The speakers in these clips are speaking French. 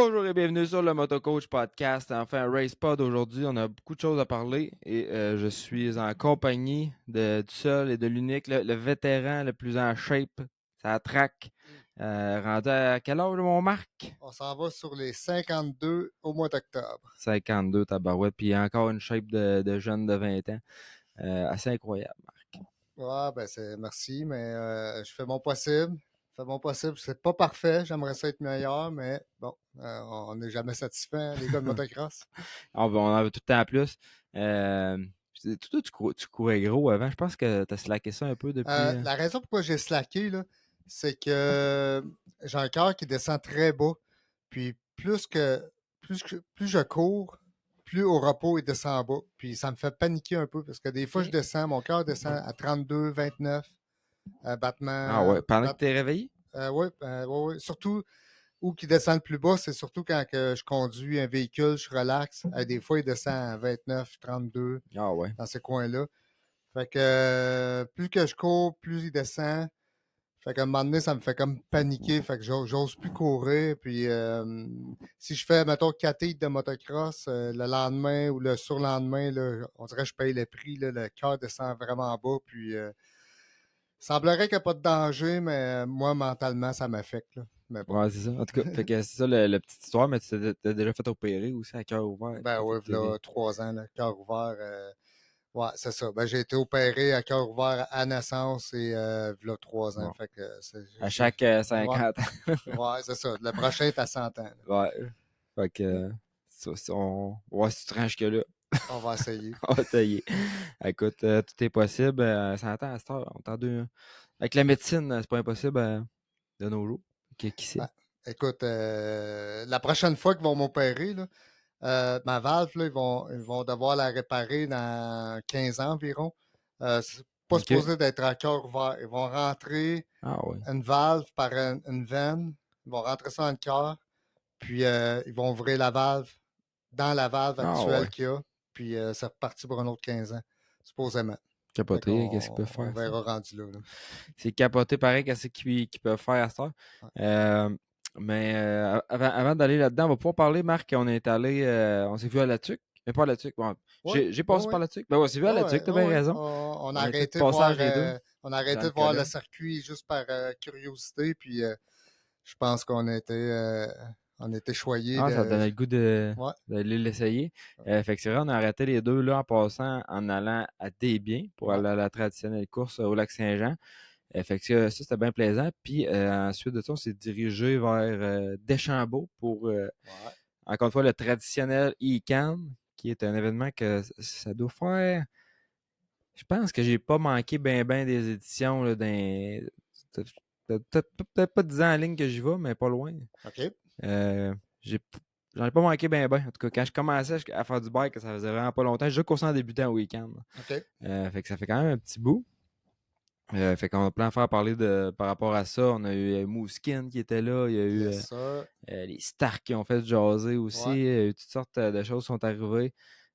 Bonjour et bienvenue sur le Motocoach Podcast. Enfin, un Race Pod aujourd'hui. On a beaucoup de choses à parler et je suis en compagnie du seul et de l'unique, le vétéran le plus en shape. Ça traque. Rendu à quel âge, mon Marc? On s'en va sur les 52 au mois d'octobre. 52, tabarouette. Puis encore une shape de jeune de 20 ans. Assez incroyable, Marc. Ouais, ben merci, mais je fais mon possible. Je fais mon possible. C'est pas parfait. J'aimerais ça être meilleur, mais bon, on n'est jamais satisfait, hein, les gars de motocross. On en veut tout le temps plus. Euh, toi, tu courais gros avant. Je pense que tu as slacké ça un peu depuis. La raison pourquoi j'ai slacké, là, c'est que j'ai un cœur qui descend très bas. Puis plus je cours, plus au repos il descend bas. Puis ça me fait paniquer un peu parce que des fois je Ok. descends, mon cœur descend à 32, 29, Ah battement. ouais, pendant que t'es réveillé? Oui, ouais, ouais. Surtout où qui descend le plus bas, c'est surtout quand que je conduis un véhicule, je relaxe. Des fois, il descend à 29, 32, Ah ouais. dans ces coins-là. Fait que plus que je cours, plus il descend. Fait qu'à un moment donné, ça me fait comme paniquer. Fait que j'ose plus courir. Puis si je fais, mettons, 4 hits de motocross, le lendemain ou le surlendemain, là, on dirait que je paye le prix. Là, le cœur descend vraiment bas. Puis semblerait qu'il n'y a pas de danger, mais moi, mentalement, ça m'affecte. Là. Mais bon. Ouais, c'est ça. En tout cas, fait que c'est ça la petite histoire, mais tu t'es déjà fait opérer aussi à cœur ouvert. Ben oui, Fait que là, 3 ans, là, cœur ouvert. Ouais, c'est ça. Ben, j'ai été opéré à cœur ouvert à naissance et là, 3 ans. bon, Fait que à chaque ouais, 50 ans. ouais, c'est ça. Le prochain est à 100 ans. Là. Ouais. Fait que on va voir si tu te ranges que là. On va essayer. On va essayer. Écoute, tout est possible. 100 ans à cette heure. Avec la médecine, c'est pas impossible de nos jours. Qui sait? Ben, écoute, la prochaine fois qu'ils vont m'opérer, là, ma valve, là, ils vont devoir la réparer dans 15 ans environ. C'est pas OK. supposé d'être à cœur ouvert. Ils vont rentrer Ah ouais. une valve par une veine. Ils vont rentrer ça dans le cœur. Puis ils vont ouvrir la valve dans la valve Ah actuelle ouais. qu'il y a. Puis c'est reparti pour un autre 15 ans, supposément. Fait Capoté, qu'est-ce qu'ils peuvent on faire, ça? verra rendu là. Là. C'est capoté pareil qu'est-ce qu'ils peuvent faire à ça. Ouais. Mais avant d'aller là-dedans, on va pouvoir parler, Marc. On s'est vu à la TUC. Mais pas à la TUC. Bon, Oui, j'ai oui, passé oui. par la TUC. Ben, on s'est vu à la TUC, t'as Oui, bien oui. raison. On a On était de arrêté de voir, passage les deux. on a arrêté de voir le Jean-Nicolas. circuit juste par curiosité. Puis je pense on était choyés Ah, ça de. donnait le goût de Ouais. d'aller l'essayer. Fait que c'est vrai, on a arrêté les deux là en passant, en allant à Desbiens pour Ouais. aller à la traditionnelle course au Lac-Saint-Jean. Fait que ça, c'était bien plaisant. Puis ensuite de ça, on s'est dirigé vers Deschambault pour Ouais. encore une fois, le traditionnel e-can, qui est un événement que ça doit faire. Je pense que j'ai pas manqué ben des éditions là, peut-être pas 10 ans en ligne que j'y vais, mais pas loin. OK. Euh, j'ai J'en ai pas manqué ben. En tout cas, quand je commençais à faire du bike, ça faisait vraiment pas longtemps. J'ai déjà coursé en débutant au week-end. OK. Fait que ça fait quand même un petit bout. Fait qu'on a plein de faire parler par rapport à ça. On a eu Mooskin qui était là. Il y a eu Yes, sir. les Stark qui ont fait jaser aussi. Ouais. Toutes sortes de choses sont arrivées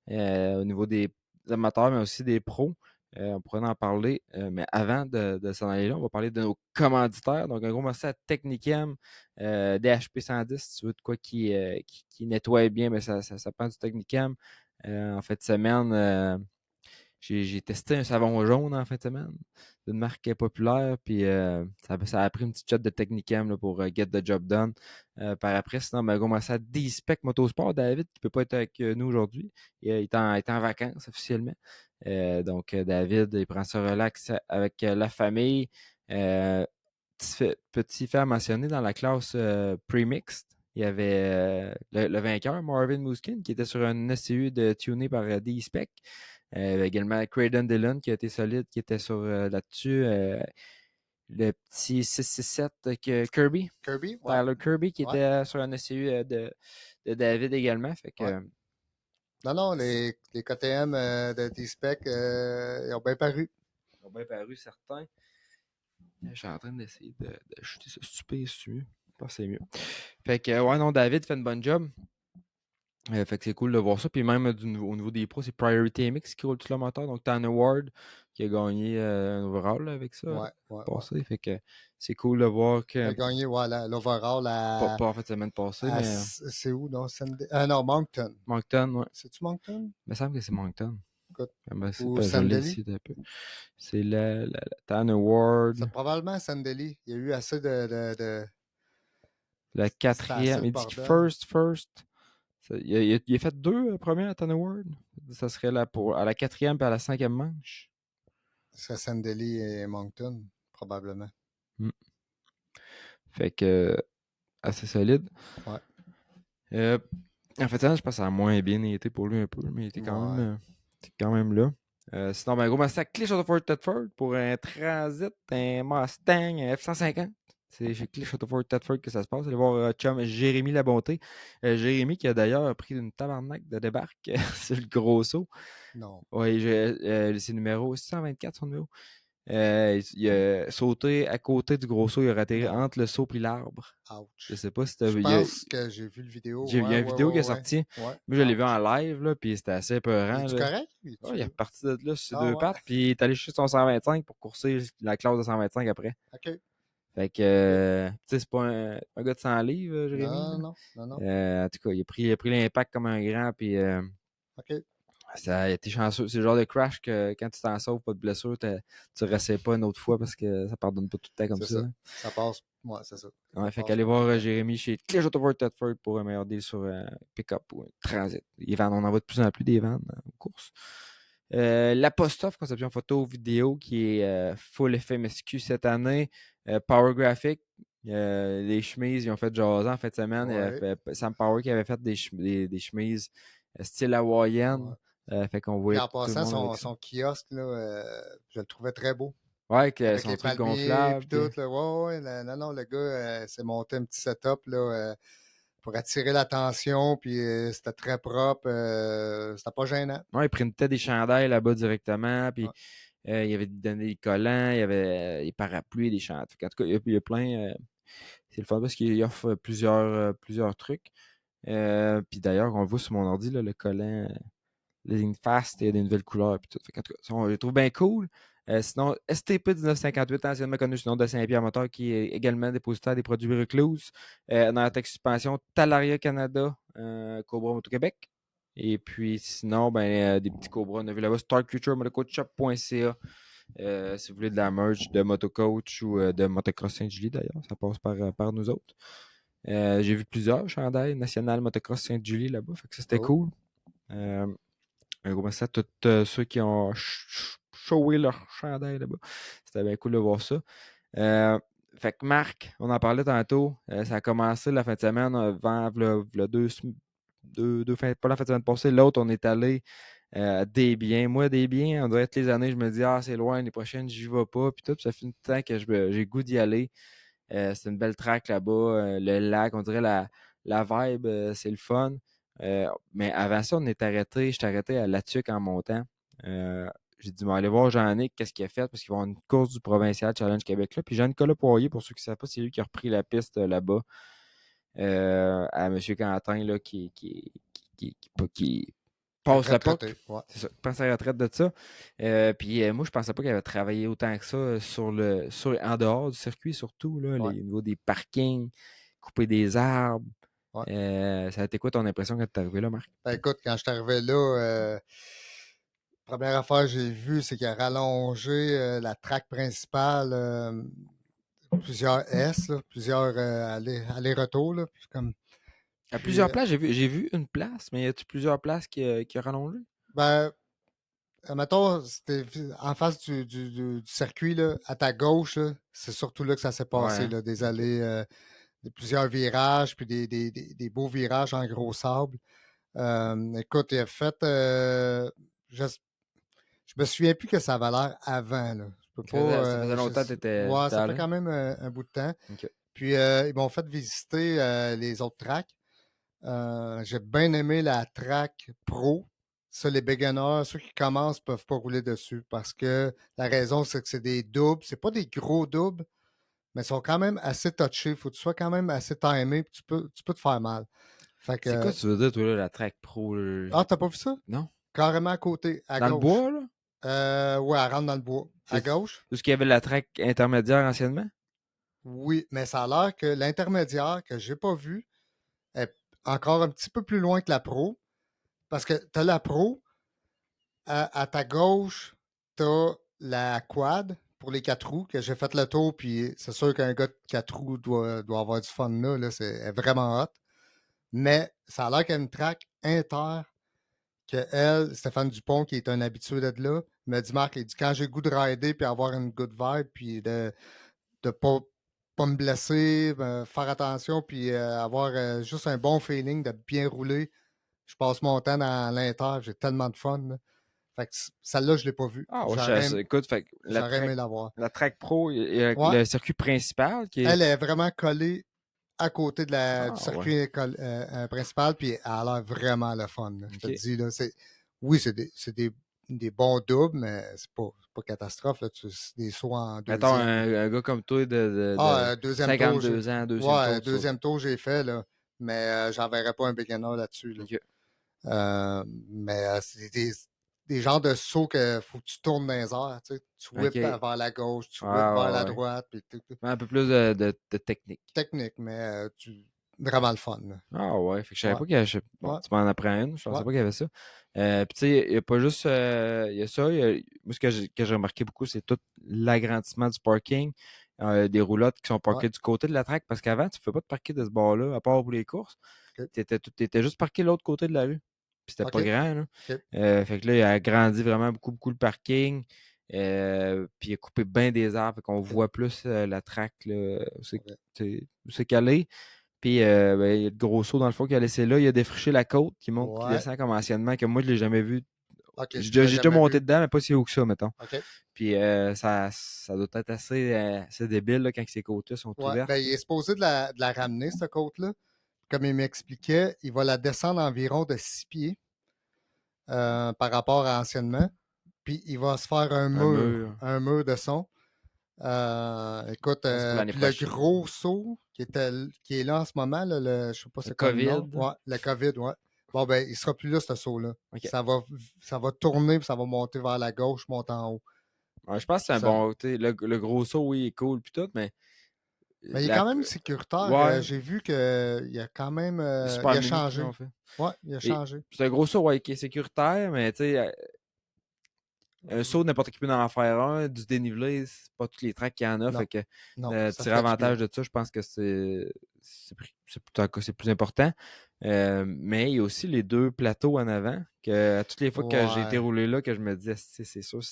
au niveau des amateurs, mais aussi des pros. On pourrait en parler. Mais avant de s'en aller là, on va parler de nos commanditaires. Donc, un gros merci à Technicam, DHP 110, si tu veux de quoi qui nettoie bien, mais ça prend du Technicam. En fin de semaine, j'ai testé un savon jaune en fin de semaine d'une marque populaire, puis ça a pris une petite shot de Technicam là, pour get the job done. Par après, sinon, ben, on à D-Spec Motorsport, David, qui peut pas être avec nous aujourd'hui. Il est en vacances officiellement. Donc, David, il prend ça relax avec la famille. Petit fait à mentionner, dans la classe pre-mixed, il y avait le vainqueur, Marvin Muskin, qui était sur un SCU de tuné par D-Spec. Également Craydon Dillon qui a été solide, qui était sur là-dessus. Le petit 667 Kirby, Kirby? Ouais. Tyler Kirby, qui Ouais. était sur un SCU de David également. Fait que, Ouais. Non, non, les KTM de D-Spec, ils ont bien paru. ils ont bien paru certains. Je suis en train d'essayer de chuter ça super, c'est mieux. Je pense que c'est mieux. Fait que, ouais, non, David fait une bonne job. Fait que c'est cool de voir ça. Puis même au niveau des pros, c'est Priority MX qui roule tout le moteur. Donc, Tanner Ward qui a gagné un overall là, avec ça Ouais, ouais, ouais. passé. Fait que c'est cool de voir Il a que, gagné ouais, l'overall pas en fait semaine passée, mais c'est où, non? Non, Moncton. Moncton, ouais. C'est-tu Moncton? Il me semble que c'est Moncton. Écoute. Ah ben, Ou je l'ai Sandeli? ici un peu. C'est la Tanner Ward, C'est probablement Sandeli. Il y a eu assez la c'était assez quatrième. le Il dit bordel. first. Il a fait deux premières à Tanner Ward. Ça serait là pour à la quatrième et à la cinquième manche. C'est Sandeli et Moncton, probablement. Hmm. Fait que assez solide. Ouais. Euh, En fait, je pense que ça a moins bien été pour lui un peu, mais il Ouais. était quand même là. Sinon, ben, gros, ben, c'est Clee Shuttleford Thetford pour un Transit, un Mustang, un F-150. C'est chez Clee Shuttleford Thetford que ça se passe. Allez voir chum Jérémy Labonté. Jérémy qui a d'ailleurs pris une tabarnak de débarque sur le gros saut. Non. Oui, c'est numéro 624, son numéro. Il a sauté à côté du gros saut, il a atterri Non. entre le saut et l'arbre. Je Ouch. sais pas si t'as Je vu. pense que j'ai vu le vidéo. Il y Ouais, a une ouais, vidéo qui est ouais, ouais. sortie. Ouais. Moi, je l'ai vu en Ouch. live, là, puis c'était assez épeurant, Es-tu là. correct? Ouais, il est Es-tu... reparti de là sur ses Ah deux ouais. pattes, puis il est allé chercher son 125 pour courser la classe de 125 après. OK. Fait que, OK. tu sais, c'est pas un gars de 100 livres, Jérémy, là. Non, non, non, non. En tout cas, il a pris l'impact comme un grand, puis OK. ça a été chanceux. C'est le genre de crash que quand tu t'en sauves, pas de blessure, tu ne réessayes pas une autre fois parce que ça pardonne pas tout le temps comme C'est ça. ça. Ça passe. Ouais, c'est ça. Ouais, Ça fait passe qu'allez pas tout voir le temps. Jérémy chez Clear Autover Thetford pour un meilleur deal sur un pick-up ou un transit. Les vannes, on en voit de plus en plus des vannes aux courses. L'Apostrophe, conception photo vidéo, qui est full FMSQ cette année. Power Graphic, les chemises, ils ont fait jaser en fin de semaine. Ouais. Sam Power qui avait fait des chemises style hawaïenne. Ouais. Fait qu'on Puis voyait en tout le passant, monde avec ça. son kiosque, là, je le trouvais très beau. Ouais, avec Avec son les truc palmiers puis gonflable. tout. Là. Ouais, ouais. Non, non, le gars s'est monté un petit setup là, pour attirer l'attention. Puis c'était très propre. C'était pas gênant. Ouais, il printait des chandails là-bas directement. Puis Ouais. il avait donné des collants, il y avait des parapluies, des chandails. En tout cas, il y a plein. C'est le fun parce qu'il offre plusieurs trucs. Puis d'ailleurs, on le voit sur mon ordi, là, le collant, les lignes fast, il y a des nouvelles couleurs. Puis tout. Fait qu'en tout cas, ça, je le trouve bien cool. Sinon, STP 1958, anciennement connu sous le nom de Saint-Pierre Moteur, qui est également dépositaire des produits Recluse. Dans la tech suspension, Talaria Canada, Cobra Moto-Québec. Et puis sinon, ben, des petits Cobras, on a vu là-bas, startfuturemotocoachshop.ca. Si vous voulez de la merch de Motocoach ou de Motocross Saint-Julie d'ailleurs, ça passe par nous autres. J'ai vu plusieurs chandails National Motocross Saint-Julie là-bas, fait que ça c'était Cool. cool. Un gros merci à tous ceux qui ont showé leur chandail là-bas. C'était bien cool de voir ça. Fait que Marc, on en parlait tantôt, ça a commencé la fin de semaine, v'là pas la fin de semaine passée, l'autre, on est allé des biens. Moi, des biens, on doit être les années, je me dis, ah, c'est loin, les prochaines, j'y vais pas, puis tout, puis ça fait un temps que j'ai goût d'y aller. C'est une belle track là-bas, le lac, on dirait la vibe, c'est le fun. Mais avant ça, j'étais arrêté à La Tuque en montant. J'ai dit, bon, allez voir Jean-Nic, qu'est-ce qu'il a fait, parce qu'ils vont avoir une course du Provincial Challenge Québec là. Puis Jean-Nicolas Poirier, pour ceux qui ne savent pas, c'est lui qui a repris la piste là-bas à M. Quentin, là, qui Un passe la POC. retraité. Ouais. C'est ça, passe à la retraite de ça. Puis moi, je pensais pas qu'il avait travaillé autant que ça en dehors du circuit, surtout, là, Ouais. au niveau des parkings, couper des arbres. Ouais. Ça a été quoi ton impression quand tu es arrivé là, Marc? Ben, écoute, quand je suis arrivé là, première affaire que j'ai vue, c'est qu'il a rallongé la track principale plusieurs S, là, plusieurs allers-retours. Là, comme, À puis, plusieurs places, j'ai vu une place, mais y a-tu plusieurs places qui a rallongé? ben, mettons, c'était en face du circuit, là, à ta gauche, là, c'est surtout là que ça s'est Ouais, passé, hein? là, des OK. allées, plusieurs virages, puis des beaux virages en gros sable. Écoute, il a fait, je me souviens plus que ça avait l'air avant, là. Je peux pas, Ça faisait longtemps que ouais, t'étais ça fait allé? quand même un bout de temps. OK. Puis, ils m'ont fait visiter les autres tracks. J'ai bien aimé la track pro. Ça, les beginners, ceux qui commencent, peuvent pas rouler dessus parce que la raison, c'est que c'est des doubles. C'est pas des gros doubles, mais ils sont quand même assez touchés. Faut que tu sois quand même assez timé, puis tu peux te faire mal. Fait C'est quoi que, tu veux dire, toi, là, la Track Pro? Là? ah, t'as pas vu ça? Non? Carrément à côté, à Dans le gauche. bois, là? Ouais, elle rentre dans le bois. À C'est gauche? tout ce qu'il y avait la Track intermédiaire anciennement? Oui, mais ça a l'air que l'intermédiaire que j'ai pas vu est encore un petit peu plus loin que la pro. Parce que t'as la pro, à ta gauche, t'as la quad pour les 4 roues, que j'ai fait le tour, puis c'est sûr qu'un gars de 4 roues doit avoir du fun là. C'est elle est vraiment hot. Mais ça a l'air qu'il y a une track inter que elle, Stéphane Dupont, qui est un habitué de là, me dit Marc, il dit quand j'ai le goût de rider puis avoir une good vibe, puis de pas me blesser, faire attention, puis avoir juste un bon feeling de bien rouler. Je passe mon temps dans l'inter, j'ai tellement de fun, là. Fait que celle-là, je ne l'ai pas vue. Ah, ouais, je savais ça. Écoute, fait que J'aurais aimé l'avoir. la Track Pro, il y a Ouais, le circuit principal qui est. elle est vraiment collée à côté du Ah, ouais. circuit principal, puis elle a l'air vraiment le fun, là. Je te OK. dis, là, oui, des bons doubles, mais c'est pas catastrophe, là. C'est des sauts en Mettons deuxième. un gars comme toi de Deuxième tour, 52 ans, deuxième ouais, tour, tout ça. deuxième tour, j'ai fait, là. Mais j'enverrai pas un beginner là-dessus, là. OK. Mais c'est des genres de sauts que faut que tu tournes dans les airs, tu sais. Tu whippes OK. vers la gauche, tu whippes Ah, vers la ouais, ouais. droite, puis Ouais, un peu plus de technique. technique, mais vraiment le fun, là. Ah, ouais. Fait que je savais Ouais, pas qu'il y avait. Bon, ouais, tu m'en apprends une. Je pensais ouais, pas qu'il y avait ça. Puis, tu sais, il n'y a pas juste. Il y a ça. Moi, ce que j'ai remarqué beaucoup, c'est tout l'agrandissement du parking. Des roulottes qui sont ouais. parquées du côté de la track. Parce qu'avant, tu ne pouvais pas te parquer de ce bord-là, à part pour les courses. OK, T'étais juste parqué de l'autre côté de la rue. Puis c'était OK, pas grand, là. OK. Fait que là, il a agrandi vraiment beaucoup, beaucoup le parking. Puis il a coupé bien des arbres. Fait qu'on OK, voit plus la track, là, OK. où c'est calé. Puis ben, il y a le gros saut dans le fond qu'il a laissé là. Il a défriché la côte qui monte, qui Ouais. descend comme anciennement, que moi, je l'ai jamais vu. OK, J'ai tu déjà l'as j'ai déjà jamais monté vu. dedans, mais pas si haut que ça, mettons. OK. Puis ça doit être assez débile là, quand ces côtes-là sont Ouais. ouvertes, Ben, là. il est supposé de la ramener, cette côte-là. Comme il m'expliquait, il va la descendre environ de 6 pieds par rapport à anciennement. Puis il va se faire Un mur. un mur de son. Écoute, Ça, c'est pour l'année puis le prochaine. gros saut qui est là en ce moment, là, je sais pas Le c'est quoi le nom. COVID. Ouais, le COVID, ouais. Bon, ben, il sera plus là, ce saut-là. OK. Ça va tourner, puis ça va monter vers la gauche, monter en haut. Ouais, je pense que c'est un Ça, bon. Tu sais, le gros saut, oui, il est cool, puis tout, mais mais il est la, quand même sécuritaire. ouais, J'ai vu qu'il a quand même. c'est Il super a mini qu'ils changé. l'ont fait. Ouais, il a Et changé. c'est un gros saut, ouais, qui est sécuritaire, mais tu sais, un saut, n'importe qui peut en faire un. Du dénivelé, c'est pas tous les tracks qu'il y en a. Non, Fait que non, ça tirer ferait du bien. avantage de ça, je pense que c'est plus important. Mais il y a aussi les deux plateaux en avant, que toutes les fois que j'ai été Ouais, roulé là, que je me disais, c'est sûr, ça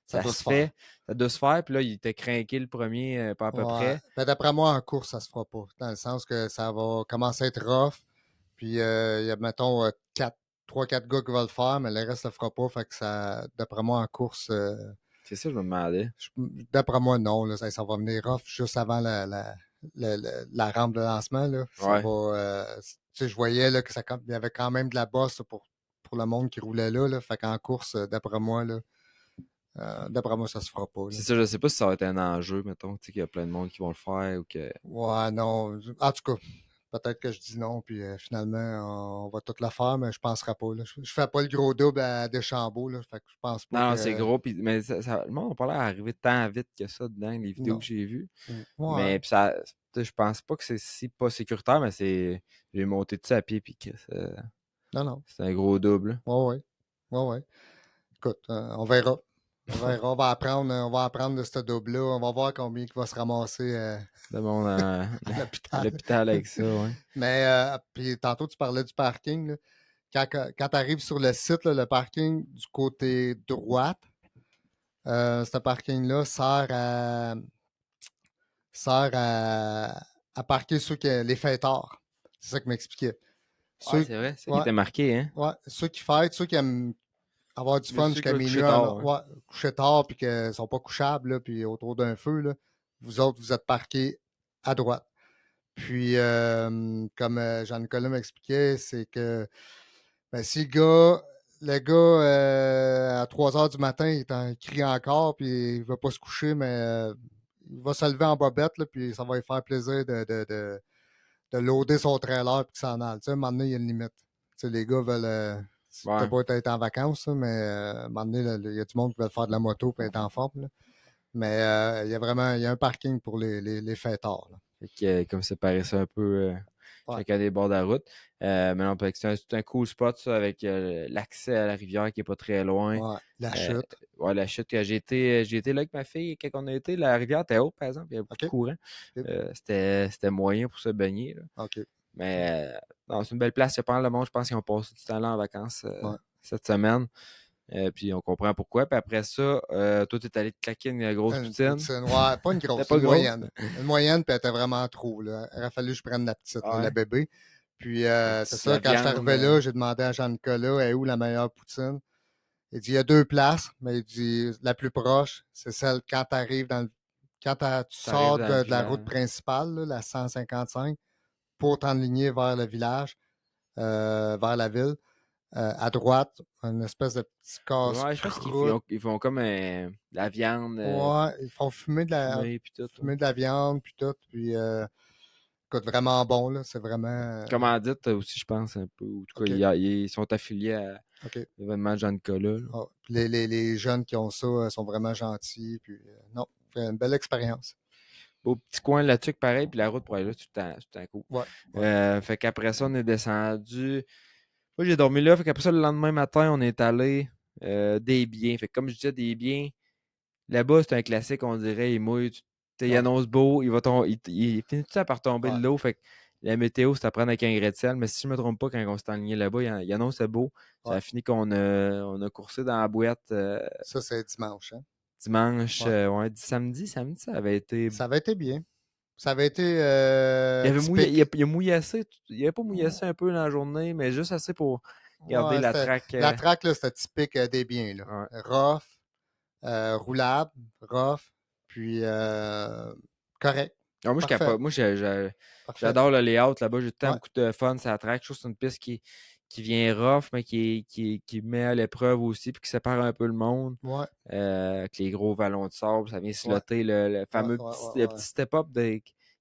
ça doit se se faire. fait, ça doit se faire. Puis là, il était craqué le premier, pas à peu Ouais. près. Ben, d'après moi, en course, ça se fera pas. Dans le sens que ça va commencer à être rough. Puis, il y a, mettons, 3-4 gars qui vont le faire, mais le reste ne le fera pas. Fait que ça, d'après moi, en course, C'est ça, je me demandais. d'après moi, non. Là, ça va venir rough juste avant la rampe de lancement. Là. Ça Ouais. va. Tu sais, je voyais là, il y avait quand même de la bosse pour le monde qui roulait là. Fait qu'en course, d'après moi, ça se fera pas. Là. C'est ça, je sais pas si ça va être un enjeu, mettons, tu sais, qu'il y a plein de monde qui vont le faire ou que. Ouais, non. En tout cas, peut-être que je dis non, puis finalement, on va tout le faire, mais je ne penserai pas. Là. Je fais pas le gros double à Deschambault, là, fait que je pense pas Non, non, c'est que. gros, mais le monde n'a pas l'air d'arriver tant vite que ça dedans, les vidéos que Non. j'ai vues. Ouais. Mais puis ça, tu sais, je pense pas que c'est si pas sécuritaire, mais j'ai monté dessus à pied, puis que Non, non. c'est un gros double. Ouais, ouais. Ouais, ouais. Écoute, on verra. On verra. On va apprendre de ce double-là. On va voir combien il va se ramasser De monde à à l'hôpital. l'hôpital avec ça, ouais. Mais puis tantôt, tu parlais du parking. Là. Quand tu arrives sur le site, là, le parking du côté droite, ce parking-là sert à parquer les fêtards. C'est ça qu'il m'expliquait. Ouais, Ceux, c'est vrai, c'est ça qui ouais, était marqué, hein. ouais, ceux qui fêtent, ceux qui aiment avoir du Juste fun ceux qui jusqu'à veulent minuit, coucher tard, hein. ouais, coucher tard, puis qu'ils ne sont pas couchables, là, puis autour d'un feu, là, vous autres, vous êtes parqués à droite. Puis, comme Jean-Nicolas m'expliquait, c'est que ben, si le gars à 3 heures du matin, il crie encore, puis il ne veut pas se coucher, mais il va se lever en bobette, là, puis ça va lui faire plaisir de de loader son trailer et qu'il s'en aille. Tu sais, à un moment donné, il y a une limite. Tu sais, les gars veulent. C'est Ouais. peut-être pas être en vacances, mais à un moment donné, il y a du monde qui veut faire de la moto et être en forme. Là. Mais il y a un parking pour les fêtards. Là. Fait que, comme séparer ça un peu Ouais. chacun des bords de la route. Mais non, fait que c'est un cool spot, ça, avec l'accès à la rivière qui est pas très loin. Ouais. La Euh, chute. ouais, la chute que j'ai été là avec ma fille quand on a été. La rivière était haute, par exemple, il y avait beaucoup de OK. courant. OK. C'était moyen pour se baigner, là. OK. Mais non, c'est une belle place. Il y a pas mal de monde, je pense, qui ont passé du temps là en vacances Ouais. cette semaine. Puis on comprend pourquoi. Puis après ça, toi, t'es allé te claquer une grosse Une poutine. poutine. Ouais, pas une C'était grosse, pas une grosse. moyenne. Une moyenne, puis elle était vraiment trop. Là. Il aurait fallu que je prenne la petite, là, la Ouais. bébé. Puis Fait que c'est la ça, quand je suis viande. arrivé là, j'ai demandé à Jean-Nicolas, est où la meilleure poutine? Il dit, il y a deux places, mais il dit, la plus proche, c'est celle quand tu arrives tu T'arrives sors dans le de la route village. principale, là, la 155, pour t'enligner vers le village, vers la ville. À droite, une espèce de petit Ouais, je pense casse-croûte. ils font comme la viande Ouais, ils font fumée puis tout. Ouais. fumer de la viande, puis tout. Puis, écoute, vraiment bon, là. C'est vraiment. Commandite aussi, je pense, un peu. En tout cas, OK, ils sont affiliés à OK. l'événement Jean-Nicolas. Là. Ah, puis les jeunes qui ont ça sont vraiment gentils. Puis, non, c'est une belle expérience. Au petit coin de la tuque, pareil, puis la route pour aller là, tout le temps cool. Ouais, ouais. Fait qu'après ça, on est descendu. Moi, j'ai dormi là. Fait qu'après ça, le lendemain matin, on est allé des biens. Fait que comme je disais, des biens. Là-bas, c'est un classique, on dirait. Il mouille. Il Ouais, annonce beau. Il finit tout ça par tomber ouais. de l'eau. Fait que la météo, c'est à prendre avec un grain de sel. Mais si je me trompe pas, quand on s'est enligné là-bas, il annonçait beau. Ça Ouais. a fini on a coursé dans la boîte Ça, c'est dimanche. Hein? dimanche. Ouais. Ouais, samedi, ça avait été. Ça avait été bien. Ça avait été Il avait mouillé, typique. il a mouillé assez. Il avait pas mouillé assez un peu dans la journée, mais juste assez pour garder Ouais, la traque. la track, là, c'était typique des biens. Là. Ouais. Rough, roulable, rough, puis correct. Alors, moi, je Parfait. capote. Moi, Parfait. j'adore le layout là-bas. J'ai tant Ouais, beaucoup de fun. Ça track. Je trouve que c'est une piste qui vient rough, mais qui met à l'épreuve aussi, puis qui sépare un peu le monde. ouais, Avec les gros vallons de sable, ça vient ouais, slotter le ouais, fameux ouais, ouais, le ouais. petit step-up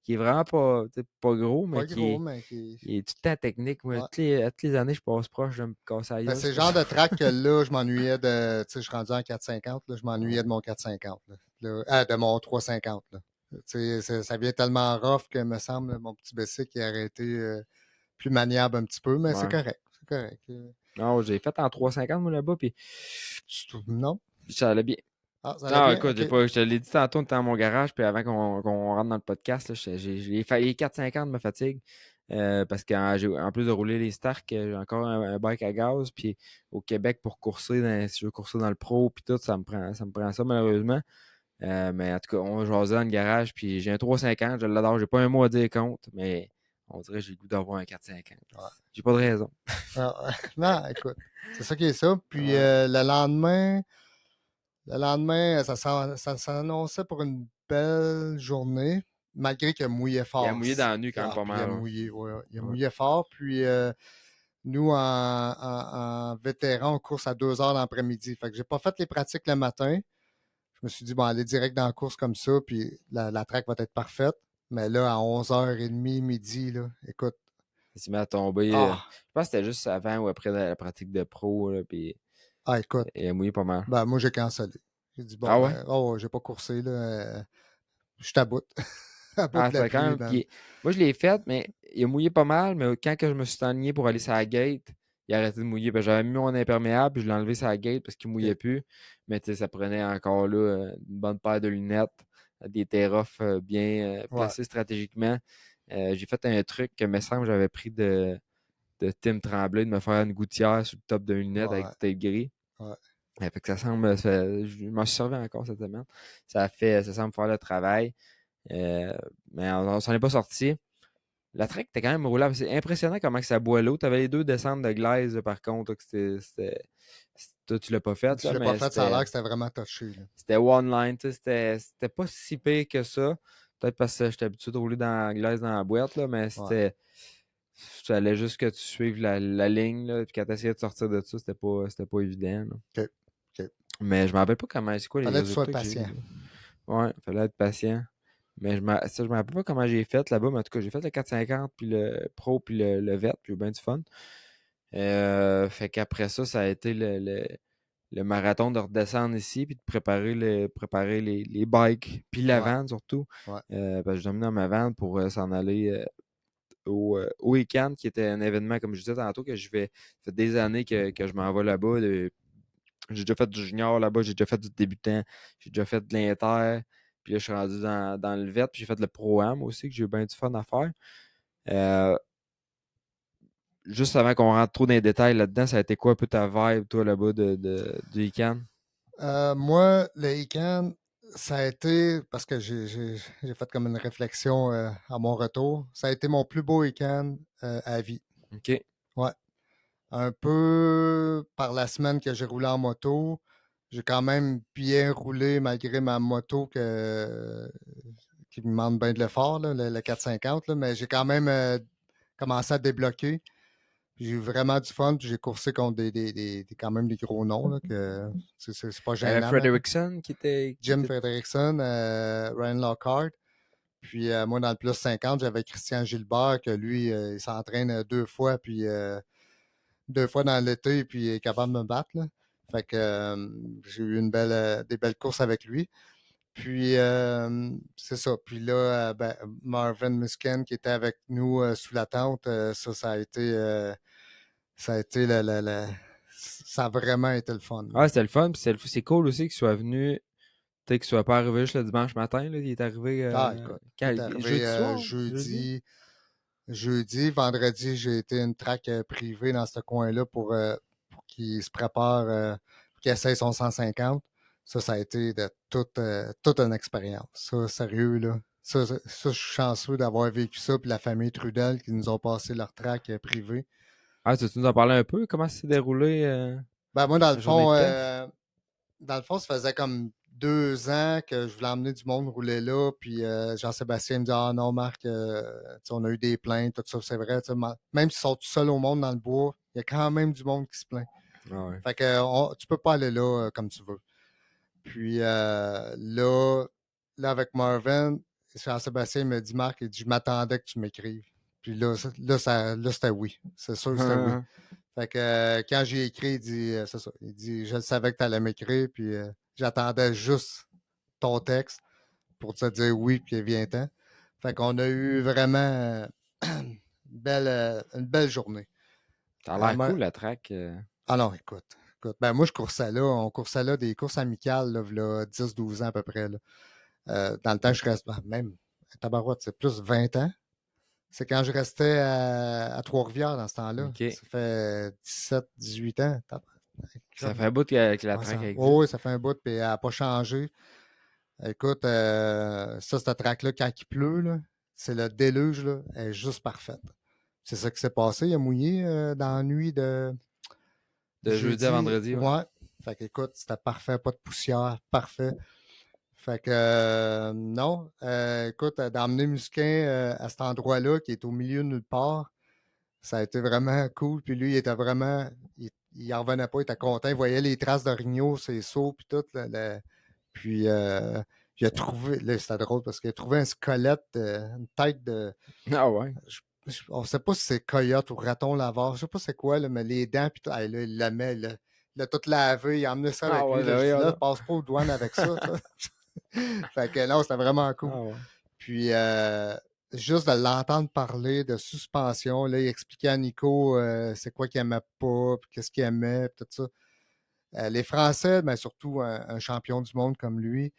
qui est vraiment pas, tu sais, pas gros, mais Pas gros, mais qui. il est tout le temps technique. Moi, Ouais. à toutes les années, je passe proche de me casser la Ben, gueule. c'est le genre de track que là, je m'ennuyais de. Tu sais, je suis rendu en 450, là, je m'ennuyais de mon 450. Là. De mon 350. Là. Tu sais, ça vient tellement rough que, me semble, mon petit BC qui a arrêté plus maniable un petit peu, mais c'est Ouais. correct. C'est correct. Non, j'ai fait en 350 moi là-bas, puis Non? ça allait bien. Ah, ça allait Non, bien? écoute, OK. je te l'ai dit tantôt, on était dans mon garage, puis avant qu'on rentre dans le podcast, là, j'ai failli 450 me fatigue. Parce qu'en plus de rouler les Stark, j'ai encore un bike à gaz. Puis au Québec, pour courser, si je veux courser dans le pro, puis tout, ça me prend ça malheureusement. Mais en tout cas, on jasait dans le garage, puis j'ai un 350, je l'adore, j'ai pas un mot à dire contre, mais on dirait que j'ai le goût d'avoir un 450. Ouais. J'ai pas de raison. Ah, non, écoute, c'est ça qui est ça. Puis Ouais. le lendemain, ça s'annonçait pour une belle journée, malgré qu'il a mouillé Il a fort. mouillé dans la nuit quand même Ah, pas puis il a mal. Ouais. mouillé, ouais, il a Ouais. mouillé fort. Puis nous, en vétéran, on course à 2 heures l'après-midi. Fait que j'ai pas fait les pratiques le matin. Je me suis dit, bon, aller direct dans la course comme ça, puis la track va être parfaite. Mais là, à 11h30, midi, là, écoute, Il s'est mis à tomber. ah, Je pense que c'était juste avant ou après la pratique de pro, là, puis écoute, il a mouillé pas mal. ben, moi, j'ai cancellé. J'ai dit, bon, Ah ouais? ben, oh, j'ai pas coursé, là. Je taboute. À bout Ah, de la c'était quand pluie, même. man. Puis, moi, je l'ai fait, mais il a mouillé pas mal. Mais quand que je me suis enligné pour aller sur la gate, il a arrêté de mouiller. J'avais mis mon imperméable, puis je l'ai enlevé sur la gate parce qu'il mouillait OK. plus. Mais tu sais, ça prenait encore là une bonne paire de lunettes, des terroffs bien Ouais, placés stratégiquement. J'ai fait un truc que, me semble, j'avais pris de Tim Tremblay, de me faire une gouttière sur le top d'une lunette avec ouais, du tape gris. ouais. Fait que je m'en suis servi encore cette semaine. Ça semble faire le travail. Euh, mais on s'en est pas sorti. La track était quand même roulable. C'est impressionnant comment que ça boit l'eau. Tu avais les deux descentes de glaise, par contre, là, que toi, tu l'as pas fait, Je là, l'ai pas mais fait, ça a l'air que c'était vraiment touché, là. c'était one line. Tu sais, c'était pas si pire que ça. Peut-être parce que j'étais habitué de rouler dans la glaise dans la boîte, là, mais Ouais. il fallait juste que tu suives la ligne. Là, puis quand tu essayais de sortir de ça, c'était pas évident. Là. OK. OK. Mais je me rappelle pas comment. C'est quoi les Fallait que tu sois résultats que j'ai eu patient. là? Ouais, fallait être patient. Mais je me rappelle pas comment j'ai fait là-bas, mais en tout cas, j'ai fait le 450, puis le Pro, puis le VET, puis j'ai eu bien du fun. Fait qu'après ça, ça a été le marathon de redescendre ici, puis de préparer les bikes, puis la Ouais, vanne surtout. ouais. Parce que je dormais dans ma vanne pour s'en aller au week-end, qui était un événement, comme je disais tantôt, que je vais. Ça fait des années que je m'en vais là-bas. J'ai déjà fait du junior là-bas, j'ai déjà fait du débutant, j'ai déjà fait de l'inter, puis là, je suis rendu dans le VET, puis j'ai fait le pro-am aussi, que j'ai eu bien du fun à faire. Euh, Juste avant qu'on rentre trop dans les détails là-dedans, ça a été quoi un peu ta vibe, toi, là-bas, du week-end? Moi, le week-end, ça a été, parce que j'ai fait comme une réflexion à mon retour, ça a été mon plus beau week-end à vie. OK. Ouais. Un peu par la semaine que j'ai roulé en moto, j'ai quand même bien roulé malgré ma moto qui me demande bien de l'effort, là, le 450, là, mais j'ai quand même commencé à débloquer. Puis j'ai eu vraiment du fun, puis j'ai coursé contre quand même des gros noms, là, que c'est pas Il y avait gênant maintenant. Frederickson qui Jim était. Frederickson, Ryan Lockhart. Puis moi, dans le plus 50, j'avais Christian Gilbert, que lui, il s'entraîne deux fois, puis deux fois dans l'été, puis il est capable de me battre, là. Fait que j'ai eu des belles courses avec lui. Puis c'est ça. Puis là, ben, Marvin Musken qui était avec nous sous la tente, ça a été ça a vraiment été le fun, là. Ah, c'était le fun, puis c'est cool aussi qu'il soit venu, tu sais, qu'il soit pas arrivé juste le dimanche matin, là, il est arrivé Ah, écoute, il est arrivé jeudi soir? Jeudi? jeudi, vendredi, j'ai été une track privée dans ce coin-là pour qu'il se prépare, pour qu'il essaye son 150. Ça a été toute une expérience. Ça, sérieux, là. Je suis chanceux d'avoir vécu ça, puis la famille Trudel qui nous ont passé leur track privée. Ah, tu nous en parler un peu? Comment ça s'est déroulé Ben, moi, la journée de test? dans le fond, ça faisait comme 2 ans que je voulais emmener du monde rouler là. Puis Jean-Sébastien me dit: Ah non, Marc, on a eu des plaintes, tout ça, c'est vrai. Même s'ils sont tout seuls au monde dans le bois, il y a quand même du monde qui se plaint. Ah ouais. Fait que tu peux pas aller là comme tu veux. Puis là, avec Marvin, Jean-Sébastien me dit: Marc, il dit, je m'attendais que tu m'écrives. Puis là, c'était oui. C'est sûr que c'était oui. Fait que quand j'ai écrit, il dit, c'est ça. Il dit, je le savais que tu allais m'écrire, puis j'attendais juste ton texte pour te dire oui, puis viens-t'en. Fait qu'on a eu vraiment une belle journée. Ça a Euh, l'air moi- cool, la track. ah non, écoute. Ben moi, je coursais là. On coursait là des courses amicales, là, v'là 10-12 ans à peu près, là. Dans le temps, je reste, même, tabarouette, c'est plus 20 ans. C'est quand je restais à Trois-Rivières dans ce temps-là. OK. Ça fait 17-18 ans. Ça fait un bout que la Ouais, track oh existe. oui, ça fait un bout, puis elle n'a pas changé. Écoute, ça, cette track-là, quand il pleut, là, c'est le déluge, là, elle est juste parfaite. C'est ça qui s'est passé. Il a mouillé dans la nuit de De jeudi à jeudi. vendredi, ouais. Ouais. Fait que, écoute, c'était parfait, pas de poussière, parfait. Fait que, non, écoute, d'emmener Musquin à cet endroit-là, qui est au milieu de nulle part, ça a été vraiment cool. Puis lui, il était vraiment, il en revenait pas, il était content. Il voyait les traces de Rigno, ses sauts, puis tout. Puis il a trouvé, là, c'était drôle parce qu'il a trouvé un squelette, une tête de, Ah ouais. on ne sait pas si c'est coyote ou raton laveur, je sais pas c'est quoi, là, mais les dents, puis tout, là, il la met, il a tout lavé, il a emmené ça Ah avec ouais, lui. Là, ben je oui, dis, là, alors. passe pas aux douanes avec ça. Fait que non, c'était vraiment cool. Ah ouais. Puis, juste de l'entendre parler de suspension, là, il expliquait à Nico c'est quoi qu'il aimait pas, puis qu'est-ce qu'il aimait, puis tout ça. Les Français, mais surtout un champion du monde comme lui,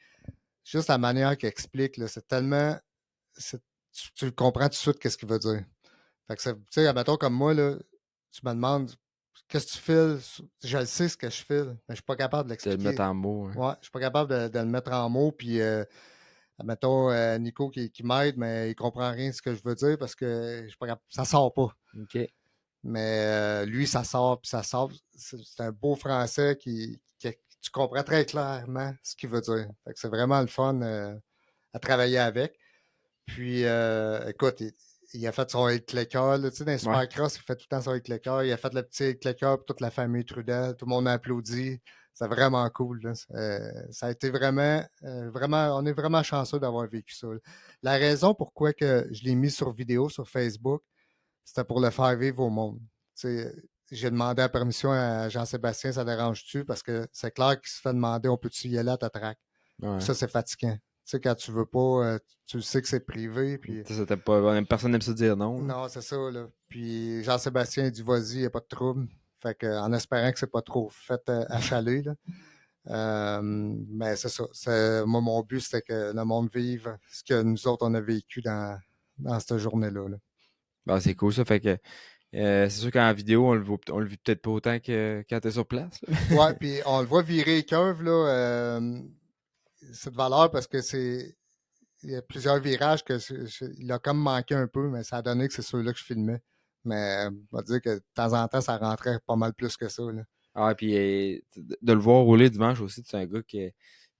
juste la manière qu'il explique, là, c'est tellement. Tu comprends tout de suite qu'est-ce qu'il veut dire. Fait que, tu sais, admettons comme moi, là, tu me demandes qu'est-ce que tu files. Je le sais ce que je file, mais je suis pas capable de De le mettre l'expliquer. en mots, hein. Ouais, je suis pas capable de le mettre en mots, puis mettons, Nico qui m'aide, mais il comprend rien de ce que je veux dire parce que je suis pas ça sort pas. OK. Mais lui, ça sort, puis ça sort. C'est un beau français tu comprends très clairement ce qu'il veut dire. Fait que c'est vraiment le fun à travailler avec. Puis, écoute, il a fait son hit clicker, là, tu sais, dans les Ouais. Supercross, il fait tout le temps son hit clicker. Il a fait le petit hit clicker pour toute la famille Trudel. Tout le monde a applaudi. C'est vraiment cool. Là. Ça a été vraiment, on est vraiment chanceux d'avoir vécu ça. Là. La raison pourquoi que je l'ai mis sur vidéo sur Facebook, c'était pour le faire vivre au monde. Tu sais, j'ai demandé la permission à Jean-Sébastien, ça dérange-tu? Parce que c'est clair qu'il se fait demander, on peut-tu y aller à ta traque? Puis Ouais. ça, c'est fatigant. Tu sais, quand tu veux pas, tu le sais que c'est privé. Puis C'était pas, personne n'aime se dire non. Là. non, c'est ça, là. Puis Jean-Sébastien dit, vas-y, il n'y a pas de trouble. Fait que, en espérant que c'est pas trop fait achaler, là. Mais c'est ça. Moi, mon but, c'était que le monde vive ce que nous autres, on a vécu dans cette journée-là. Là. Ben, c'est cool ça. Fait que c'est sûr qu'en vidéo, on le vit peut-être pas autant que quand t'es sur place. Là. Ouais, puis on le voit virer les curves, là. C'est de valeur parce que il y a plusieurs virages que il a comme manqué un peu, mais ça a donné que c'est ceux-là que je filmais. Mais on va dire que de temps en temps, ça rentrait pas mal plus que ça. Là. Ah, puis de le voir rouler dimanche aussi, c'est un gars que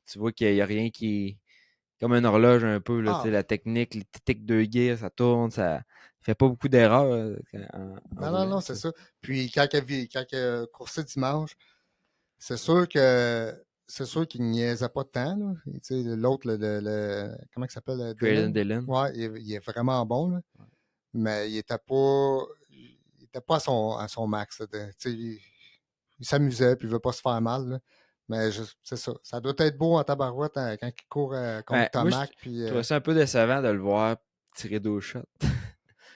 tu vois qu'il y a rien qui est comme une horloge un peu, là, tu sais, Ah, la technique, les tics de gears, ça tourne, ça fait pas beaucoup d'erreurs en non, non, roulant, non, tu c'est sais. ça. Puis quand il a coursé dimanche, c'est sûr que c'est sûr qu'il niaisait pas tant. Là. Tu sais, l'autre, comment il s'appelle, Crazy Dylan? Dylan. Ouais, il est vraiment bon, là. Mais il était pas à son max. Là, tu sais, il s'amusait, puis il veut pas se faire mal. Là. Mais c'est ça. Ça doit être beau en tabarouette hein, quand il court contre Ouais, moi, Tomac. Puis, je trouvais ça un peu décevant de le voir tirer 12 shots.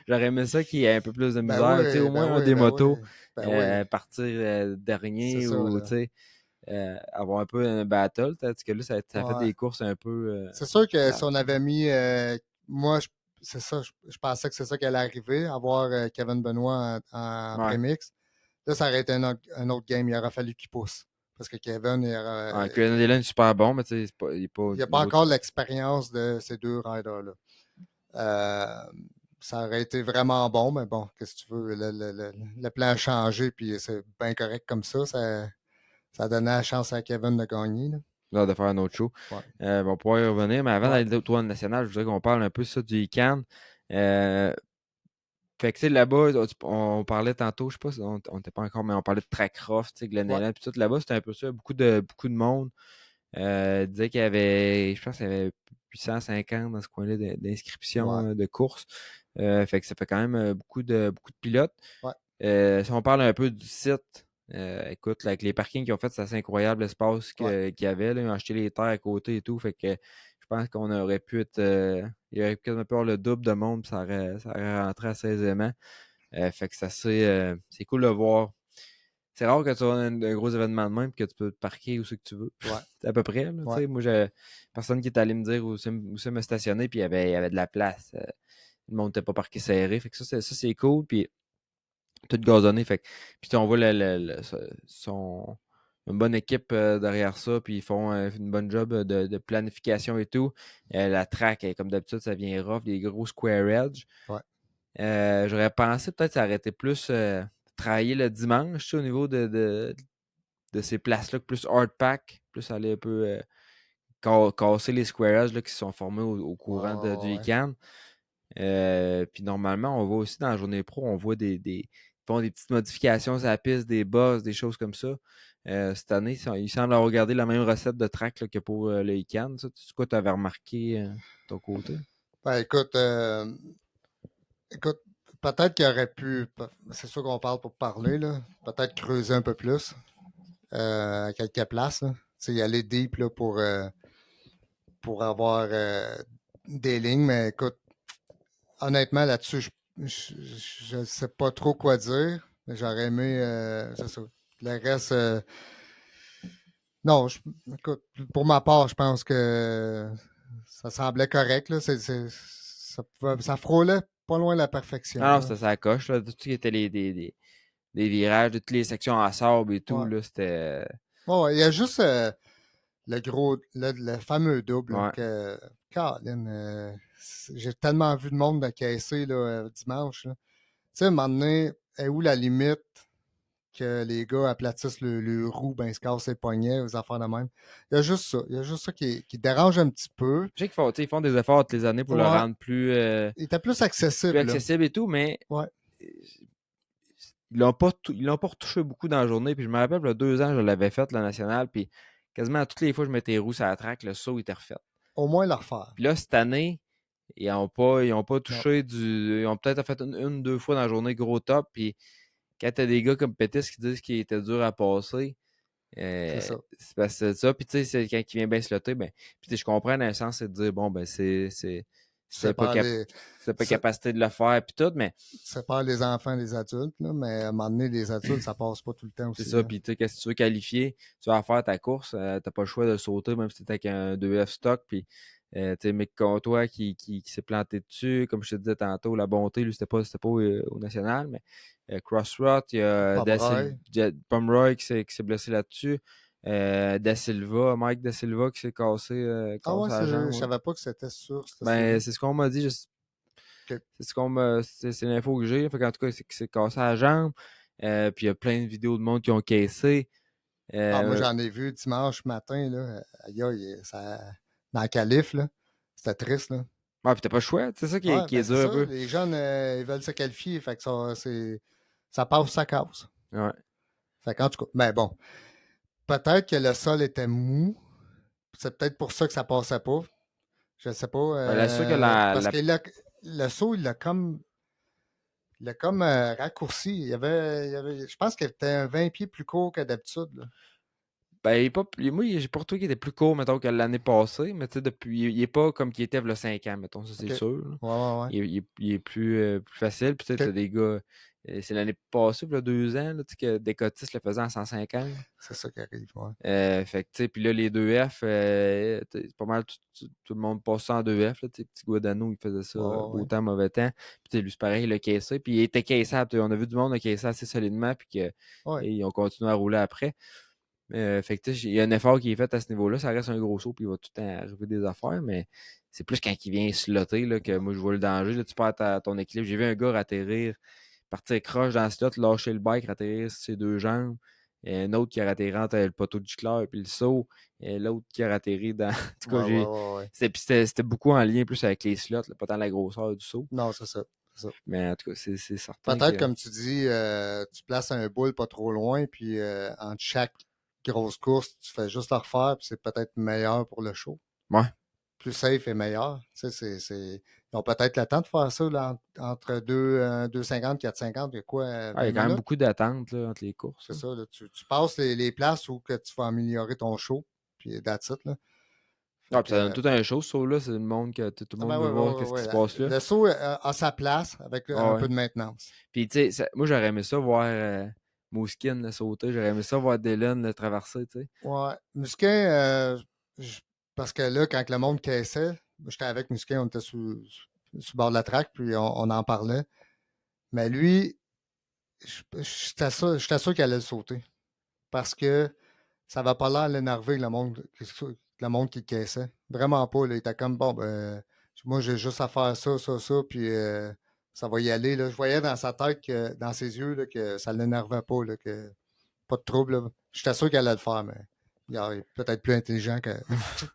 J'aurais aimé ça qu'il y ait un peu plus de ben misère, tu sais, oui, au ben moins un oui, des ben oui, motos, ben oui. partir C'est dernier ça, ou, tu là. sais, avoir un peu un battle, tandis que là, ça fait Ouais. des courses un peu C'est sûr que si plates. on avait mis. Moi, c'est ça, je pensais que c'est ça qui allait arriver, avoir Kevin Benoit en Ouais. prémix. Là, ça aurait été un autre game. Il aurait fallu qu'il pousse. Parce que Kevin, Crazy Dylan est super bon, mais tu sais, il est pas il n'a pas niveau. encore l'expérience de ces deux riders-là. Euh, ça aurait été vraiment bon, mais bon, qu'est-ce que tu veux? Le plan a changé, puis c'est bien correct comme ça. Ça donnait la chance à Kevin de gagner. Là. Là, de faire un autre show. Ouais. On va pouvoir y revenir, mais avant Ouais. d'aller au tournoi national, je voudrais qu'on parle un peu ça du ICANN. Euh, Fait que, tu sais, là-bas, on parlait tantôt, je sais pas si on n'était pas encore, mais on parlait de Trackcroft, tu sais, Glen Ouais. Ellen, puis tout là-bas, c'était un peu ça, beaucoup de monde. Disait qu'il y avait, je pense qu'il y avait 850 dans ce coin-là d'inscriptions Ouais. de courses. Fait que ça fait quand même beaucoup de pilotes. Ouais. Si on parle un peu du site, écoute, là, avec les parkings qu'ils ont fait, c'est assez incroyable l'espace Ouais. qu'il y avait. Là. Ils ont acheté les terres à côté et tout. Fait que je pense qu'on aurait pu être. Il y aurait quasiment pu avoir le double de monde, puis ça aurait rentré assez aisément. Fait que c'est cool de voir. C'est rare que tu aies un gros événement de même et que tu peux te parquer où c'est que tu veux. Ouais. C'est à peu près, là, tu Ouais. sais. Moi, personne qui est allé me dire où c'est me stationner, puis il y avait de la place. Le monde n'était pas parqué serré. Fait que ça, c'est cool. Puis tout gazonné. Fait que, puis on voit une bonne équipe derrière ça, puis ils font une bonne job de planification et tout. La track, comme d'habitude, ça vient rough, des gros square edge. Ouais. J'aurais pensé peut-être ça aurait été plus travailler le dimanche, tu sais, au niveau de ces places-là, plus hard pack, plus aller un peu casser les square edge là, qui se sont formés au Ouais. courant du Ouais. Ouais. week-end. Puis normalement, on voit aussi dans la journée pro, on voit ils font des petites modifications sur la piste, des bosses, des choses comme ça. Cette année, ils semblent avoir gardé la même recette de track là, que pour le week-end. C'est quoi tu avais remarqué de ton côté? Ben, écoute, peut-être qu'il aurait pu, c'est sûr qu'on parle pour parler, là, peut-être creuser un peu plus à quelques places. Là. Tu sais, y aller deep là, pour avoir des lignes, mais écoute, honnêtement, là-dessus, je ne sais pas trop quoi dire. Mais j'aurais aimé, c'est ça. Le reste, non, écoute, pour ma part, je pense que ça semblait correct. Là. Ça frôlait pas loin de la perfection. Ah non, Là. c'était ça coche. Là, tout ce qui était des virages, de toutes les sections à sable et tout, Ouais. là, c'était. Ouais, il y a juste le fameux double Ouais. que, Colin, j'ai tellement vu de monde de caisser là, dimanche. Là. Tu sais, à un moment donné, est où la limite que les gars aplatissent le roue, ben, ils se cassent les poignets, aux affaires de même. Il y a juste ça. Il y a juste ça qui dérange un petit peu. Je sais qu'ils font des efforts toutes les années pour le Ouais, rendre plus il était plus accessible, là. accessible et tout, mais Ouais, euh, ils l'ont pas retouché beaucoup dans la journée. Puis je me rappelle, il y a 2 ans, je l'avais fait, la nationale. Puis quasiment toutes les fois que je mettais les roues sur la track, le saut était refait. Au moins le refaire. Puis là, cette année, ils ont pas Non, touché Ils ont peut-être fait une, deux fois dans la journée gros top. Puis quand t'as des gars comme Pettis qui disent qu'il était dur à passer, c'est ça. c'est parce que c'est ça. Puis tu sais, c'est quand il vient bien slotter, ben. Puis tu sais, je comprends dans un sens, c'est de dire, bon, ben, Tu c'est pas, les, c'est pas sé- capacité de le faire, puis tout, mais tu sépares les enfants des adultes, là, mais à un moment donné, les adultes, ça passe pas tout le temps c'est aussi. ça. Là. Puis tu sais, qu'est-ce que tu veux qualifier, tu vas faire ta course, t'as pas le choix de sauter, même si t'es avec un 2F stock, puis tu sais, mec comme toi qui s'est planté dessus, comme je te disais tantôt, la bonté, lui, c'était pas au national, mais Crossrot, il y a Pomeroy. Pomeroy qui s'est blessé là-dessus. Da Silva, Mike Da Silva qui s'est Ah ouais, cassé la je jambe. Ouais. savais pas que c'était sur ce Ben, là. c'est ce qu'on m'a dit. OK. C'est l'info que j'ai. Fait qu'en tout cas, c'est qu'il s'est cassé la jambe. Puis il y a plein de vidéos de monde qui ont caissé. Ah, moi, Euh, j'en ai vu dimanche matin, là. Aïe, aïe, ça, dans le calife, là. C'était triste, là. ouais, puis t'as pas le choix. C'est ça Ouais, qui ben est c'est dur un ça. peu. Les jeunes, ils veulent se qualifier. Fait que ça passe, ça casse. Ouais. Fait qu'en tout cas, mais bon. Peut-être que le sol était mou. C'est peut-être pour ça que ça passait pas. Je sais pas. Ben, là, c'est sûr que Parce que le saut, il l'a comme raccourci. Je pense qu'il était un 20 pieds plus court que d'habitude. Là. ben, il est pas, moi, j'ai pour toi qu'il était plus court, mettons, que l'année passée. Mais tu sais, depuis, il est pas comme qu'il était il y a 5 ans, mettons, ça c'est OK. sûr. Là. Ouais, ouais, ouais. Il est plus facile. Puis tu sais, t'as OK. des gars. C'est l'année passée, il y a 2 ans, là, tu sais, que des cotistes le faisaient en 150. C'est ça qui arrive. Ouais. Fait que, tu sais, puis là, les 2F, c'est pas mal tout le monde passe ça en 2F. Là, tu sais, petit Guadano, il faisait ça, Ouais, ouais, beau ouais. temps, mauvais temps. Puis, tu sais, lui, c'est pareil, il a caissé. Puis, il était caissable. Tu sais, on a vu du monde a caissé assez solidement. Puis, Ouais. ils ont continué à rouler après. Fait que, tu sais, il y a un effort qui est fait à ce niveau-là. Ça reste un gros saut. Puis, il va tout le temps arriver des affaires. Mais c'est plus quand il vient slotter là, que moi, je vois le danger. Là, tu perds ton équilibre. J'ai vu un gars atterrir, partir croche dans le slot, lâcher le bike, atterrir sur ses deux jambes. Et un autre qui a atterri entre le poteau de gicleur et le saut. Et l'autre qui a atterri dans. En tout cas, Ouais, ouais, ouais, ouais. c'était beaucoup en lien plus avec les slots, là, pas tant la grosseur du saut. Non, c'est ça. C'est ça. Mais en tout cas, c'est certain Peut-être, que. comme tu dis, tu places un boule pas trop loin, puis entre chaque grosse course, tu fais juste la refaire, puis c'est peut-être meilleur pour le show. Ouais. Plus safe et meilleur. Tu sais, ils ont peut-être le temps de faire ça là, entre 2,50, 4,50, il y a quoi, Ah, il y 20 a quand même minutes? beaucoup d'attentes là, entre les courses. C'est Là. ça, là, tu passes les places où que tu vas améliorer ton show, puis that's it, là. Fait Ah, puis ça donne que, tout un show, ce saut-là. C'est le monde que tout le ah monde ben veut ouais, voir ouais, qu'est-ce qui ouais, se ouais. passe là. Le saut a sa place avec Ah un ouais. peu de maintenance. Puis, tu sais, moi, j'aurais aimé ça voir Mouskin le sauter. J'aurais aimé ça voir Dylan le traverser, tu sais. Ouais. Musquin, parce que là, quand le monde caissait, j'étais avec Musquin, on était sur le bord de la traque, puis on en parlait. Mais lui, j'étais sûr qu'il allait le sauter. Parce que ça va pas l'air l'énerver, le monde qui caissait. Vraiment pas. Là. Il était comme, bon, ben, moi, j'ai juste à faire ça, ça, ça, puis ça va y aller. Là. Je voyais dans sa tête, dans ses yeux, là, que ça l'énervait pas, là, que pas de trouble. Là. J'étais sûr qu'elle allait le faire, mais il est peut-être plus intelligent que,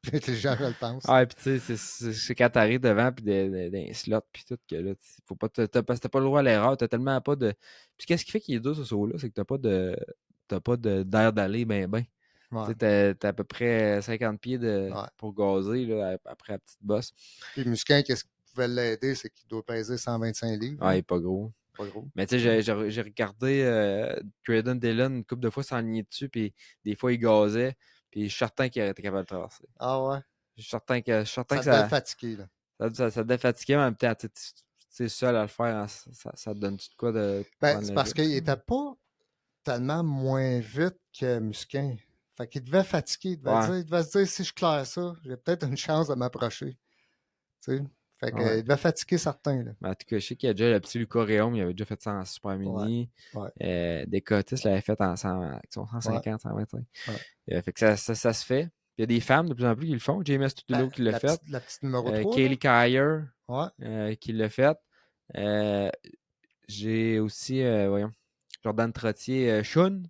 plus intelligent que je le pense. Ah, et puis tu sais, c'est quand t'arrives devant, puis d'un slot, puis tout, que là, faut pas, parce que t'as pas le droit à l'erreur, t'as tellement pas de. Puis qu'est-ce qui fait qu'il est dur, ce saut-là, c'est que t'as pas d'air d'aller ben. Tu Ouais, sais, t'as à peu près 50 pieds ouais. pour gazer, là, après la petite bosse. Puis Musquin, qu'est-ce qui pouvait l'aider, c'est qu'il doit peser 125 livres. Ah, Là. il est pas gros. Pas gros. Mais tu sais, j'ai regardé Graydon Dillon une couple de fois s'enligner dessus, puis des fois il gazait, puis je suis certain qu'il aurait été capable de traverser. Ah ouais. Je suis certain Ça que devait le fatiguer, là. ça devait fatiguer, mais en même temps, tu es seul à le faire, hein, ça te donne de quoi de Ben, prendre c'est le parce qu'il risque. était pas tellement moins vite que Musquin. Fait qu'il devait fatiguer. Ouais, Il devait se dire, si je claire ça, j'ai peut-être une chance de m'approcher. Tu sais? Fait ouais. qu'il devait fatiguer certains, là. Mais en tout cas, je sais qu'il y a déjà le petit Lucas Réaume, il avait déjà fait ça en Super Ouais, Mini. ouais, Descotis l'avait fait en 100, ouais, 150, 125. ouais. Fait que ça se fait. Il y a des femmes de plus en plus qui le font. James Ben, Tutulo qui l'a fait. la petite numéro 3 là. Kaylee Kyer Ouais. qui l'a fait. Euh, j'ai aussi, voyons, Jordan Trottier, Shun,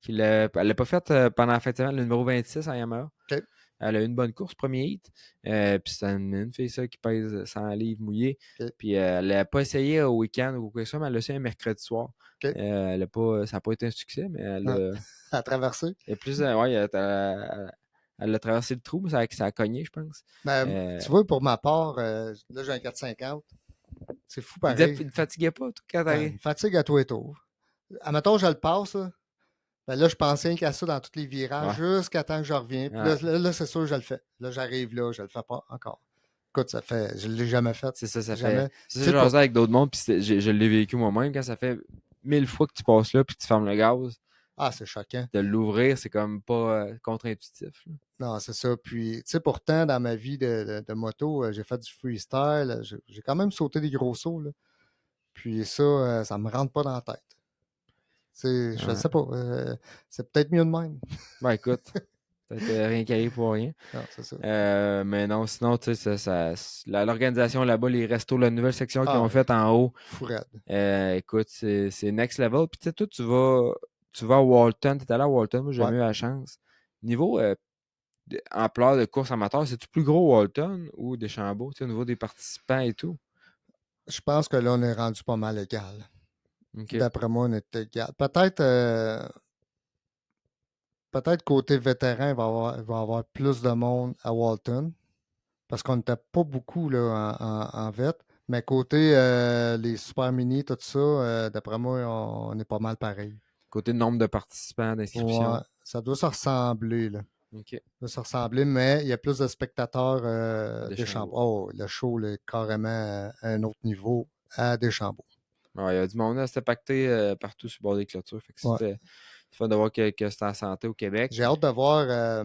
elle l'a pas fait pendant la fin de semaine, le numéro 26 en Yamaha. OK. Elle a eu une bonne course, premier heat. Puis c'est une fille, ça, qui pèse 100 livres mouillés. OK. Puis elle n'a pas essayé au week-end ou quoi que ce soit, mais elle l'a essayé un mercredi soir. OK. Ça n'a pas été un succès, mais Ah, à traverser. elle a plus. Ouais, elle a traversé le trou, mais ça a cogné, je pense. Ben, Euh, tu vois, pour ma part, là, j'ai un 450. C'est fou il pareil. ne fatiguait pas, tout, quand Ben, t'arrives. une fatigue à tous les tours. Admettons, je le passe, là. Ben là, je pensais rien qu'à ça dans tous les virages Ouais. jusqu'à temps que je reviens. Puis Ouais. là, c'est sûr, je le fais. Là, j'arrive là, je le fais pas encore. Écoute, ça fait. Je l'ai jamais fait. C'est ça, ça fait. Jamais. C'est Tu ça, sais, j'en avec d'autres mondes, puis je l'ai vécu moi-même. Quand ça fait 1000 fois que tu passes là, puis tu fermes le gaz, ah, c'est choquant. de l'ouvrir, c'est comme pas contre-intuitif, là. Non, c'est ça. Puis, tu sais, pourtant, dans ma vie de moto, j'ai fait du freestyle. J'ai quand même sauté des gros sauts, là. Puis ça, ça me rentre pas dans la tête. Tu sais, je Ouais. sais pas. C'est peut-être mieux de même. Ben écoute, peut-être rien qui arrive pour rien. Non, c'est ça. Mais non, sinon, tu sais, l'organisation là-bas, les restos, la nouvelle section qu'ils Ah ont ouais, faite en haut, fou raide. écoute, c'est next level. Puis tu sais, toi, tu vas à Walton, tu es allé à Walton, moi j'ai Ouais. jamais eu la chance. Niveau ampleur de course amateur, c'est-tu plus gros Walton ou Deschambault, tu sais, au niveau des participants et tout? Je pense que là, on est rendu pas mal égal. OK. D'après moi, on est égal. Peut-être côté vétéran, il va y avoir plus de monde à Walton. Parce qu'on n'était pas beaucoup là, en vet. Mais côté les super mini, tout ça, d'après moi, on est pas mal pareil. Côté nombre de participants Ouais, d'inscription. ça doit se ressembler, là. OK. Ça doit se ressembler, mais il y a plus de spectateurs À à Deschambault. Deschambault. Oh, le show là, est carrément à un autre niveau à Deschambault. Ouais, il y a du monde, là, c'était pacté partout sur le bord des clôtures. Fait que Ouais. c'était fun de voir que c'était en santé au Québec. J'ai hâte de voir.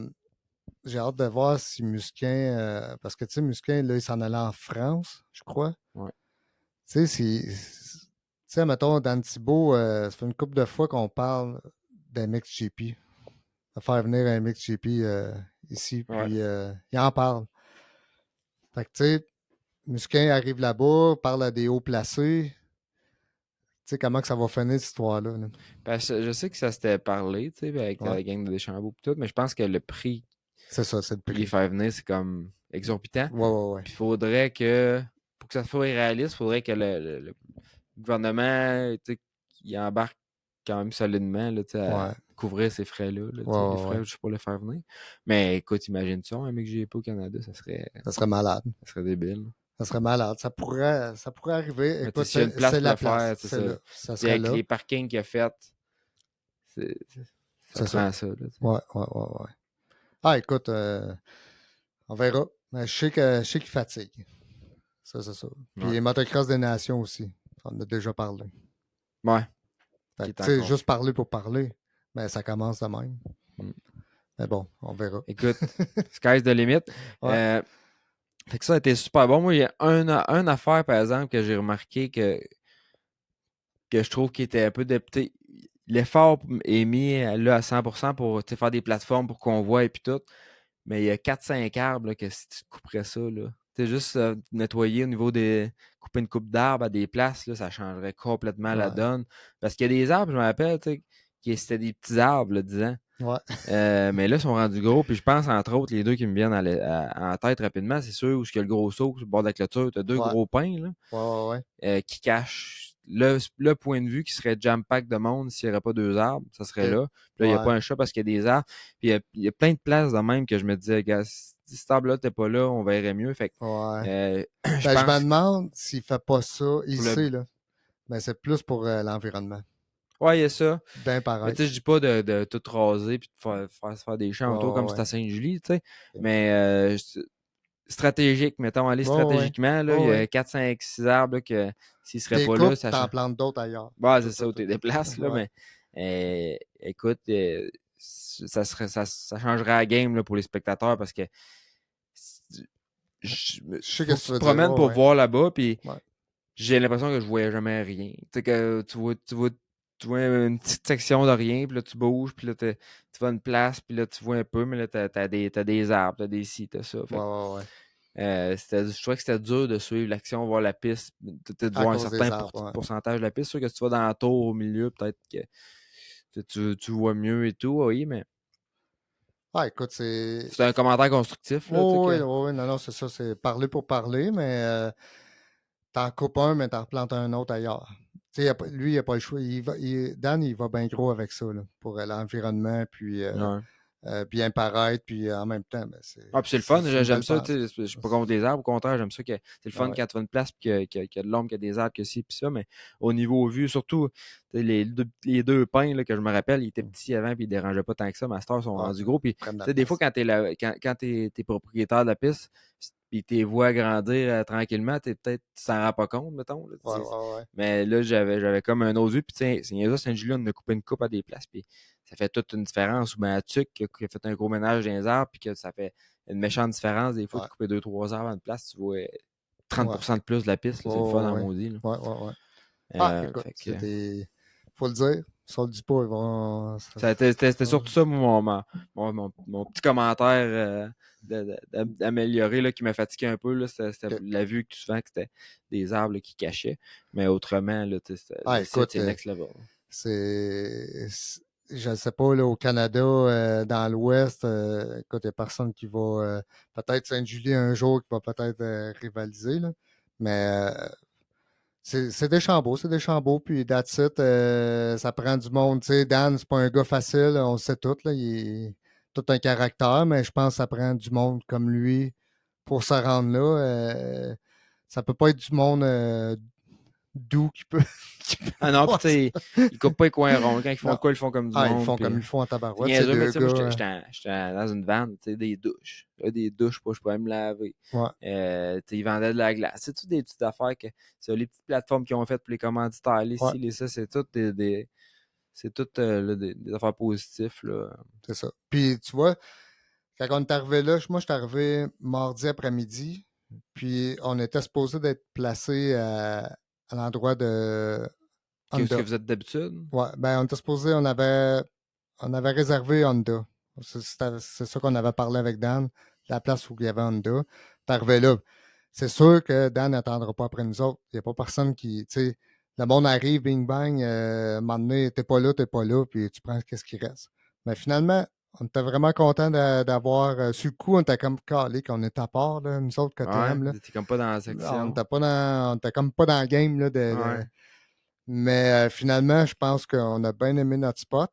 J'ai hâte de voir si Musquin. Parce que tu sais, Musquin, là, il s'en allait en France, je crois. Ouais. Tu sais, tu sais, mettons, Dan Thibault, ça fait une couple de fois qu'on parle d'un MXGP. De faire venir un MXGP ici, Ouais. puis il en parle. Fait que, tu sais, Musquin arrive là-bas, parle à des hauts placés. Tu sais, comment que ça va finir, cette histoire-là, là. Parce que je sais que ça s'était parlé, tu sais, avec Ouais, la gang de Deschambault et tout, mais je pense que le prix c'est ça, c'est le pour les prix. faire venir, c'est comme exorbitant. Ouais, ouais, ouais. Puis il faudrait que, pour que ça soit réaliste, il faudrait que le gouvernement, tu sais, il embarque quand même solidement, là, tu sais, à Ouais, couvrir ces frais-là, là, ouais, tu sais, les ouais, frais ouais. juste pour le faire venir. Mais écoute, imagine ça, un mec que j'ai pas au Canada, Ça serait malade. ça serait débile. Ça serait malade. Ça pourrait arriver. Mais tu sais, Écoute, s'il y a une place c'est pour la le place. faire, c'est C'est ça. là. Ça Puis serait avec là. les parkings qu'il a fait, ça C'est ça. prend ça, là, tu sais. Ouais, ouais, ouais, ouais. Ah, écoute, on verra. Mais je sais qu'il fatigue. Ça, c'est ça. Puis Ouais. les motocross des nations aussi. On en a déjà parlé. Ouais, Fait qui que, est tu sais, encore. juste parler pour parler, mais ça commence de même. Mm. Mais bon, on verra. Écoute, sky's the limit. Ouais, Euh, Fait que ça a été super bon. Moi, il y a un affaire, par exemple, que j'ai remarqué que je trouve qui était un peu de. L'effort est mis là à 100% pour tu sais, faire des plateformes pour qu'on voit et puis tout. Mais il y a 4-5 arbres là, que si tu couperais ça, là, tu sais, juste nettoyer au niveau des. Couper une coupe d'arbres à des places, là, ça changerait complètement la ouais, donne. Parce qu'il y a des arbres, je me rappelle, tu sais, qui c'était des petits arbres, là, disons. ouais, Mais là, ils sont rendus gros. Puis je pense, entre autres, les deux qui me viennent en tête rapidement, c'est ceux où il y a le gros saut sur le bord de la clôture. Tu as deux ouais, gros pins là, ouais, ouais, ouais. qui cachent le point de vue qui serait jam-pack de monde s'il n'y aurait pas deux arbres. Ça serait OK. là. Puis là, il n'y a Ouais, pas un chat parce qu'il y a des arbres. Puis il y a plein de places de même que je me disais, gars, si cet arbre-là n'était pas là, on verrait mieux. Fait que ouais. je Ben, je me pense que demande s'il fait pas ça pour le. ici, là. Mais c'est plus pour l'environnement. Ouais, il y a ça. Ben Mais pareil. tu sais, je dis pas de tout raser puis de faire des champs Ouais, autour ouais, comme c'est ouais. à Sainte-Julie, tu sais. OK. Mais stratégique, mettons, aller Ouais, ouais, ouais. stratégiquement, là, Ouais, il y ouais. a 4 5 6 arbres là, que s'ils seraient T'es pas là, coupes, ça t'en change. plantes d'autres ailleurs. Bah, C'est c'est ça ça, où tu tout. les déplaces, là, Ouais. mais écoute, ça changerait la game là, pour les spectateurs parce que Je sais faut ce que que tu tu te veux dire. promènes Ouais, pour ouais. voir là-bas, puis Ouais, j'ai l'impression que je voyais jamais rien. Tu sais, que tu vois une petite section de rien, puis là, tu bouges, puis là, tu vas à une place, puis là, tu vois un peu, mais là, t'as des arbres, t'as des ci, t'as ça. ouais, Fait que, ouais, ouais. je trouvais que c'était dur de suivre l'action, voir la piste, de À voir un cause certain des arbres, ouais. pourcentage de la piste. C'est sûr que si tu vas dans la tour au milieu, peut-être que tu vois mieux et tout, oui, mais Ah, écoute, c'est. C'est un commentaire constructif, là, tu sais Oh, oui, que. oui, oui, non, non, c'est ça, c'est parler pour parler, mais t'en coupes un, mais t'en replantes un autre ailleurs. Tu sais, lui, il n'a pas le choix. Dan, il va bien gros avec ça, là, pour l'environnement, puis Ouais. bien paraître, puis en même temps, ben, Ah, puis c'est le fun, c'est une j'aime belle ça, passe. tu sais, je suis pas contre les arbres, au contraire, j'aime ça que c'est le Ah fun ouais. quand tu vas une place puis qu'il y a de l'ombre, qu'il y a des arbres, que ci, puis ça, mais au niveau vue, surtout, tu sais, les deux pins, là, que je me rappelle, ils étaient Mm. petits avant puis ils dérangeaient pas tant que ça, mais à cette heure, ils sont Ouais, rendus gros, puis tu prennent de la sais, des fois, place. quand t'es propriétaire de la piste, puis t'es vois grandir tranquillement, peut-être, tu t'en rends pas compte, mettons, là, Ouais, tu sais. ouais, ouais. Mais là, j'avais comme un autre vue, puis tu sais, c'est niaiseux, Saint-Julien, on a coupé une coupe à des places, puis ça fait toute une différence, ou ben, à Tuc, qui a fait un gros ménage dans les arbres, puis que ça fait une méchante différence. Des fois, tu Ouais, coupes 2-3 heures à une place, tu vois ouais. 30% de plus de la piste. Là, c'est le fun Oh, en ouais. maudit. Là. Ouais, ouais, ouais. Ah, écoute, Fait que, c'est des. Faut le dire. Si on le dit pas, ils vont. c'était surtout ça, mon petit commentaire d'améliorer là, qui m'a fatigué un peu. Là, c'était Ok. la vue que souvent que c'était des arbres là, qui cachaient. Mais autrement, là, Ah, le site, écoute, c'est next level. je ne sais pas, là, au Canada, dans l'Ouest, écoute, il n'y a personne qui va. Peut-être Saint-Julie un jour qui va peut-être rivaliser, là. Mais c'est des chambeaux, puis that's it, ça prend du monde. Tu sais, Dan, c'est pas un gars facile, on le sait tout, là. Il est tout un caractère, mais je pense que ça prend du monde comme lui pour se rendre là. Ça peut pas être du monde doux qui peut, qui peut Ah non, puis faire tu ça. sais, ils coupent pas les coins ronds. Quand ils font Non. de quoi, ils font comme du Ah, ils monde. font Puis comme ils font en c'est tabarouette, ces niaiseux, mais deux tu sais, moi, j'étais gars. j'étais dans une vanne, tu sais, des douches. Là, des douches, je pouvais me laver. Ouais, Tu sais, ils vendaient de la glace. C'est tout des petites affaires que, c'est les petites plateformes qu'ils ont faites pour les commanditaires, les ouais, ci, les ça, c'est tout c'est tout là, des affaires positives, là. c'est ça. Puis, tu vois, quand on est arrivé là, moi, je suis arrivé mardi après-midi, puis on était supposé d'être placé à l'endroit de Qu'est-ce que Honda. vous êtes d'habitude? Ouais, ben, on était supposé, on avait réservé Honda. C'est ça qu'on avait parlé avec Dan, la place où il y avait Honda. T'es arrivé là. C'est sûr que Dan n'attendra pas après nous autres. Il n'y a pas personne qui, tu sais, le monde arrive, bing bang, à un moment donné, t'es pas là, puis tu prends qu'est-ce qui reste. Mais finalement, on était vraiment content d'avoir, sur le coup, on était comme calé qu'on était à part, là, nous autres, Ouais, KTM, là. t'es comme pas dans la On section. n'était pas on était comme pas dans le game, là, Ouais. mais finalement, je pense qu'on a bien aimé notre spot.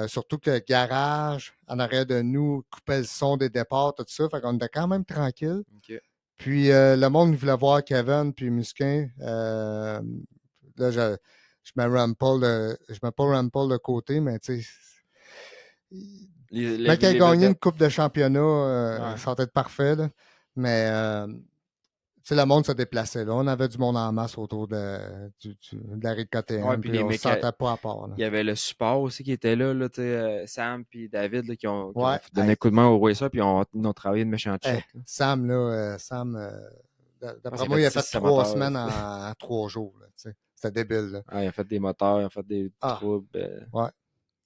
Surtout que le garage en arrière de nous coupait le son des départs, tout ça. Fait qu'on était quand même tranquille. OK. Puis le monde voulait voir Kevin puis Musquin. Là, je mets pas Rampol de côté, mais tu sais, mec qui a Les gagné une vedettes. coupe de championnat, Ouais. ça va être parfait, là. Mais tu sais, le monde se déplaçait. Là. On avait du monde en masse autour de la rue de Ouais, KTM, puis puis les on se mecs, sentait pas à part. Là. il y avait le support aussi qui était là, tu sais, Sam puis David là, qui ont Ouais, donné un coup de main au Racer puis ils ont travaillé de méchant check. Là. Sam, là, Sam, Je pense d'après qu'il a moi, fait il a fait 6 trois moteurs. semaines en 3 jours. Là, tu sais. C'était débile. Là. Ah, il a fait des moteurs, il a fait des Ah, troubles. ouais,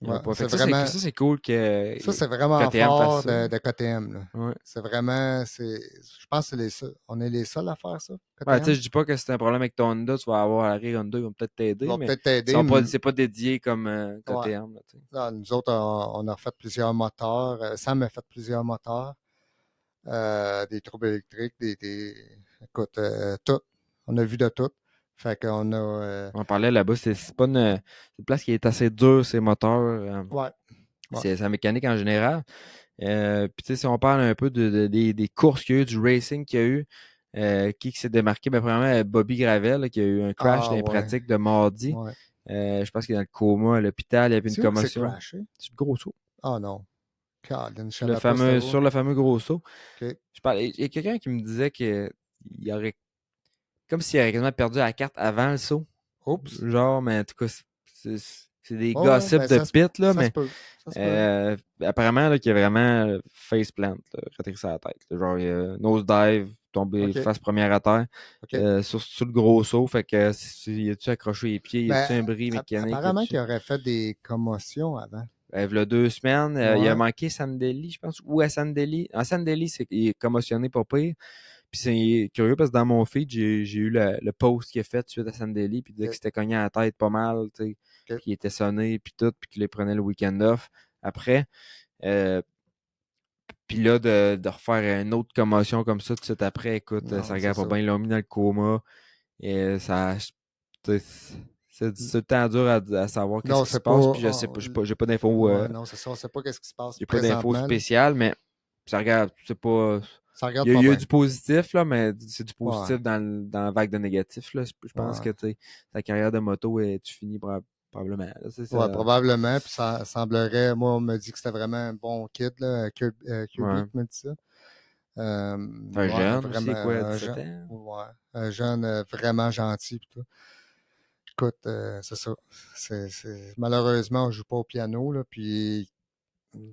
Il y a ouais. pas. Fait que ça, c'est cool que Ça, c'est vraiment KTM fasse fort ça. de KTM. Là. Ouais. C'est vraiment, je pense que on est les seuls à faire ça, Ouais, tu sais, KTM. je dis pas que c'est un problème avec ton Honda, tu vas avoir à l'arrêt Honda, ils vont peut-être Ils t'aider, vont mais peut-être t'aider. c'est pas dédié comme Ouais. KTM. Là, tu sais. Là, nous autres, on a refait plusieurs moteurs. Sam a fait plusieurs moteurs, des troubles électriques, écoute, tout. On a vu de tout. Fait qu'on a, On en parlait là-bas, c'est pas c'est une place qui est assez dure, ces moteurs. ouais, ouais. C'est sa mécanique en général. Puis tu sais, si on parle un peu des courses qu'il y a eu, du racing qu'il y a eu, qui s'est démarqué? Ben, premièrement, Bobby Gravel, là, qui a eu un crash Ah, dans les ouais, pratiques de mardi. ouais. Je pense qu'il est dans le coma à l'hôpital, il y avait une C'est où que c'est commotion. crashé? C'est le gros saut. Ah non. Colin, je Le savais pas c'était fameux, où. sur le fameux gros saut. OK. Il y a quelqu'un qui me disait qu'il y aurait comme s'il aurait quasiment perdu la carte avant le saut. Oups. Genre, mais en tout cas, c'est des Oh, ouais, gossips ben de pit, là, ça se mais peut. Ça se peut. apparemment, là, qu'il y a vraiment face plant, rétréci à la tête. Là. Genre, il y a nose dive, tombé OK. face première à terre, OK. sur le gros saut. Fait que, y a-tu accroché les pieds, y Mais a-tu un bris mécanique, y apparemment a-tu. qu'il aurait fait des commotions avant. V'là 2 semaines, il a Ouais. manqué Sandeli, je pense, ou à Sandeli. En Sandeli, il est commotionné pas pire. Puis c'est curieux parce que dans mon feed, j'ai eu le post qu'il a fait suite à Sandeli, puis il disait que OK. c'était cogné à la tête pas mal, tu sais, OK. puis il était sonné, puis tout, puis qu'il prenait le week-end off après. Puis là, de refaire une autre commotion comme ça tout de suite après, écoute, ça Non, c'est regarde pas ça. bien. Ils l'ont mis dans le coma. Et ça. C'est N- tout le temps dur à savoir qu'est-ce Non, qui se c'est passe. pas. Puis je sais pas, j'ai pas d'infos. Ouais, non, c'est ça. On sait pas qu'est-ce qui se passe J'ai pas d'infos présentement, là. spéciales, mais ça regarde, c'est pas. Ça regarde Il pas y a bien. du positif, là, mais c'est du Ouais. positif dans la vague de négatif. Là. Je pense Ouais. que ta carrière de moto, tu finis probablement. Là, c'est Ouais, ça. probablement. Puis ça semblerait, moi, on me dit que c'était vraiment un bon kid, là. Kirby Ouais. qui me dit ça. C'est un Ouais, jeune vraiment aussi, quoi, un 17 jeune. ans. Ouais, un jeune vraiment gentil. Pis tout. Écoute, c'est ça. Malheureusement, on joue pas au piano. Là, puis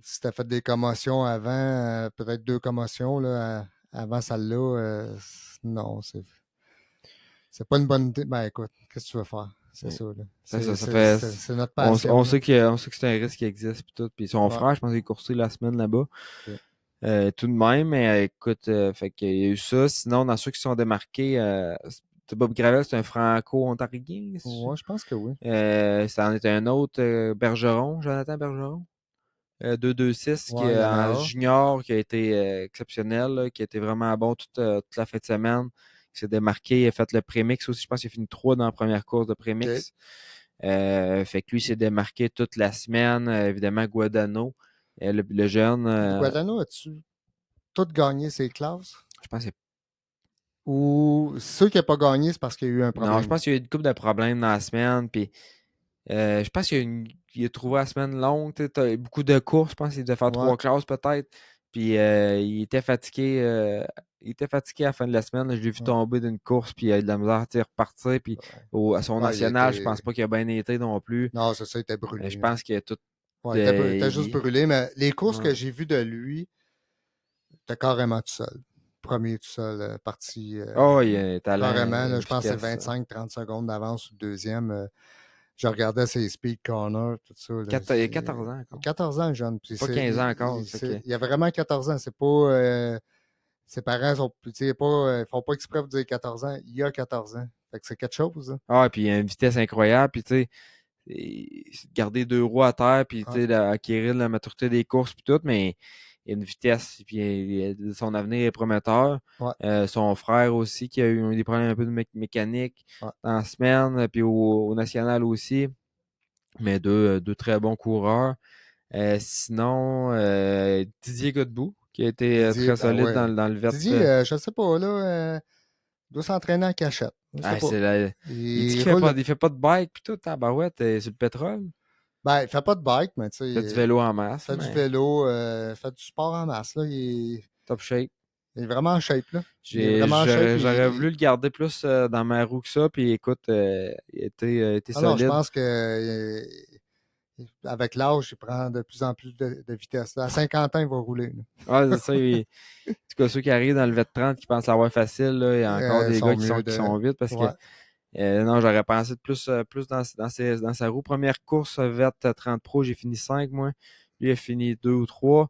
si tu as fait des commotions avant, peut-être 2 commotions là, avant celle-là, non, c'est pas une bonne idée. Ben écoute, qu'est-ce que tu veux faire? C'est Ouais. ça, là. Ça fait. C'est notre On, passion, là. on sait que c'est un risque qui existe. Puis tout. Puis son Ouais, frère, je pense qu'il est coursé la semaine là-bas. ok. Tout de même, mais écoute, fait qu'il y a eu ça. Sinon, dans ceux qui sont démarqués, Bob Gravel, c'est un franco-ontarien. Ouais, je pense que oui. Ça en est un autre, Bergeron, Jonathan Bergeron. 2-2-6 qui Ouais, il est y en a en un. junior, qui a été exceptionnel, là, qui a été vraiment bon toute la fin de semaine, qui s'est démarqué, il a fait le prémix aussi, je pense qu'il a fini 3 dans la première course de OK. prémix. Fait que lui s'est démarqué toute la semaine, évidemment Guadano, le jeune, Guadano, as-tu tout gagné ses classes? je pense que Ou ceux qui n'ont pas gagné, c'est parce qu'il y a eu un non, je problème? pense qu'il y a eu une couple de problèmes dans la semaine, puis je pense qu'il a trouvé la semaine longue. Tu sais, beaucoup de courses. Je pense qu'il devait faire Ouais, 3 classes peut-être. Puis il était fatigué. Il était fatigué à la fin de la semaine. Là. Je l'ai vu ouais, tomber d'une course. Puis il a eu de la misère à repartir. Puis à son ouais, il national, je était. pense pas qu'il a bien été non plus. Non, c'est ça, il était Je brûlé, là. pense qu'il a tout. Ouais, il était juste Il- brûlé, mais les courses ouais. que j'ai vues de lui, il était carrément tout seul. Premier tout seul, parti Oh, il a un talent, carrément. Là, une je pense que c'est vitesse. 25-30 secondes d'avance sur le deuxième. Je regardais ses speed corners, tout ça. Là, Il a 14 ans il a encore. 14 ans, jeune. Puis Pas 15 ans encore. Fait que... il a vraiment 14 ans. C'est pas. Ses parents sont, tu sais, pas, font pas exprès de dire 14 ans. Il a 14 ans. Fait que c'est quelque chose. Hein. Ah, puis il a une vitesse incroyable. Puis tu sais, garder 2 roues à terre, puis Ouais, acquérir la maturité des courses, puis tout, mais il y a une vitesse, puis son avenir est prometteur. ouais, Son frère aussi, qui a eu des problèmes un peu de mécanique ouais. dans la semaine, puis au national aussi, mais deux très bons coureurs. Sinon, Didier Godbout, qui a été Didier, très ben solide ouais. dans le vert. Didier, je sais pas, là, il doit s'entraîner en cachette. Je sais Ah, pas. il dit Il roule. il fait pas de bike, puis tout, tabarouette, sur le pétrole. Ben, il fait pas de bike, mais tu sais, Il fait du vélo en il masse, fait du mais vélo, il fait du sport en masse, là. top shape. Il est vraiment en shape, là. Il est vraiment en shape. J'aurais voulu le garder plus dans ma roue que ça, puis écoute, il était Ah non, je solide. pense que avec l'âge, il prend de plus en plus de vitesse. Là. À 50 ans, il va rouler. Ah, c'est ça. En tout cas, ceux qui arrivent dans le VET30 qui pensent l'avoir facile, là, il y a encore des gars Sont mieux qui de. sont vite parce que Ouais, non, j'aurais pensé de plus dans sa roue. Première course VET30 Pro, j'ai fini 5 moi. Lui a fini 2 ou 3.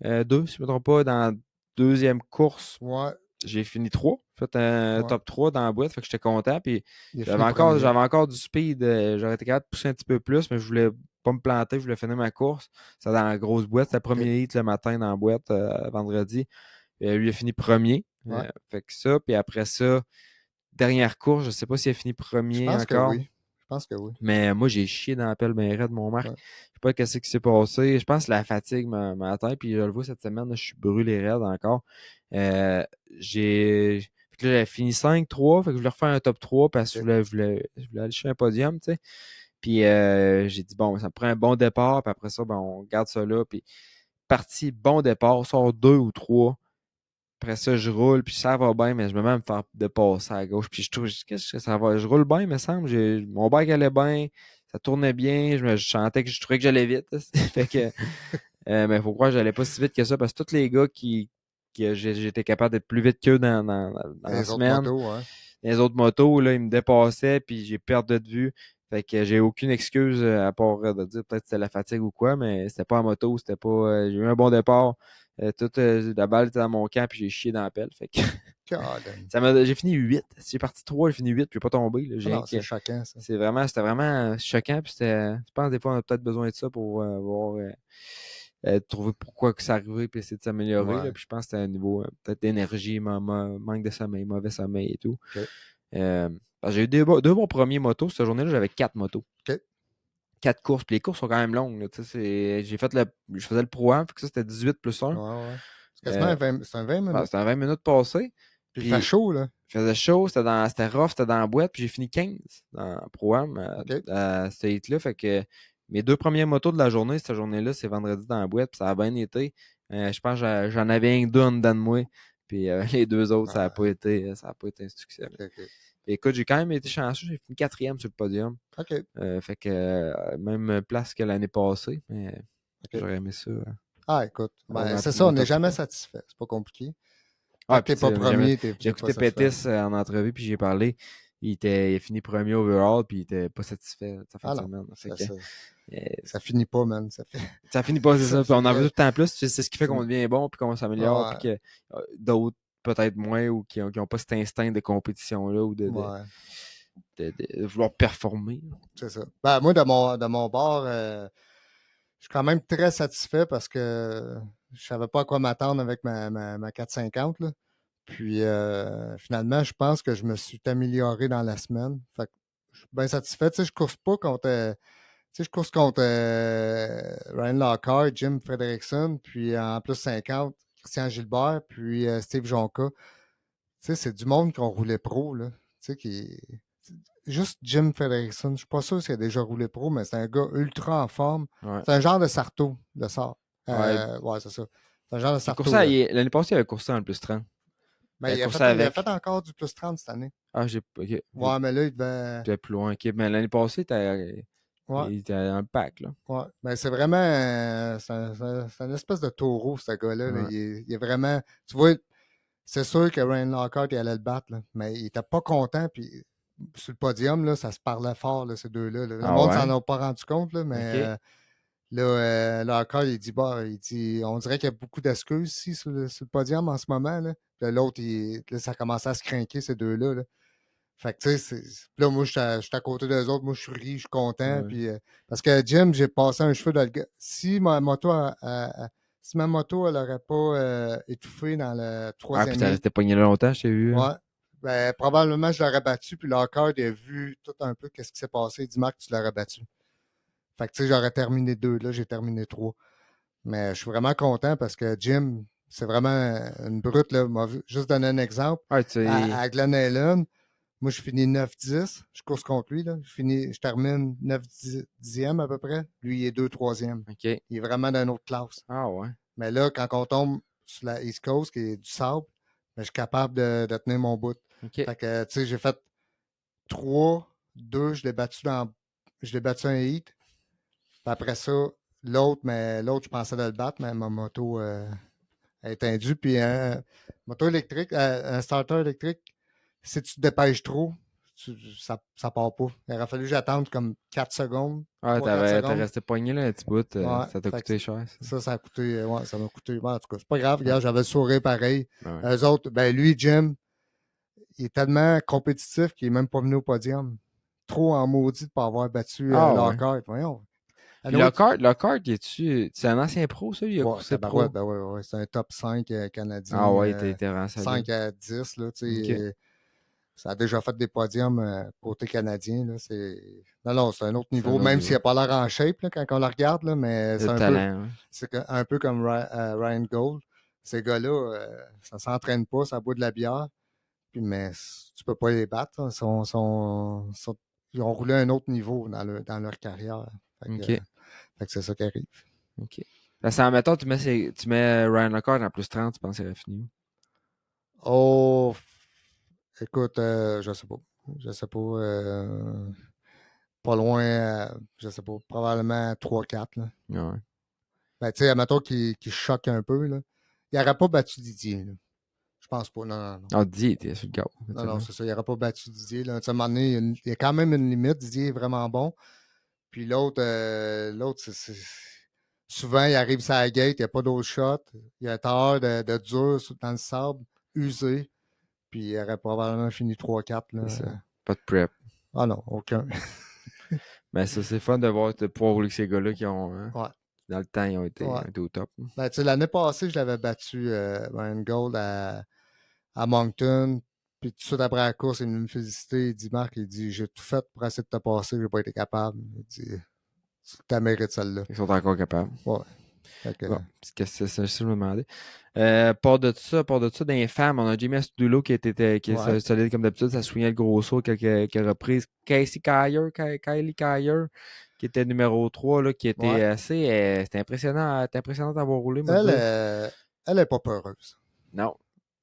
2, si je ne me trompe pas, dans la deuxième course. ouais, J'ai fini 3, fait un ouais. top 3 dans la boîte, fait que j'étais content. Puis Il a fini premier. j'avais encore du speed. J'aurais été capable de pousser un petit peu plus, mais je voulais pas me planter, je voulais finir ma course. C'était dans la grosse boîte. C'était le OK. premier hit le matin dans la boîte vendredi. Lui a fini premier. Ouais, Fait que ça, puis après ça, dernière course, je sais pas s'il a fini je premier pense que encore. oui. Je pense que oui. Mais moi, j'ai chié dans la pelle bien raide, mon Marc. Ouais. Je sais pas qu'est-ce qui s'est passé. Je pense que la fatigue m'a atteint. Puis je le vois cette semaine, là, je suis brûlé raide encore. Euh, j'ai. Fait que là, j'avais fini 5-3. Fait que je voulais refaire un top 3 parce que OK. je voulais aller chercher un podium, tu sais. Puis j'ai dit, bon, ça me prend un bon départ. Puis après ça, ben, on garde ça là. Puis parti, bon départ, sort 2 ou 3. Après ça, je roule, puis ça va bien, mais je me mets à me faire dépasser à gauche. Puis je trouve, qu'est-ce que ça va? Je roule bien, me semble. Mon bike allait bien, ça tournait bien. Je chantais que je trouvais que j'allais vite. Fait que, mais il faut croire que j'allais pas si vite que ça, parce que tous les gars que j'étais capable d'être plus vite qu'eux dans la Les autres semaine, motos, hein. les autres motos, là, ils me dépassaient, puis j'ai perdu de vue. Fait que j'ai aucune excuse à part de dire peut-être que c'était la fatigue ou quoi, mais c'était pas en moto, c'était pas. J'ai eu un bon départ. La balle était dans mon camp, puis j'ai chié dans la pelle. Fait que God. j'ai fini 8. J'ai parti 3, j'ai fini 8, puis j'ai pas tombé. Là. Ah non, c'est choquant, ça. C'était vraiment choquant. Puis je pense que des fois, on a peut-être besoin de ça pour voir. trouver pourquoi que ça arrivait, puis essayer de s'améliorer. Là. Ouais. Puis je pense que c'était un niveau peut-être d'énergie, manque de sommeil, mauvais sommeil et tout. OK. Parce que j'ai eu deux bons premiers motos. Cette journée-là, j'avais 4 motos. OK. 4 courses. Puis les courses sont quand même longues. Là, je faisais le pro-am, fait que ça, c'était 18 plus Ouais, 1. ouais. C'est quasiment c'est un 20 minutes. C'était 20 minutes passées. Puis il fait Puis chaud, là. il faisait chaud, c'était rough, c'était dans la boîte, puis j'ai fini 15 dans le pro-am OK. à ce hit-là. Fait que mes 2 premières motos de la journée, cette journée-là, c'est vendredi dans la boîte, puis ça a bien été. Je pense que j'en avais un deux en dedans de moi, puis les deux autres, ça n'a Ah, pas été un succès. OK, OK. Puis écoute, j'ai quand même été chanceux, j'ai fini 4e sur le podium. OK. Fait que même place que l'année passée, mais OK. j'aurais aimé ça. Ah, écoute. Avoir Ben, dans c'est ça, dans on le n'est top jamais 3. satisfait. C'est pas compliqué. Tant Ah, que puis t'es tu pas sais, premier, j'ai t'es pas écouté satisfait. Pettis en entrevue, puis j'ai parlé. Il a fini premier overall, puis il était pas satisfait de sa fin Ah de non. semaine. Fait Ça, que, ça, euh, ça finit pas, man. Ça fait. ça finit pas, c'est ça. Puis on en veut tout le temps plus. C'est ce qui fait qu'on c'est- devient bon, puis qu'on s'améliore, puis Ouais. que d'autres, peut-être moins, ou qui ont pas cet instinct de compétition-là, ou Ouais. de vouloir performer. C'est ça. Ben, moi, de mon bord, je suis quand même très satisfait parce que je savais pas à quoi m'attendre avec ma 450, là. Puis finalement, je pense que je me suis amélioré dans la semaine. Fait que je suis bien satisfait. Tu sais, je course pas contre. Tu sais, je course contre Ryan Lockhart, Jim Frederickson, puis en plus 50, Christian Gilbert, puis Steve Jonca. Tu sais, c'est du monde qui ont roulé pro, là. Tu sais, qui. Juste Jim Frederickson. Je suis pas sûr s'il a déjà roulé pro, mais c'est un gars ultra en forme. Ouais. C'est un genre de Sarto, de sort. Ouais. Ouais, c'est ça. C'est un genre de Il Sarto, coursait, là. l'année passée, il avait coursé en le plus 30. Ben, Il a il a coursé fait, il a avec. fait encore du plus 30 cette année. Ah, j'ai Ouais, mais là, il devait. peut-être plus loin. Ok, mais l'année passée, Ouais, il était dans le pack, là. ouais. Mais c'est vraiment. C'est une espèce de taureau, ce gars-là, là. Ouais. Il est vraiment. Tu vois, c'est sûr que Ryan Lockhart, il allait le battre, là, mais il était pas content. Puis sur le podium, là, ça se parlait fort, là, ces deux-là, là. Le Ah monde s'en ouais? a pas rendu compte, là, mais Ok. là, Lockhart, il dit, bah, il dit, on dirait qu'il y a beaucoup d'excuses ici sur le podium en ce moment. Là. Puis là, l'autre, là, ça commençait à se craquer, ces deux-là. Là. Fait que, tu sais, puis là, moi, je suis à côté d'eux autres. Moi, je suis ri, je suis content. Ouais. Puis, parce que Jim, j'ai passé un cheveu dans le gars. Si ma moto, elle n'aurait pas étouffé dans le Ah, puis troisième t'es hit, resté pogné là longtemps, je t'ai vu. Hein. ouais, ben, probablement, je l'aurais battu. Puis Lockhart, il a vu tout un peu qu'est-ce qui s'est passé. Il dit, Marc, tu l'aurais battu. Fait que, tu sais, j'aurais terminé deux. Là, j'ai terminé trois. Mais je suis vraiment content parce que Jim, c'est vraiment une brute. Là. Juste donner un exemple. Ouais, À Glen Helen, moi, je finis 9-10. Je course contre lui. Là. Je termine 9-10e à peu près. Lui, il est 2-3e. ok. Il est vraiment d'une autre classe. Ah ouais. Mais là, quand on tombe sur la East Coast, qui est du sable, ben, je suis capable de tenir mon bout. Ok. Fait que, tu sais, j'ai fait 3, 2, je l'ai battu un heat. Puis après ça, l'autre, je pensais de le battre, mais ma moto a éteindu. Puis un moto électrique, un starter électrique, si tu te dépêches trop, ça part pas. Il aurait fallu que j'attende comme 4 secondes, Ah, 3-4 t'es secondes. resté pogné là un petit bout. Ouais, Ça t'a fait que coûté cher, ça. ça a coûté, ouais, ça m'a coûté. Ouais, en tout cas, c'est pas grave, Ouais. regarde, j'avais le sourire pareil. Ouais. Eux autres, ben lui, Jim, il est tellement compétitif qu'il est même pas venu au podium. Trop en maudit de ne pas avoir battu Ah ouais. Lockhart. Voyons. Puis Anyway, Lockhart, c'est un ancien pro, ça? Il a ouais, coursé tabarouette, pro. ben ouais, ouais, c'est un top 5 Ah canadien, ouais, t'es vraiment solide. 5 à 10, là, tu sais, Ok. ça a déjà fait des podiums côté canadien, là, non, non, c'est un autre C'est un niveau, autre même s'il niveau. n'a pas l'air en shape, là, quand on le regarde, là, mais Le talent, ouais. c'est un peu comme Ryan Gold. Ces gars-là, ça s'entraîne pas, ça boit de la bière, puis, mais tu peux pas les battre, hein, ils ont roulé à un autre niveau dans leur carrière. Ok. Fait que c'est ça qui arrive. Ok. Là, c'est en mettant, tu mets Ryan Lockhart en plus 30, tu penses qu'il aurait fini où? Oh, écoute, je sais pas. Je sais pas. Pas loin, je sais pas, probablement 3-4. Là. Ouais. Ben, tu sais, admettons qu'il choque un peu. Là. Il n'aurait pas battu Didier. Là. Je pense pas. Non, non, non. Ah, Didier était sur le gars. Non, non, c'est ça. Il n'aurait pas battu Didier. Là. Tu sais, à un moment donné, il y a quand même une limite. Didier est vraiment bon. Puis l'autre, souvent, il arrive sur la gate, il n'y a pas d'autre shot. Il a tort de dur dans le sable, usé. Puis il aurait probablement fini 3-4. C'est Là. ça. Pas de prep. Ah non, aucun. Mais ça, c'est fun de pouvoir rouler avec ces gars-là qui ont. Hein. Ouais. Dans le temps, ils ont Ouais. été au top. Ben, tu sais, l'année passée, je l'avais battu Ryan Gold à Moncton. Puis tout de suite après la course, il est venu me féliciter. Il dit, Marc, il dit, j'ai tout fait pour essayer de te passer, j'ai pas été capable. Il dit, tu mérites celle-là. Ils sont encore capables. Ouais. Fait que, Bon, c'est ça que je me demandais. Part de ça, dans les femmes, on a Jamie Astulo qui est ouais. solide comme d'habitude. Ça soulignait le gros saut quelques reprises. Kylie Kyer, qui était numéro 3 là, qui était Ouais. assez. C'était impressionnant d'avoir roulé, moi, Elle, dire. elle est pas peureuse. Non.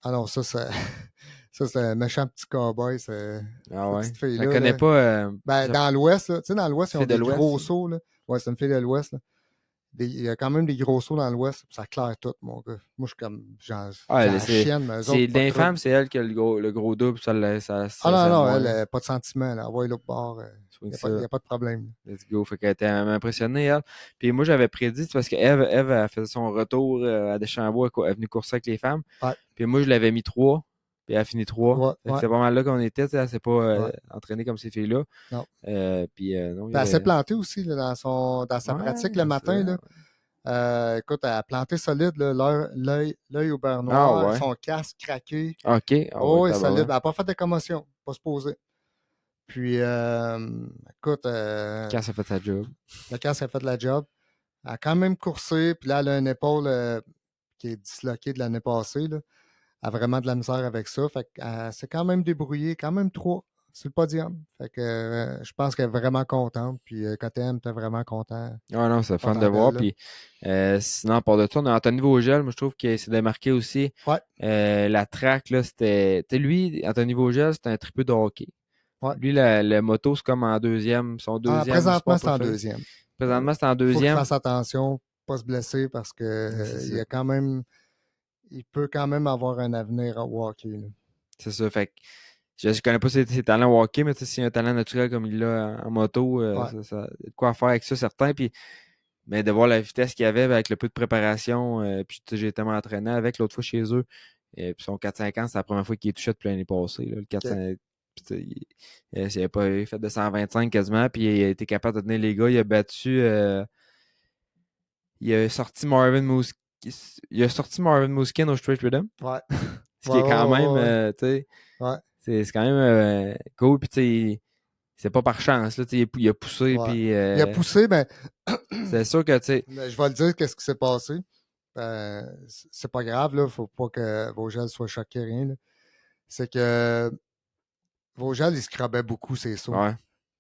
Ah non, ça, c'est un méchant petit cowboy, Ah cette ouais. petite Je la fille-là. connais Là. pas. Ben, dans l'Ouest, là, tu sais, dans l'Ouest, ils ont Fille de des l'Ouest. gros sauts. Là. Ouais, c'est une fille de l'Ouest. Là. Il y a quand même des gros sauts dans l'Ouest, ça claire tout, mon gars. Moi, je suis comme, genre, Ah, j'ai la chienne, mais eux autres, dans pas de les femmes, trouble. c'est elle qui a le gros double. Ah non, Ça non, moi. elle, pas de sentiment, là. Envoie l'autre bord, il Swing n'y ça. a pas de problème. Let's go. Fait qu'elle était impressionnée, elle. Puis moi, j'avais prédit, c'est parce que Eve a fait son retour à Deschambault, elle est venue courser avec les femmes. Ouais, Puis moi, je l'avais mis 3, puis elle a fini 3. ouais, Fait que ouais, c'est pas mal là qu'on était, tu sais, elle s'est pas ouais. entraînée comme ces filles-là. Non. Puis non, il y Ben, elle s'est avait. plantée aussi là, dans sa pratique le Ouais, c'est matin. vrai. Là. Écoute, elle a planté solide, là, l'œil au beurre Ah noir, ouais. son casque craqué. OK. Ah ouais, Oh, oui, solide. tabarouette. Elle n'a pas fait de commotion, pas se poser. Puis, écoute, Quand ça fait sa job. le casque a fait de la job. Elle a quand même coursé, puis là, elle a une épaule qui est disloquée de l'année passée. Là. Elle a vraiment de la misère avec ça. Fait qu'elle s'est quand même débrouillée, quand même 3 sur le podium. Fait que je pense qu'elle est vraiment contente. Puis KTM était vraiment Ah non, c'est fun de content voir. d'elle. Là. Puis sinon, à part de ça, on a Anthony Vogel. Moi, je trouve qu'il s'est démarqué aussi. Ouais, La track, là, c'était. Tu sais, lui, Anthony Vogel, c'était un tripeux de hockey. ouais. Lui, la moto, c'est comme son deuxième Présentement, sport c'est en préféré. deuxième. Présentement, c'est en Il faut qu'il deuxième. fasse attention, pas se blesser parce que Ouais, c'est ça. il y a quand même, il peut quand même avoir un avenir au hockey. Là. C'est ça. Fait que je connais pas ses talents au hockey, mais tu sais, s'il a un talent naturel comme il l'a en moto, Ouais, ça a de quoi faire avec ça, certain. Puis, mais de voir la vitesse qu'il y avait avec le peu de préparation, puis tu sais, j'ai été m'entraîner avec l'autre fois chez eux. Et puis son 450, c'est la première fois qu'il est touché depuis l'année passée. Là, le OK. 450, puis, tu sais, il avait pas fait de 125 quasiment, puis il a été capable de tenir les gars. Il a battu. Il a sorti Marvin Muskin. Il a sorti Marvin Muskin au Straight Rhythm. Ouais, Ce ouais, qui est ouais, quand même, ouais, tu sais, ouais, c'est quand même cool. Puis, tu sais, c'est pas par chance. Là, tu sais, il a poussé. ouais. Puis, Il a poussé, mais, c'est sûr que, tu sais, mais je vais le dire, qu'est-ce qui s'est passé. C'est pas grave, là. Faut pas que Vogel soit choqué, rien. Là. C'est que Vogel, il scrabait beaucoup ses sauts. ouais,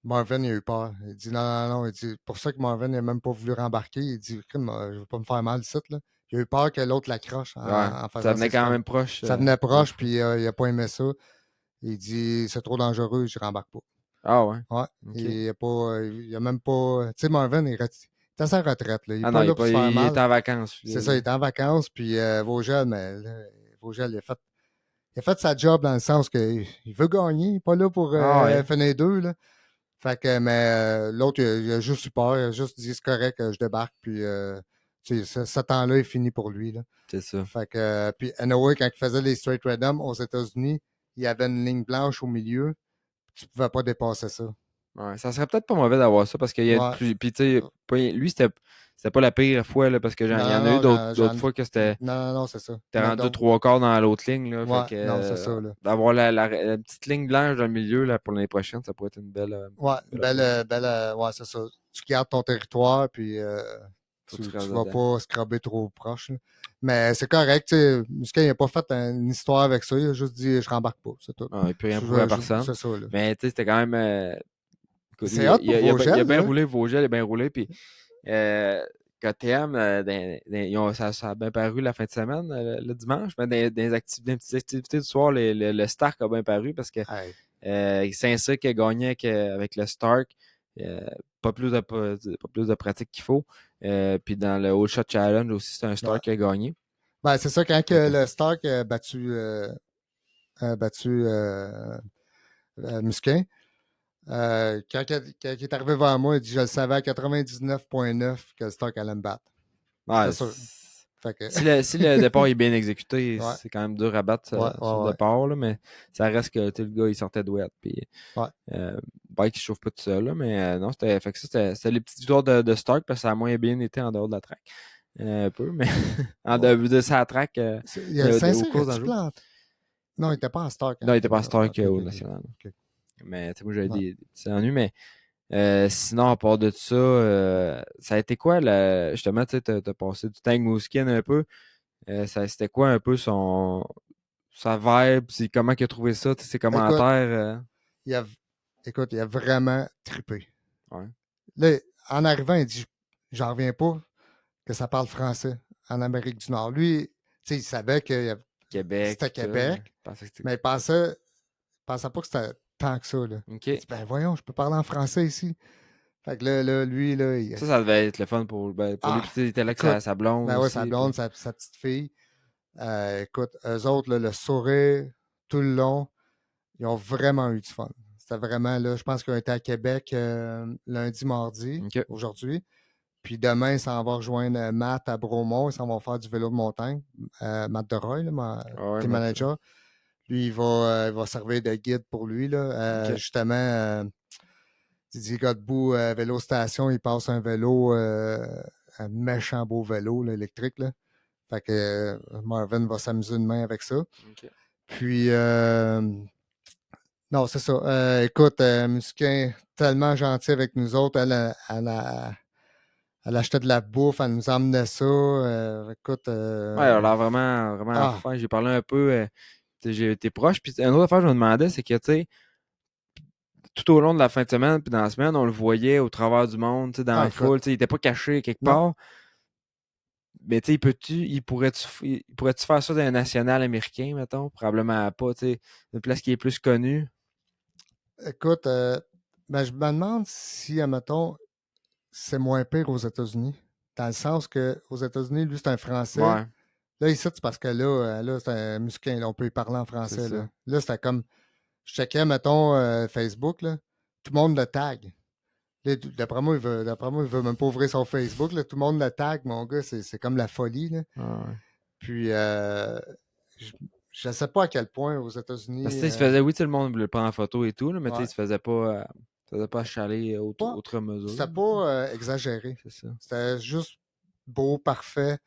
Marvin, il a eu peur. Il dit non, non, non. Il dit, pour ça que Marvin n'a même pas voulu rembarquer. Il dit, crime, je ne veux pas me faire mal ici. Là. Il a eu peur que l'autre l'accroche ouais. en Ça faisant venait ses quand scrums. même proche Ça venait l'autre proche, fois. puis il n'a pas aimé ça. Il dit, c'est trop dangereux, je ne rembarque pas. Ah, ouais. Ouais. OK. Il a même pas. Tu sais, Marvin, il est à sa retraite. Là. Il n'est Ah non, pas là pour se faire il mal. est en vacances. C'est ça, il est en vacances, puis Vogel, mais là, Vogel, il a fait sa job dans le sens qu'il veut gagner. Il n'est pas là pour Ah, ouais. finir deux. Là. Fait que, mais l'autre, il a juste eu peur. Il a juste dit c'est correct, je débarque. Puis, tu sais, ce temps-là est fini pour lui. Là. C'est ça. Fait que, puis, anyway, quand il faisait les straight rhythm aux États-Unis, il y avait une ligne blanche au milieu. Tu pouvais pas dépasser ça. Ouais, ça serait peut-être pas mauvais d'avoir ça parce qu'il y a Ouais. plus. Puis, tu sais, lui, c'était pas la pire fois, là, parce que il y en a eu Non, non, d'autres fois que non, c'était. non, non, c'est ça. Il T'es y en a rendu d'autres. trois quarts dans l'autre ligne, là. Fait Ouais, que non, c'est ça, là. d'avoir la petite ligne blanche dans le milieu là, pour l'année prochaine, ça pourrait être Ouais, une belle affaire. ouais, c'est ça. Tu gardes ton territoire, puis Faut que tu restes tu vas dedans. pas scraber trop proche. Là. Mais c'est correct, tu sais. Musquin, il n'a pas fait une histoire avec ça. Il a juste dit, je rembarque pas, c'est tout. Ah, il peut rien prouver à personne. C'est ça, là. Mais tu sais, c'était quand même. Écoute, C'est hot pour il a Vogel, bien là. roulé, Vogel, il a bien roulé. Puis KTM, ça a bien paru la fin de semaine, le dimanche. Mais dans les petites activités du soir, le Stark a bien paru parce que Hey, Saint-Cyr qui a gagné avec le Stark. Euh, pas plus de pratique qu'il faut. Puis dans le All Shot Challenge aussi, c'est un ouais. Stark qui a gagné. Ben, c'est ça, quand que Fait que, le Stark a battu Musquin, quand il est arrivé vers moi, il dit, je le savais à 99,9 que le Stark allait me battre. ouais, J'étais sûr. Fait que, Si le départ est bien exécuté, ouais, c'est quand même dur à battre ouais, sur le ouais, départ, là, mais ça reste que tu sais, le gars, il sortait douette. Puis, ouais. bike, il chauffe pas tout seul, là, mais non, fait que ça, c'était les petites victoires de Stark parce que ça a moins bien été en dehors de la track. Un peu, mais en Ouais. dehors de sa track aux Saint-Cyr, courses as-tu d'Anjou. planté? Non, il était pas en stock quand Non, il il était était pas à là. Stark Ok, ok, au ok. national. Ok. Mais tu sais, moi, j'avais Ouais. des petits ennuis, mais sinon, à part de ça, ça a été quoi, justement, tu sais, t'as passé du temps avec Mouskin un peu. C'était quoi un peu sa vibe, comment il a trouvé ça, tu sais, ses Écoute, commentaires. il a, écoute, il a vraiment trippé. Ouais. Là, en arrivant, il dit, j'en reviens pas que ça parle français en Amérique du Nord. Lui, tu sais, il savait que Québec, c'était puis tout. Québec, Je pensais que mais il pensait pas que c'était tant que ça, là. Il OK. dit, ben voyons, je peux parler en français ici. Fait que là, lui, là, Ça devait être le fun pour lui. ah, Puis tu sais, il était là avec écoute, sa blonde ben ouais, sa aussi. blonde, Puis... sa petite fille. Écoute, eux autres, là, le sourire tout le long, ils ont vraiment eu du fun. C'était vraiment là, je pense qu'ils ont été à Québec lundi, mardi, OK. aujourd'hui. Puis demain, ils s'en vont rejoindre Matt à Bromont. Ils s'en vont faire du vélo de montagne. Matt Deroy, là, Ah ouais, team manager. Lui, il va servir de guide pour lui. Là. OK. Justement, Didier Godbout, Vélo Station, il passe un vélo, un méchant beau vélo là, électrique. Là. Fait que Marvin va s'amuser demain avec ça. OK. Puis, non, c'est ça. Écoute, Musquin, tellement gentil avec nous autres. Elle achetait de la bouffe, elle nous emmenait ça. Écoute, Ouais, elle a l'air vraiment, vraiment ah, fin. J'ai parlé un peu. Tu sais, j'ai été proche. Puis une autre affaire que je me demandais, c'est que, tu sais, tout au long de la fin de semaine, puis dans la semaine, on le voyait au travers du monde, tu sais, dans la écoute, foule. Tu sais, il était pas caché quelque non, part. Mais tu sais, il pourrait-tu faire ça dans un national américain, mettons? Probablement pas, tu sais. Une place qui est plus connue. écoute, ben, je me demande si, admettons, c'est moins pire aux États-Unis. Dans le sens que aux États-Unis, lui, c'est un Français. Ouais, Là, ici, c'est parce que là c'est un Musquin, là, on peut y parler en c'est français. Là, ça. là c'était comme, je checkais, mettons, Facebook, là, tout le monde le tag. Là, d'après moi, il veut même pas ouvrir son Facebook. Là, tout le monde le tag, mon gars, c'est comme la folie. Là. Ouais. Puis, je ne sais pas à quel point aux Parce que États-Unis, tu sais, il se faisait, oui, tout le monde voulait prendre en photo et tout, là, mais tu sais, ouais, il se faisait pas chaler outre mesure. c'était pas exagéré. C'est ça. C'était juste beau, parfait.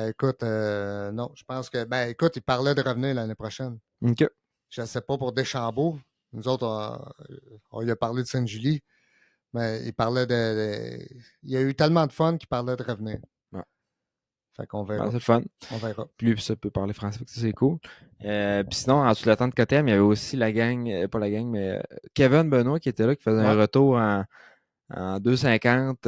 Écoute, non, je pense que, ben, écoute, il parlait de revenir l'année prochaine. OK. Je ne sais pas pour Deschambault. Nous autres, on lui a parlé de Sainte-Julie, mais il parlait il y a eu tellement de fun qu'il parlait de revenir. Ouais. Fait qu'on Ben, verra. c'est le fun. On verra. Puis lui, ça peut parler français, fait que ça, c'est cool. Puis sinon, en dessous de la tente Cotem, il y avait aussi la gang, pas la gang, mais Kevin Benoît qui était là, qui faisait un Ouais, retour en 2,50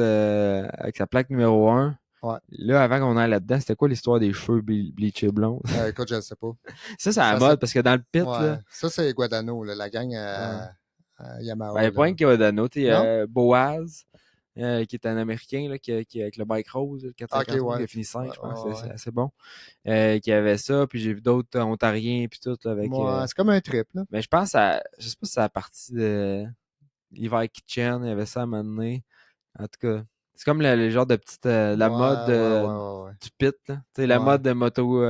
avec sa plaque numéro 1. ouais. Là, avant qu'on aille là-dedans, c'était quoi l'histoire des cheveux bleachés blonds? Écoute, je ne sais pas. Ça, c'est à la Ça, c'est, mode parce que dans le pit, ouais, là, ça, c'est Guadano, là, la gang ouais. à Ben, il n'y Yamaha. a pas Là. rien qui va donner. Tu sais, Non? Boaz, qui est un Américain, là, qui avec le bike rose, le Ok, 450, qui ouais. a fini Ouais, 5, je pense. ouais, C'est ouais. assez bon. Qui avait ça, puis j'ai vu d'autres Ontariens, puis tout, là, avec. Moi, c'est comme un trip, là. Mais je sais pas si c'est à partie de l'hiver Kitchen, il y avait ça à un moment donné. En tout cas, c'est comme le genre de petite, la mode Ouais, ouais, ouais, ouais, du pit, là. Tu sais, ouais. la Ouais. mode de moto.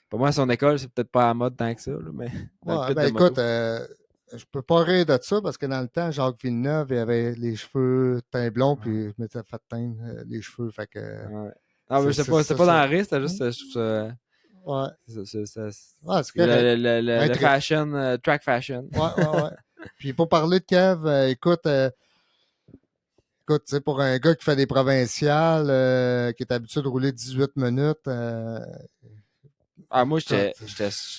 Pour moi, à son école, c'est peut-être pas à la mode tant que ça, là, mais dans le Ouais, pit ben de écoute, moto. je peux pas rire de ça parce que dans le temps, Jacques Villeneuve, il avait les cheveux teint blond, Ouais. puis il m'était fait teindre les cheveux. Fait que Ouais. Non, mais c'était c'est pas dans ça. la risque, c'était juste, Hmm. je trouve ça. Ouais, C'est ouais, c'est correct. Un le trip. fashion, track fashion. Ouais, ouais, ouais. Puis pour parler de Kev, écoute, tu sais, pour un gars qui fait des provinciales, qui est habitué de rouler 18 minutes, Ah, moi, écoute,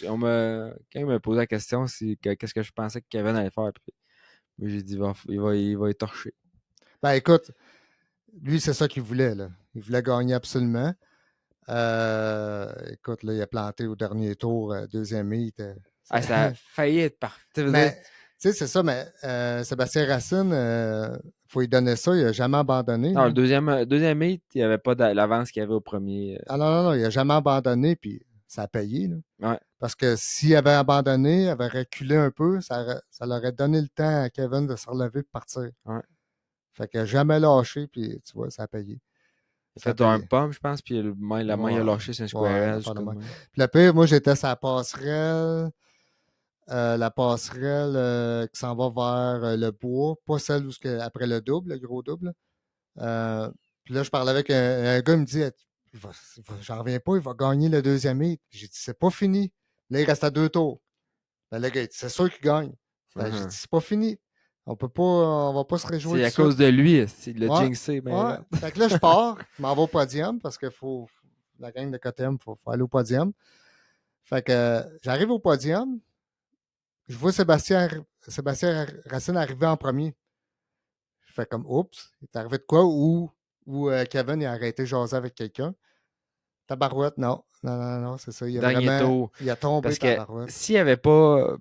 quand il m'a posé la question, qu'est-ce que je pensais que Kevin allait faire, puis moi, j'ai dit, il va étorcher. ben écoute, lui, c'est ça qu'il voulait, là. Il voulait gagner absolument. Écoute, là, il a planté au dernier tour, deuxième heat. Ah, ça a failli être parfait. Tu veux dire, Mais, tu sais, c'est ça, mais Sébastien Racine, faut lui donner ça, il n'a jamais abandonné. non, Là. le deuxième meet, il n'y avait pas l'avance qu'il y avait au premier. Ah non, non, non, il n'a jamais abandonné, puis ça a payé. Là. Ouais, Parce que s'il avait abandonné, il avait reculé un peu, ça leur aurait donné le temps à Kevin de se relever et partir. ouais. Fait qu'il n'a jamais lâché, puis tu vois, ça a payé. Il a Ça a fait un payé. pump, je pense, puis la main, il a Ouais, lâché sur un ouais, square une edge, affaire de comme même. même. Puis le pire, moi, j'étais sur la passerelle qui s'en va vers le bois, pas celle où après le double, le gros double. Puis là, je parlais avec un gars, il me dit, j'en reviens pas, il va gagner le deuxième hit. J'ai dit, c'est pas fini. Là, il reste à 2 tours. Ben, le gars, il dit, c'est sûr qu'il gagne. Ben, j'ai dit, Uh-huh. c'est pas fini. On va pas se réjouir C'est tout à de suite. cause de lui, il l'a Ouais, jinxé, ben ouais. raide. Fait que là, je pars, je m'en vais au podium parce que la gang de KTM, faut aller au podium. Fait que j'arrive au podium, je vois Sébastien Racine arriver en premier. Je fais comme, oups, il est arrivé de quoi? Ou Kevin il a arrêté de jaser avec quelqu'un. Tabarouette, non. Non, non, non, c'est ça. Dernier tour. Il a tombé Parce que Tabarouette. s'il avait pas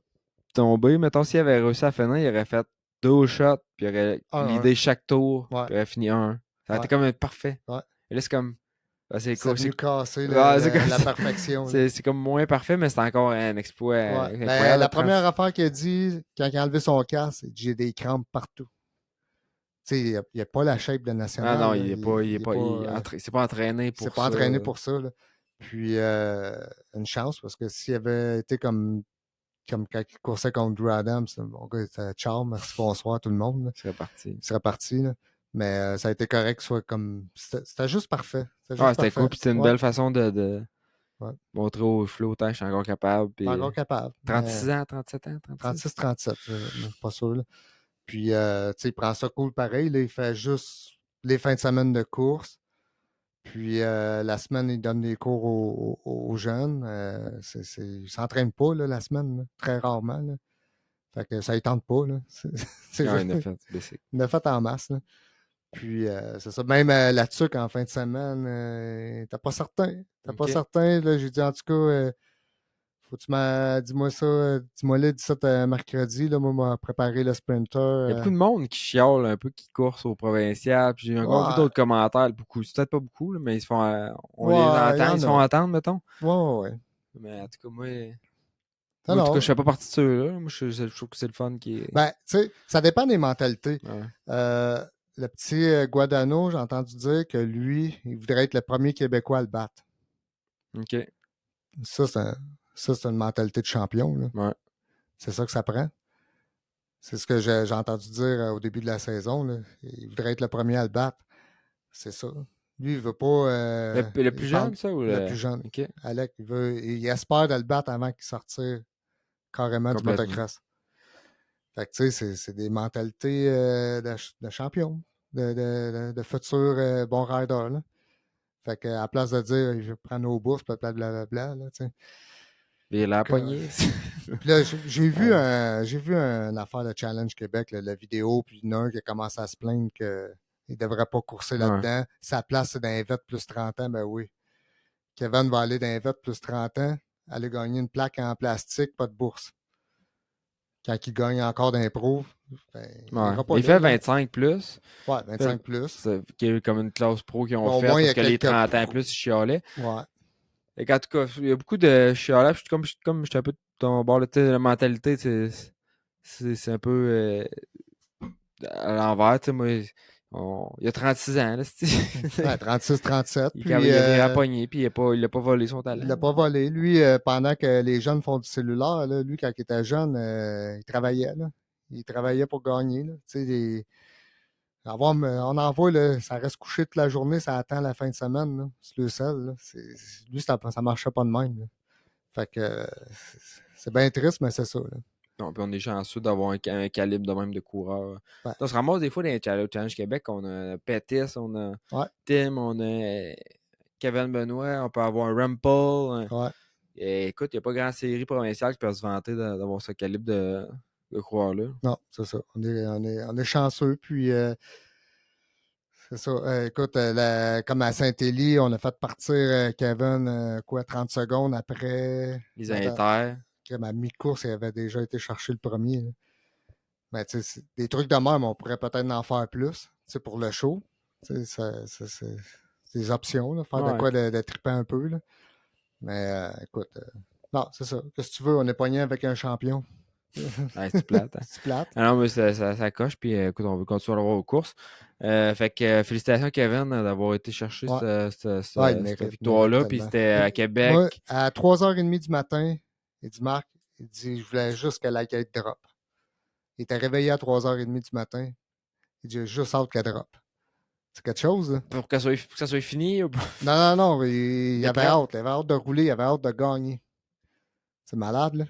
tombé, mettons, s'il avait réussi à finir, il aurait fait 2 shots, puis il aurait 1-1. l'idée chaque tour, Ouais, puis il aurait fini 1. Ça aurait été ouais, comme parfait. ouais. Et là, c'est comme. C'est C'est cool. venu casser C'est comme, la perfection, là. c'est comme moins parfait, mais c'est encore un exploit Ouais. Ben, incroyable. la première affaire qu'il a dit quand il a enlevé son casque, c'est j'ai des crampes partout. Tu sais, il a pas la shape de Ah national, non, là. il est pas, c'est pas entraîné Il s'est pour pas ça. entraîné pour ça, là. Puis, une chance, parce que s'il avait été comme quand il coursait contre Drew Adams, mon gars, c'était ciao, merci, bonsoir tout le monde, là. C'est reparti. Il serait parti, là. Mais ça a été correct, soit comme. C'était juste parfait. C'était Ah, juste c'était parfait. cool, puis c'était une Ouais, belle façon de ouais. montrer au flow autant que je suis encore capable. Pas Puis encore capable. Mais 36 ans, 37 ans, 36. 36-37, pas sûr, là. Puis, tu sais, il prend ça cool pareil. Là, il fait juste les fins de semaine de course. Puis, la semaine, il donne des cours aux jeunes. Il ne s'entraîne pas, là, la semaine, là, très rarement, là. Fait que ça ne tente pas, là. C'est Ah, juste, il a fait basic. il l'a fait en masse, là. Puis, c'est ça. Même la tuque en fin de semaine, t'es pas certain. T'es pas OK. certain. Là, j'ai dit, en tout cas, faut que dis-moi ça, dis-moi là, 17 mercredi, là, moi, m'a préparé le sprinter. Il y a beaucoup de monde qui chiale un peu, qui course au provincial. Puis j'ai encore vu Ouais, d'autres commentaires. Beaucoup, c'est peut-être pas beaucoup, là, mais ils se font, on les ouais, il y entend, ils en se font a. entendre, mettons. Ouais, ouais, ouais. Mais en tout cas, moi, Non, moi, en tout cas, je non. fais pas partie de ceux-là. Moi, je trouve que c'est le fun qui est. Ben, tu sais, ça dépend des mentalités. Ouais. Euh, le petit Guadano, j'ai entendu dire que lui, il voudrait être le premier Québécois à le battre. OK. Ça, c'est une mentalité de champion, là. Ouais. C'est ça que ça prend. C'est ce que j'ai entendu dire au début de la saison, là. Il voudrait être le premier à le battre. C'est ça. Lui, il veut pas. Le Il plus parle jeune, ça, ou le le. plus jeune. OK. Alec, il espère de le battre avant qu'il sortir carrément du Complètement. motocross. Fait que, tu sais, c'est des mentalités de champion, de futurs bons riders, là. Fait que, à la place de dire, je vais prendre nos bourses, blablabla, là, tu sais. Et il a Que- pogné. Puis là, Ouais. j'ai vu une affaire de Challenge Québec, là, la vidéo, puis il y en a un qui a commencé à se plaindre qu'il ne devrait pas courser Ouais. là-dedans. Sa place, c'est dans les vêtements plus 30 ans, ben oui. Kevin va aller dans les vêtements plus 30 ans, aller gagner une plaque en plastique, pas de bourse. Quand il gagne encore d'impro, ben, il Ouais. n'ira pas Il là, fait là. 25 plus. Ouais, Ça, 25 plus. qui est comme une classe pro qu'ils ont Mais au fait moins, il y parce a que les quelques. 30 ans plus, ils chialaient. Ouais. Et en tout cas, il y a beaucoup de chialage. Comme je suis un peu de ton bord, là, tu sais, la mentalité, c'est un peu à l'envers. Tu sais, moi, il a 36 ans. Là, Ouais, 36-37. Puis, il a pogné, puis il a pas volé son il talent. l'a pas volé. Lui, pendant que les jeunes font du cellulaire, là, lui, quand il était jeune, il travaillait, là. Il travaillait pour gagner, là. Tu sais, on en voit, là, ça reste couché toute la journée, ça attend la fin de semaine, là. C'est le sel, là. Lui, ça marchait pas de même, là. Fait que c'est bien triste, mais c'est ça, là. Non, puis on est chanceux d'avoir un calibre de même de coureur. Ouais. On se ramasse des fois dans les Challenge Québec, on a Pettis, on a Ouais. Tim, on a Kevin Benoît, on peut avoir un Rumpel. Ouais. Et écoute, il n'y a pas grand série provinciale qui peut se vanter d'avoir ce calibre de coureur-là. Non, c'est ça. On est chanceux. Puis, c'est ça. Écoute, comme à Saint-Élie, on a fait partir Kevin, 30 secondes après. Les Inter. Ma mi-course, il avait déjà été chercher le premier, là. Mais tu sais, des trucs de même, on pourrait peut-être en faire plus, tu sais, pour le show. Tu sais, c'est des options, là, faire de Ouais. quoi de triper un peu, là. Mais écoute, non, c'est ça. Qu'est-ce que tu veux? On est pogné avec un champion. Ouais, c'est plate, hein? C'est plate. Ah non, mais ça coche, puis écoute, on veut continuer à l'avoir aux courses. Fait que félicitations, Kevin, d'avoir été chercher Ouais. Ouais, il cette mérite victoire-là. Puis tellement. c'était à Moi, Québec. à 3h30 du matin, il dit Marc, il dit, je voulais juste que la gate drop. Il était réveillé à 3h30 du matin. Il dit, j'ai juste hâte qu'elle drop. C'est quelque chose, là. Pour que ça soit fini. Non, non, non, il T'es avait prête? hâte. Il avait hâte de rouler, il avait hâte de gagner. C'est malade, là.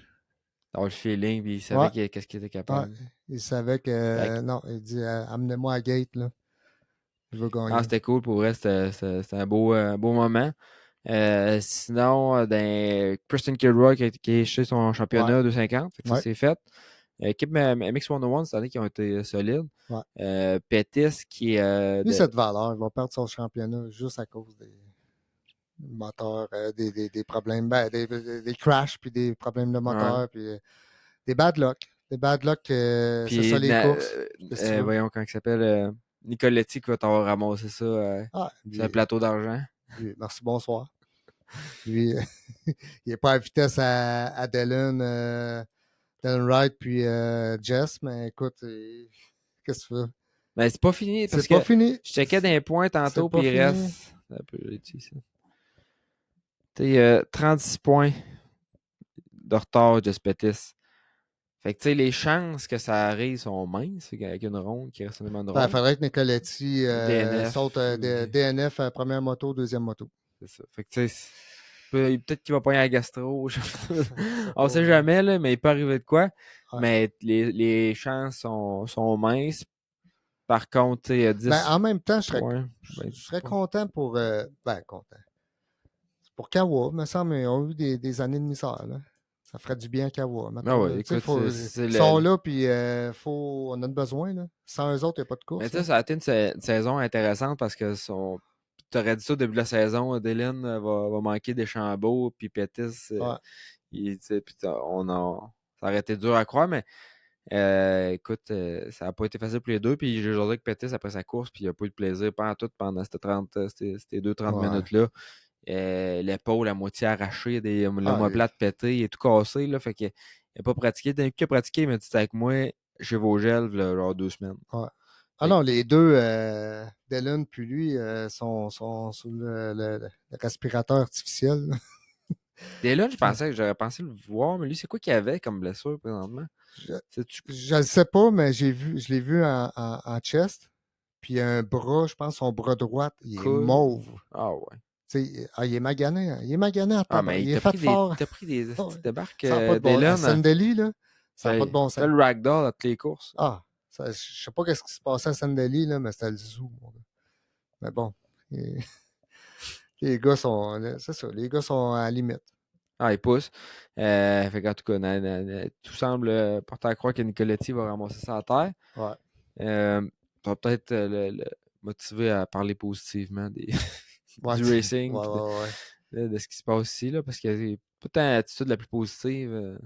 D'avoir le feeling, puis il Ouais, savait qu'est-ce qu'il était ouais. capable. Il savait Fait que, non, il dit, amenez-moi à gate, là. Je veux non, gagner. c'était cool pour vrai. C'était un beau moment. Sinon, Christian Kilroy qui est chez son Ouais, championnat 250. Fait que ça, ouais, c'est fait. Équipe MX101 cette année qui ont été solides. ouais. Pettis qui est Lui, cette valeur, il va perdre son championnat juste à cause des moteurs, des problèmes, des crashs, puis des problèmes de ouais. moteur, puis des bad luck. Des bad luck, c'est ça Puis, les courses. Qu'est-ce que tu veux? voyons comment il s'appelle. Nicoletti qui va t'avoir ramassé ça Ah, sur un plateau d'argent. merci, bonsoir. Lui, il n'est pas à vitesse à Dylan, Dylan Wright, puis Jess, mais écoute, qu'est-ce que tu veux? Mais c'est pas fini parce C'est pas que fini. je checkais d'un point C'est tantôt, pas puis il fini. reste. Un peu, j'ai dit ça. Tu 36 points de retard de Pettis. Fait que tu sais, les chances que ça arrive sont minces avec une ronde qui reste une bonne Il ronde. faudrait que Nicoletti saute DNF, DNF première moto, deuxième moto. c'est ça. Fait que tu sais, peut-être qu'il va pas y aller à gastro. Je sais On pas. sait jamais, là, mais il peut arriver de quoi. Ouais. Mais les chances sont minces. Par contre, tu sais, Ben, 10 en même temps, points, je 26 serais points. content pour. Ben, content. Pour Kawa, me semble, ils ont eu des années de misère. Là. Ça ferait du bien à Kawa, Ah mettons. ouais, Là. écoute, Ils c'est sont là, puis on a besoin. Là. Sans eux autres, il n'y a pas de mais course. tu sais, Là. ça a été une saison intéressante parce que t'aurais dit ça au début de la saison, Dylan va manquer des chambeaux, puis Pettis, Ouais, tu sais, puis ça aurait été dur à croire, mais écoute, ça n'a pas été facile pour les deux. Puis j'ai jasé avec Pettis après sa course, puis il n'a pas eu de plaisir pendant tout pendant ces 2 30 ouais. minutes-là. L'épaule à moitié arrachée, Ah, l'omoplate pété, il est tout cassé, là, fait qu'il n'a pas pratiqué. D'un coup qu'il a pratiqué, il m'a dit, c'était avec moi chez Vogel, là, genre 2 semaines. ouais. Ah Fait non, les deux, Dylan puis lui, sont sous le respirateur artificiel. Dylan, j'aurais pensé le voir, mais lui, c'est quoi qu'il avait comme blessure présentement? Je Sais-tu? je le sais pas, mais je l'ai vu en chest. Puis il a un bras, je pense, son bras droit, il est Coude? mauve. Ah ouais. Il est magané. Hein. Il est magané à Ah, tabac. mais Il est fait il fort. t'a pris des Ouais. petites débarques, Ça n'a pas de bon sens. À Dylan. Sandeli, là, ça n'a pas de bon Fait sens. le ragdoll à toutes les courses. Ah, je sais pas ce qui se passait à Sandeli, là, mais c'était le zoo. Mon gars. Mais bon, les, les gars sont. C'est ça, les gars sont à la limite. Ah, il pousse. Fait qu'en tout cas, tout semble porter à croire que Nicoletti va ramasser ça à terre. Ouais. Euh, Ça va peut-être le motiver à parler positivement Ouais, du racing ouais, puis ouais, ouais. de ce qui se passe ici, là, parce que c'est pas tant l'attitude la plus positive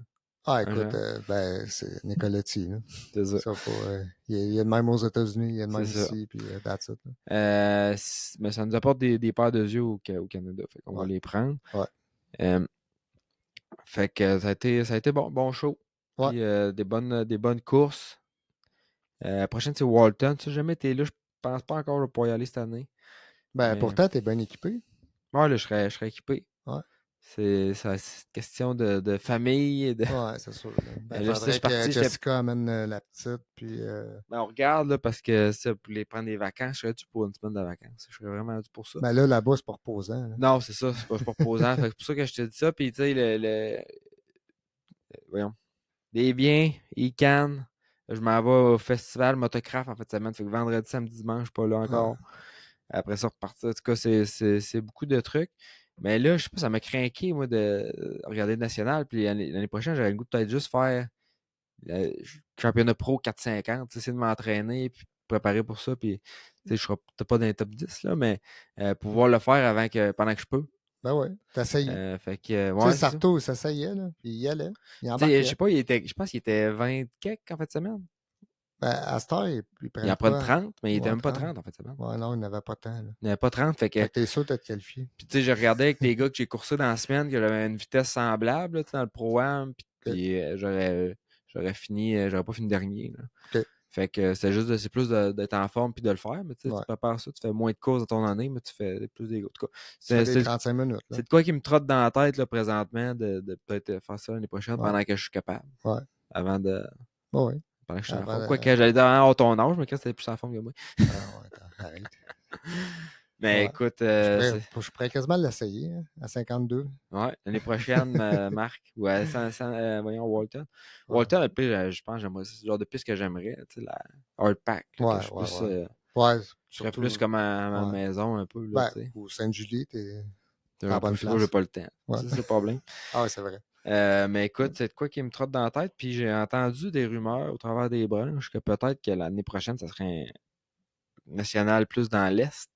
Ah, en écoute, général. ben, c'est Nicoletti. Là. C'est ça. Ça, il y a le même aux États-Unis, il y a le C'est même ça. ici, puis that's it. Là. Mais ça nous apporte des paires de yeux au Canada. Fait qu'on va Ouais, les prendre. ouais, Euh, Fait que ça a été bon show. ouais. Puis des bonnes courses. La prochaine, c'est Walton. Si jamais été là, je pense pas encore pour y aller cette année. Ben, Mais pourtant, t'es bien équipé. ouais, là, je serais équipé. Ouais. C'est une question de famille. Ouais, c'est sûr. Là. Ben, Là, si je faudrait suis que parti, Jessica amène la petite, puis ben, on regarde là, parce que ça, pour les prendre des vacances, je serais dû pour une semaine de vacances. Je serais vraiment dû pour ça. ben là, là-bas, c'est pas reposant. Là. Non, c'est ça, c'est pas reposant. Fait que c'est pour ça que je te dis ça. Puis, tu sais, voyons, des biens, ils cannent. Je m'en vais au festival motocraft en fait semaine. Fait que vendredi, samedi, dimanche, je suis pas là Ah, encore. Après ça, repartir. En tout cas, c'est beaucoup de trucs. Mais là, je sais pas, ça m'a craqué, moi, de regarder le national. Puis l'année prochaine, j'aurais le goût de peut-être juste faire le championnat pro 450, essayer de m'entraîner, puis préparer pour ça. Puis, tu sais, je serai peut-être pas dans les top 10, là, mais pouvoir le faire pendant que je peux. ben ouais, t'essayes. Fait que, Tu sais, ouais, c'est ça. Sarto, il s'essayait, là, puis il y allait. Il Tu sais, je embarquait. sais pas, je pense qu'il était 20 quelques en fait semaine. Ben, à cette heure, ils Il prennent en prend quoi? 30, mais il était Ouais, même pas 30. 30 en fait semaine. Ouais, non, il n'avait pas tant. Là. Il n'y avait pas 30, fait que. Fait que t'es sûr d'être qualifié. Puis tu sais, j'ai regardé avec les gars que j'ai coursé dans la semaine, que j'avais une vitesse semblable là, tu sais, dans le Pro-Am, Good. puis j'aurais pas fini dernier. Là. OK. Fait que c'est plus d'être en forme puis de le faire. Mais tu sais, tu prépares ça, tu fais moins de courses dans ton année, mais tu fais plus des gros. Tu fais des 35 minutes. Là. C'est de quoi qui me trotte dans la tête là, présentement de peut-être faire ça l'année prochaine pendant que je suis capable. Ouais. Avant de. Oui. Pendant que je suis en forme. Quoi que j'allais dire à ton âge, mais quand c'était plus en forme que moi. Arrête. Mais écoute. Je pourrais quasiment l'essayer hein, à 52. Ouais, l'année prochaine, Marc. Ouais, voyons, Walton. Walton, je pense que j'aimerais c'est le genre de piste que j'aimerais. Tu sais, la Hardpack. Ouais, je serais plus comme à ma maison un peu. Là, ou Sainte-Julie, t'es en bonne place. J'ai pas le temps. Ouais. C'est le problème. Ah oui, c'est vrai. Mais écoute, c'est de quoi qui me trotte dans la tête. Puis j'ai entendu des rumeurs au travers des branches que peut-être que l'année prochaine, ça serait un national plus dans l'Est.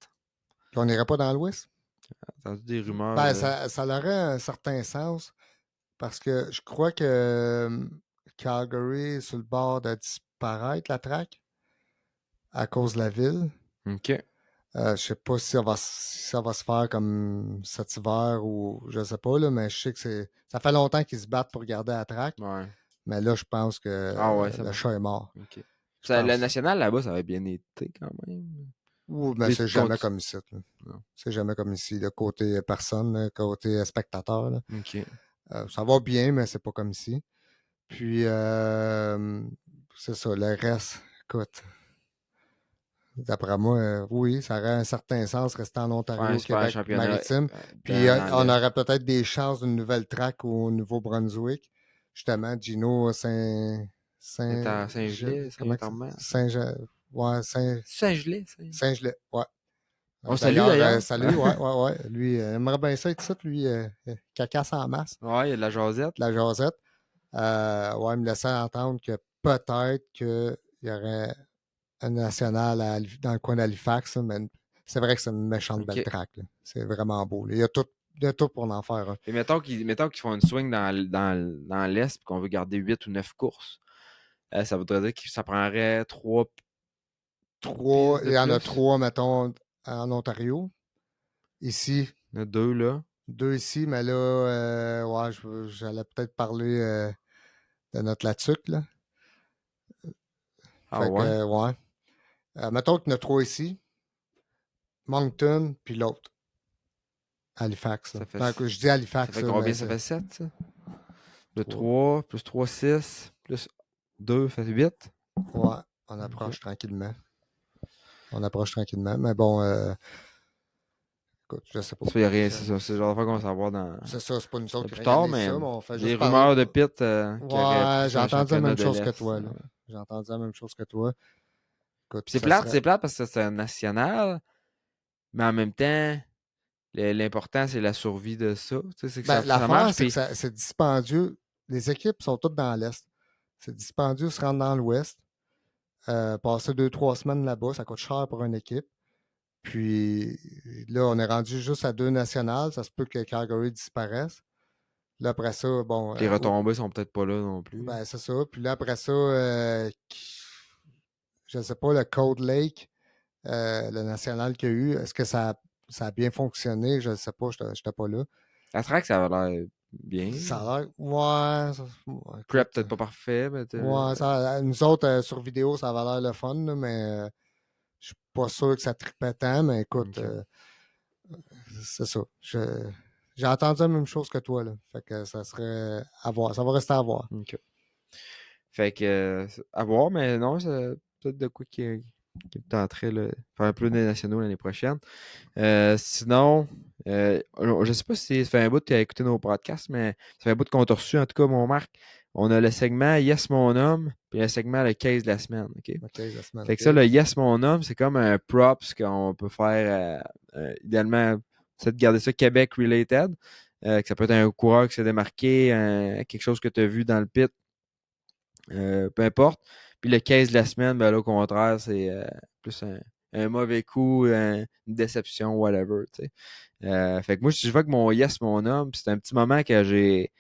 Puis on n'irait pas dans l'Ouest? J'ai entendu des rumeurs. Ben, ça aurait un certain sens parce que je crois que Calgary est sur le bord de disparaître, la track, à cause de la ville. OK. Je sais pas si ça va se faire comme cet hiver ou je sais pas, là, mais je sais que ça fait longtemps qu'ils se battent pour garder la track. Ouais. Mais là, je pense que le chat est mort. Okay. Le national là-bas, ça va bien été quand même. Mais c'est jamais comme ici. C'est jamais comme ici. Le côté personne, le côté spectateur. Là. OK. Ça va bien, mais c'est pas comme ici. Puis, c'est ça, le reste, écoute. D'après moi, oui, ça aurait un certain sens rester en Ontario, Québec maritime. Puis on aurait peut-être des chances d'une nouvelle track au Nouveau-Brunswick. Justement, Gino Saint-Gelais, Saint-Gelais, ouais. On salue d'ailleurs. Salut, ouais. Lui, il aimerait bien ça être ça, lui, cacasse en masse. Ouais, il y a de la jasette. La jasette. Ouais, il me laissait entendre que peut-être qu'il y aurait un national dans le coin d'Halifax, mais c'est vrai que c'est une méchante belle track. C'est vraiment beau. Là. Il y a tout pour en faire. Hein. Et mettons qu'ils font une swing dans l'Est et qu'on veut garder 8 ou 9 courses. Ça voudrait dire que ça prendrait 3. Il y en a 3, mettons, en Ontario. Ici. Il y en a 2 là. 2 ici, mais là, ouais, j'allais peut-être parler de notre Latuc, là. Ah ouais? Ouais. Mettons qu'il y en a 3 ici. Moncton, puis l'autre. Halifax. Je dis Halifax. Ça fait combien? Ça fait 7, ça? Le 3, plus 3, 6, plus 2, ça fait 8. Ouais, on approche tranquillement. Mais bon, écoute, je sais pas. Il n'y a rien, c'est ça. C'est le genre d'affaire qu'on va savoir dans. C'est ça, c'est pas nous autres qui plus tard, mais ça, on fait les juste rumeurs de Pitt. Ouais, j'ai entendu la même chose que toi. Là. J'ai entendu la même chose que toi. Écoute, c'est plate parce que c'est un national, mais en même temps, l'important, c'est la survie de ça. C'est que ça marche. C'est que c'est dispendieux. Les équipes sont toutes dans l'Est. C'est dispendieux de se rendre dans l'Ouest. Passer 2-3 semaines là-bas, ça coûte cher pour une équipe. Puis là, on est rendu juste à 2 nationales. Ça se peut que Calgary disparaisse. Là, après ça, bon. Les retombées sont peut-être pas là non plus. Ben, c'est ça. Puis là, après ça, je ne sais pas, le Cold Lake, le national qu'il y a eu, est-ce que ça a bien fonctionné? Je ne sais pas, je n'étais pas là. La track, ça a l'air bien. Ça a l'air. Ouais. Prep, peut-être pas parfait. Mais ouais, nous autres, sur vidéo, ça avait l'air le fun, là, mais je suis pas sûr que ça tripait tant, mais écoute, c'est ça. J'ai entendu la même chose que toi, là. Fait que ça serait à voir. Ça va rester à voir. OK. Fait que à voir, mais non, c'est peut-être de quoi qui tenterait de faire un peu des nationaux l'année prochaine. Sinon, je sais pas si ça fait un bout que tu as écouté nos podcasts, mais ça fait un bout qu'on t'a reçu, en tout cas, mon Marc. On a le segment Yes Mon Homme, puis le segment le case de la semaine. OK? Le case de la semaine. Fait que ça, le Yes Mon Homme, c'est comme un props qu'on peut faire idéalement, c'est de garder ça Québec related. Que ça peut être un coureur qui s'est démarqué, quelque chose que tu as vu dans le pit. Peu importe. Puis le case de la semaine, ben là, au contraire, c'est plus un mauvais coup, une déception, whatever. Fait que moi, si je vois que mon Yes, mon homme, c'est un petit moment que j'ai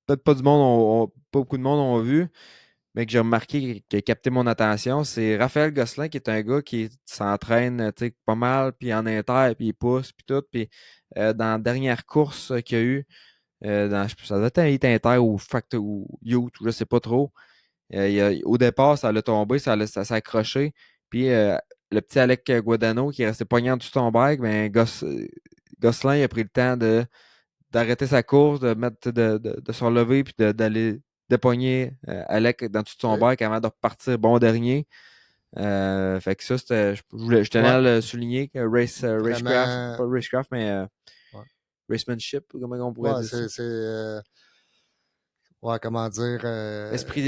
peut-être pas pas beaucoup de monde ont vu, mais que j'ai remarqué qui a capté mon attention, c'est Raphaël Gosselin, qui est un gars qui s'entraîne pas mal, puis en inter, puis il pousse, puis tout. Puis dans la dernière course qu'il y a eu, Ça doit être un hit inter ou factor ou youth, ou je sais pas trop. Au départ, ça allait tomber, ça s'est accroché. Puis le petit Alec Guadano qui est resté poignant dessus son bike, ben Gosselin il a pris le temps d'arrêter sa course, de se relever puis d'aller dépogner Alec dans tout son OK. bike avant de repartir bon dernier. Fait que ça, je tenais Ouais, à le souligner que Racecraft, vraiment. pas Racecraft, mais Ouais, Racemanship, comment on pourrait ouais dire ça? ouais, comment dire, Esprit,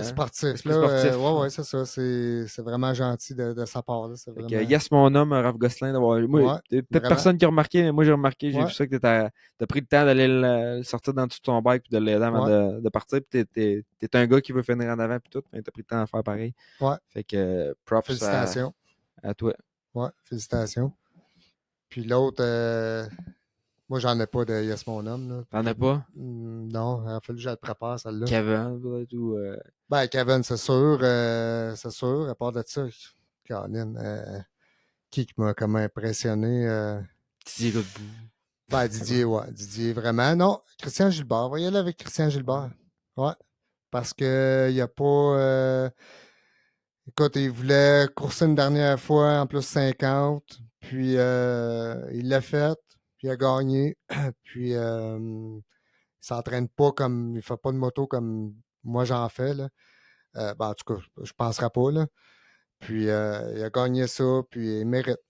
sportif, là. esprit sportif. Ouais, Ouais. ouais, c'est ça. C'est vraiment gentil de sa part, là. C'est Fait que vraiment. yes, mon homme, Raph Gosselin, d'avoir. Moi, Ouais, peut-être vraiment. personne qui a remarqué, mais moi j'ai remarqué, j'ai vu Ouais, ça que t'as pris le temps d'aller le sortir dans tout ton bike puis de l'aider avant ouais, de partir. Puis t'es un gars qui veut finir en avant puis tout, mais t'as pris le temps de faire pareil. ouais. Fait que props Félicitations. à toi. Ouais, félicitations. Puis l'autre, moi, j'en ai pas de Yes Mon Homme, là. T'en as pas? Non, il a fallu que je le prépare, celle-là. Kevin, peut-être, ou Ben, Kevin, c'est sûr. À part de ça, Colin, qui m'a comme impressionné? Didier Godbout. Ben, Didier, ouais. Didier, vraiment. Non, Christian Gilbert. Voyez là avec Christian Gilbert. Ouais. Parce que il a pas. Écoute, il voulait courser une dernière fois en plus 50. Puis il l'a fait. Puis il a gagné. Puis il s'entraîne pas comme. Il fait pas de moto comme moi j'en fais, là. Ben, en tout cas, je penserais pas, là. Puis il a gagné ça, puis il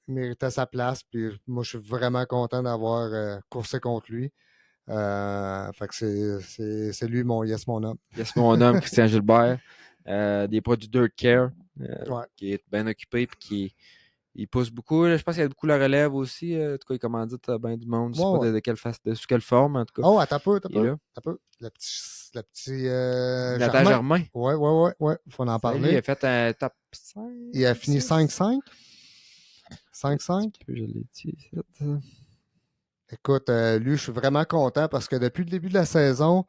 méritait sa place. Puis moi, je suis vraiment content d'avoir coursé contre lui. Fait que c'est lui mon yes, mon homme. Yes, mon homme, Christian Gilbert. Des produits Dirt Care, Ouais. qui est bien occupé puis qui il pousse beaucoup. Là. Je pense qu'il y a beaucoup la relève aussi. En tout cas, il commandite bien du monde. Je sais Ouais, pas ouais. sous quelle forme, en tout cas. Oh, attends un peu, attends Il est un peu, là. attends un peu. Le petit Nathan Germain. Germain. Ouais, ouais, ouais, ouais. Faut en Lui, il parler. a fait un top 5, Il a fini 6. 5-5. Un 5-5. petit peu, je l'ai dit. Écoute, lui, je suis vraiment content parce que depuis le début de la saison,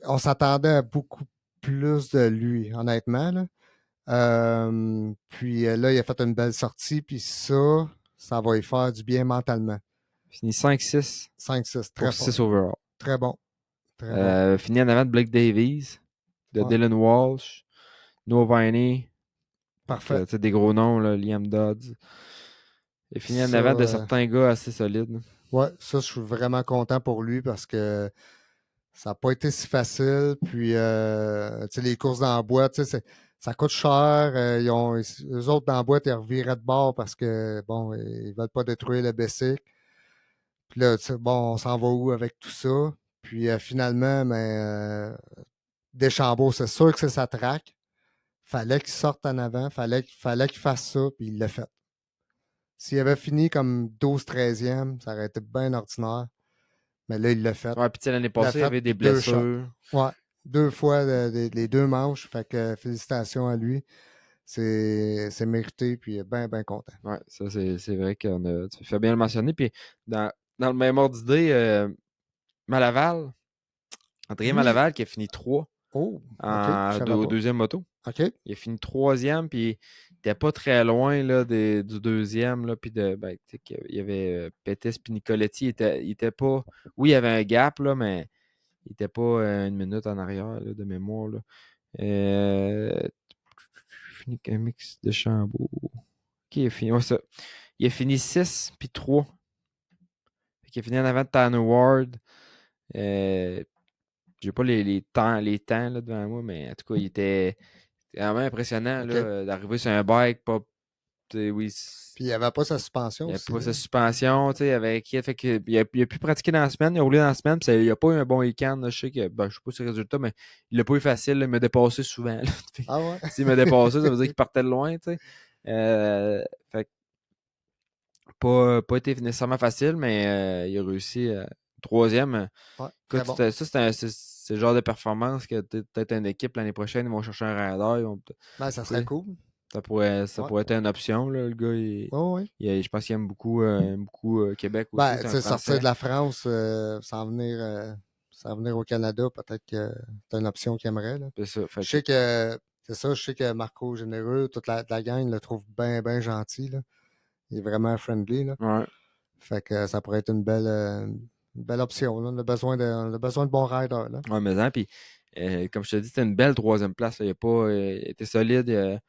on s'attendait à beaucoup plus de lui, honnêtement, là. Puis là, il a fait une belle sortie, puis ça va lui faire du bien mentalement. Fini 5-6 5-6, pour très fort. 6 overall. Très bon. Très bon. Fini en avant de Blake Davies, de Ouais, Dylan Walsh, Noah Viney. Donc, parfait. tu sais, des gros noms, là, Liam Dodds. Il fini en Ça, avant de certains gars assez solides. ouais, ça, je suis vraiment content pour lui parce que ça n'a pas été si facile. Puis, tu sais, les courses dans la boîte, tu sais, ça coûte cher. Eux autres dans la boîte, ils reviraient de bord parce que, bon, ils veulent pas détruire le Bessic. Puis là, tu sais, bon, on s'en va où avec tout ça? Puis, finalement, mais, Deschambault, c'est sûr que c'est sa traque. Fallait qu'il sorte en avant, fallait qu'il fasse ça, puis il l'a fait. S'il avait fini comme 12-13e, ça aurait été bien ordinaire. Mais là, il l'a fait. Ouais, puis tu sais, l'année Il l'a passée, il y fait, avait des puis 2 shots. blessures. Ouais, 2 fois les 2 manches. Fait que félicitations à lui. C'est mérité, puis bien, bien content. Ouais, ça, c'est vrai qu'on a. Tu fais bien le mentionner. Puis, dans le même ordre d'idée, Malaval, Adrien Lui, Malaval, qui a fini 3 oh, OK, je savais au pas. deuxième moto. OK, Il a fini troisième, puis il était pas très loin là, du deuxième. Là, puis ben, tu sais, il y avait Pettis puis Nicoletti. Il était pas. Oui, il y avait un gap, là, mais il était pas une minute en arrière là, de mémoire. Là. Fini qu'un mix de Chambaud. Ok, il a fini, ouais, ça. Il a fini 6 puis 3. Il a fini en avant de Tanner Ward. Euh, j'ai pas les temps là, devant moi, mais en tout cas, il était vraiment impressionnant OK. là, d'arriver sur un bike, pas. Oui, Puis il n'y avait pas sa suspension il n'y a aussi, pas là. sa suspension, tu sais, avec fait que, il a pu pratiquer dans la semaine, il a roulé dans la semaine, puis il n'a pas eu un bon week-end, là, je sais que, ben, je sais pas ses résultats, mais il l'a pas eu facile, là, il m'a dépassé souvent, là. Ah ouais? S'il m'a dépassé, ça veut dire qu'il partait de loin, tu sais. Fait que pas été nécessairement facile, mais il a réussi troisième. Ouais, très Écoute, bon. c'est le genre de performance que peut-être une équipe l'année prochaine, ils vont chercher un rider, Ben, ça tu serait sais, cool. ça Ouais, pourrait être une option, là, le gars, ouais, ouais. je pense qu'il aime beaucoup Québec aussi, Ben, c'est tu un sais, sortir de Français. la France, sans venir au Canada, peut-être que c'est une option qu'il aimerait, là. C'est ça. Fait Je que, sais que, c'est ça, je sais que Marco Généreux, toute la gang le trouve bien, bien gentil, là. Il est vraiment friendly, là. ouais. Fait que ça pourrait être une belle. une belle option. Là. On a besoin de bons riders. Là. Ouais, mais puis comme je te dis, c'était une belle troisième place. Là. Il était solide.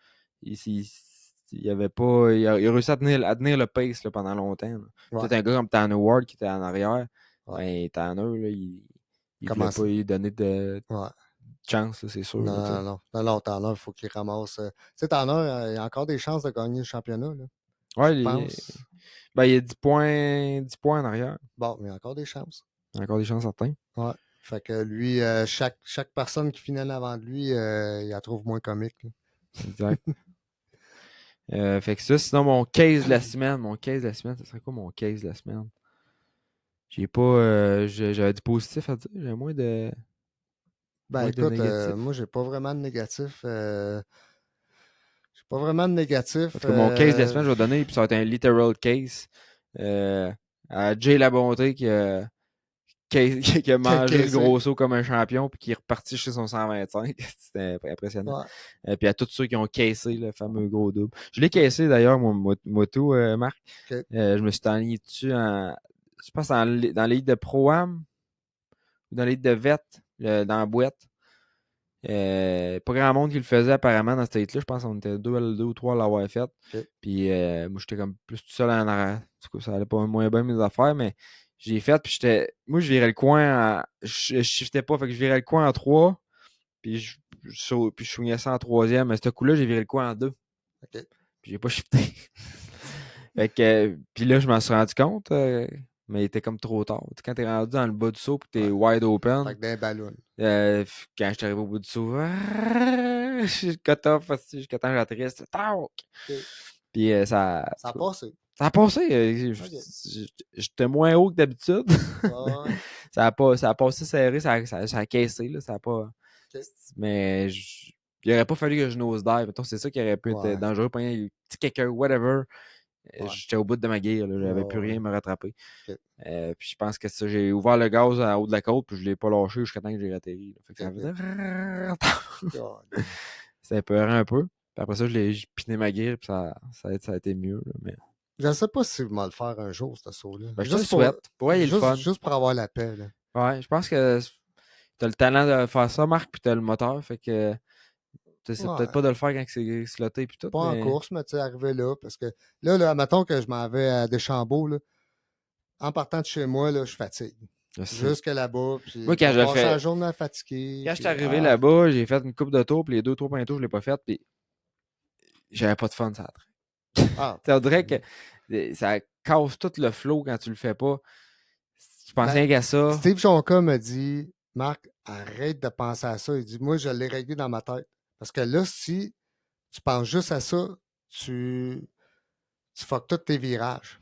Il avait pas. Il a réussi à tenir le pace là, pendant longtemps. Là. Ouais, Peut-être un gars comme Tanner Ward qui était en arrière. ouais. Ben, Tanner, là, il voulait Comment pas ça? lui donner de Ouais. chance, là, c'est sûr. Là, tu sais. Non, Tanner, il faut qu'il ramasse. Tu sais, Tanner, il a encore des chances de gagner le championnat, là. Je Ouais, pense. ben, il y a 10 points en arrière. Bon, mais il a encore des chances. Il y a encore des chances certains. Ouais. Fait que lui, chaque personne qui finit avant de lui, il la trouve moins comique. Là. Exact. Fait que ça, sinon, mon case de la semaine. Mon case de la semaine, ce serait quoi mon case de la semaine? J'ai pas. J'avais du positif à dire. J'ai Ben moins de écoute, négatif. moi, j'ai pas vraiment de négatif. J'ai pas vraiment de négatif. En tout cas, mon case de la semaine, je vais donner, puis ça va être un literal case. Euh, à Jay Labonté qui a mangé le Casey. gros saut comme un champion, puis qui est reparti chez son 125. C'était impressionnant. Ouais. Puis à tous ceux qui ont caissé le fameux gros double. Je l'ai caissé d'ailleurs, moi tout, Marc. OK. Je me suis enligné dessus je pense dans les ligues de Pro-Am ou dans les ligues de VET, dans la boîte. Pas grand monde qui le faisait apparemment dans cette hit-là. Je pense qu'on était deux ou trois à l'avoir fait. OK. Puis moi, j'étais comme plus tout seul en arrière. Du coup, ça allait pas moins bien mes affaires, mais j'ai fait. Puis moi, je virais le coin je shiftais pas. Fait que je virais le coin en 3. Puis puis je swingais ça en troisième. Mais ce coup-là, j'ai viré le coin en 2. OK. Puis j'ai pas shifté. Fait que, puis là, je m'en suis rendu compte. Mais il était comme trop tard. Tu sais, quand t'es rendu dans le bas du saut, puis t'es Ouais. wide open. Fait que d'un ballon. Quand je suis arrivé au bout du saut, je suis cut off jusqu'à temps que j'atterrisse. Tac! OK. Puis Ça a passé. ça a passé. OK. J'étais moins haut que d'habitude. Ouais. Ça a passé serré, ça a caissé. Là, ça a pas. OK. Mais il aurait pas fallu que je nose dive. Mettons, c'est ça qui aurait pu être Ouais. dangereux. Pour un petit kicker, whatever. Ouais. J'étais au bout de ma guerre. J'avais plus Ouais. rien à me rattraper. OK. Puis je pense que ça, j'ai ouvert le gaz en haut de la côte, puis je l'ai pas lâché jusqu'à temps que j'ai atterri. Là. Fait que ça OK. faisait. God. C'était peurant un peu. Puis après ça, j'ai piné ma guerre, puis ça a été mieux. Là, mais... Je ne sais pas si je vais le faire un jour, ce saut-là. Ben, je te le souhaite. Ouais, il est le fun. Juste pour avoir la paix. Là. Ouais, je pense que t'as le talent de faire ça, Marc, puis t'as le moteur. Fait que c'est peut-être Ouais. pas de le faire quand c'est sloté puis tout, Pas en mais course, mais tu sais, arriver là. Parce que là, mettons que je m'en vais à Deschambault, là, en partant de chez moi, là, je fatigue. je sais. Jusque là-bas, puis Moi, je quand vais je le passer la fais, journée fatigué. quand je suis Puis, arrivé là-bas, j'ai fait une coupe de tours, puis les 2-3 premiers tours, je l'ai pas fait, puis j'avais pas de fun, ça. ah, On dirait que ça casse tout le flow quand tu le fais pas. Tu penses ben, rien qu'à ça. Steve Jonka me dit, Marc, arrête de penser à ça. Il dit, moi, je l'ai réglé dans ma tête. Parce que là, si tu penses juste à ça, tu fuck tous tes virages.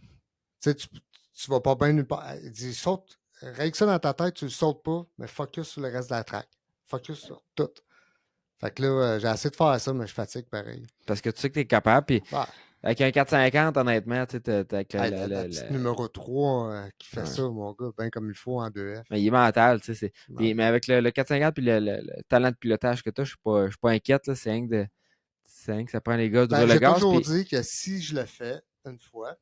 Tu sais, tu vas pas bien nulle part. Il dit, saute, règle ça dans ta tête, tu le sautes pas, mais focus sur le reste de la track. Focus sur tout. Fait que là, j'ai essayé de faire ça, mais je fatigue pareil. Parce que tu sais que t'es capable, puis Ouais. avec un 450, honnêtement, tu sais, avec Hey, la petite numéro 3 qui fait ouais. ça, mon gars, bien comme il faut en 2F. Mais il est mental, tu sais. Ouais. Mais avec le 450 puis le talent de pilotage que tu as, je suis pas inquiète. C'est rien que ça prend les gars d'ouvrir Ben, le j'ai gaz. toujours Puis dit que si je le fais une fois,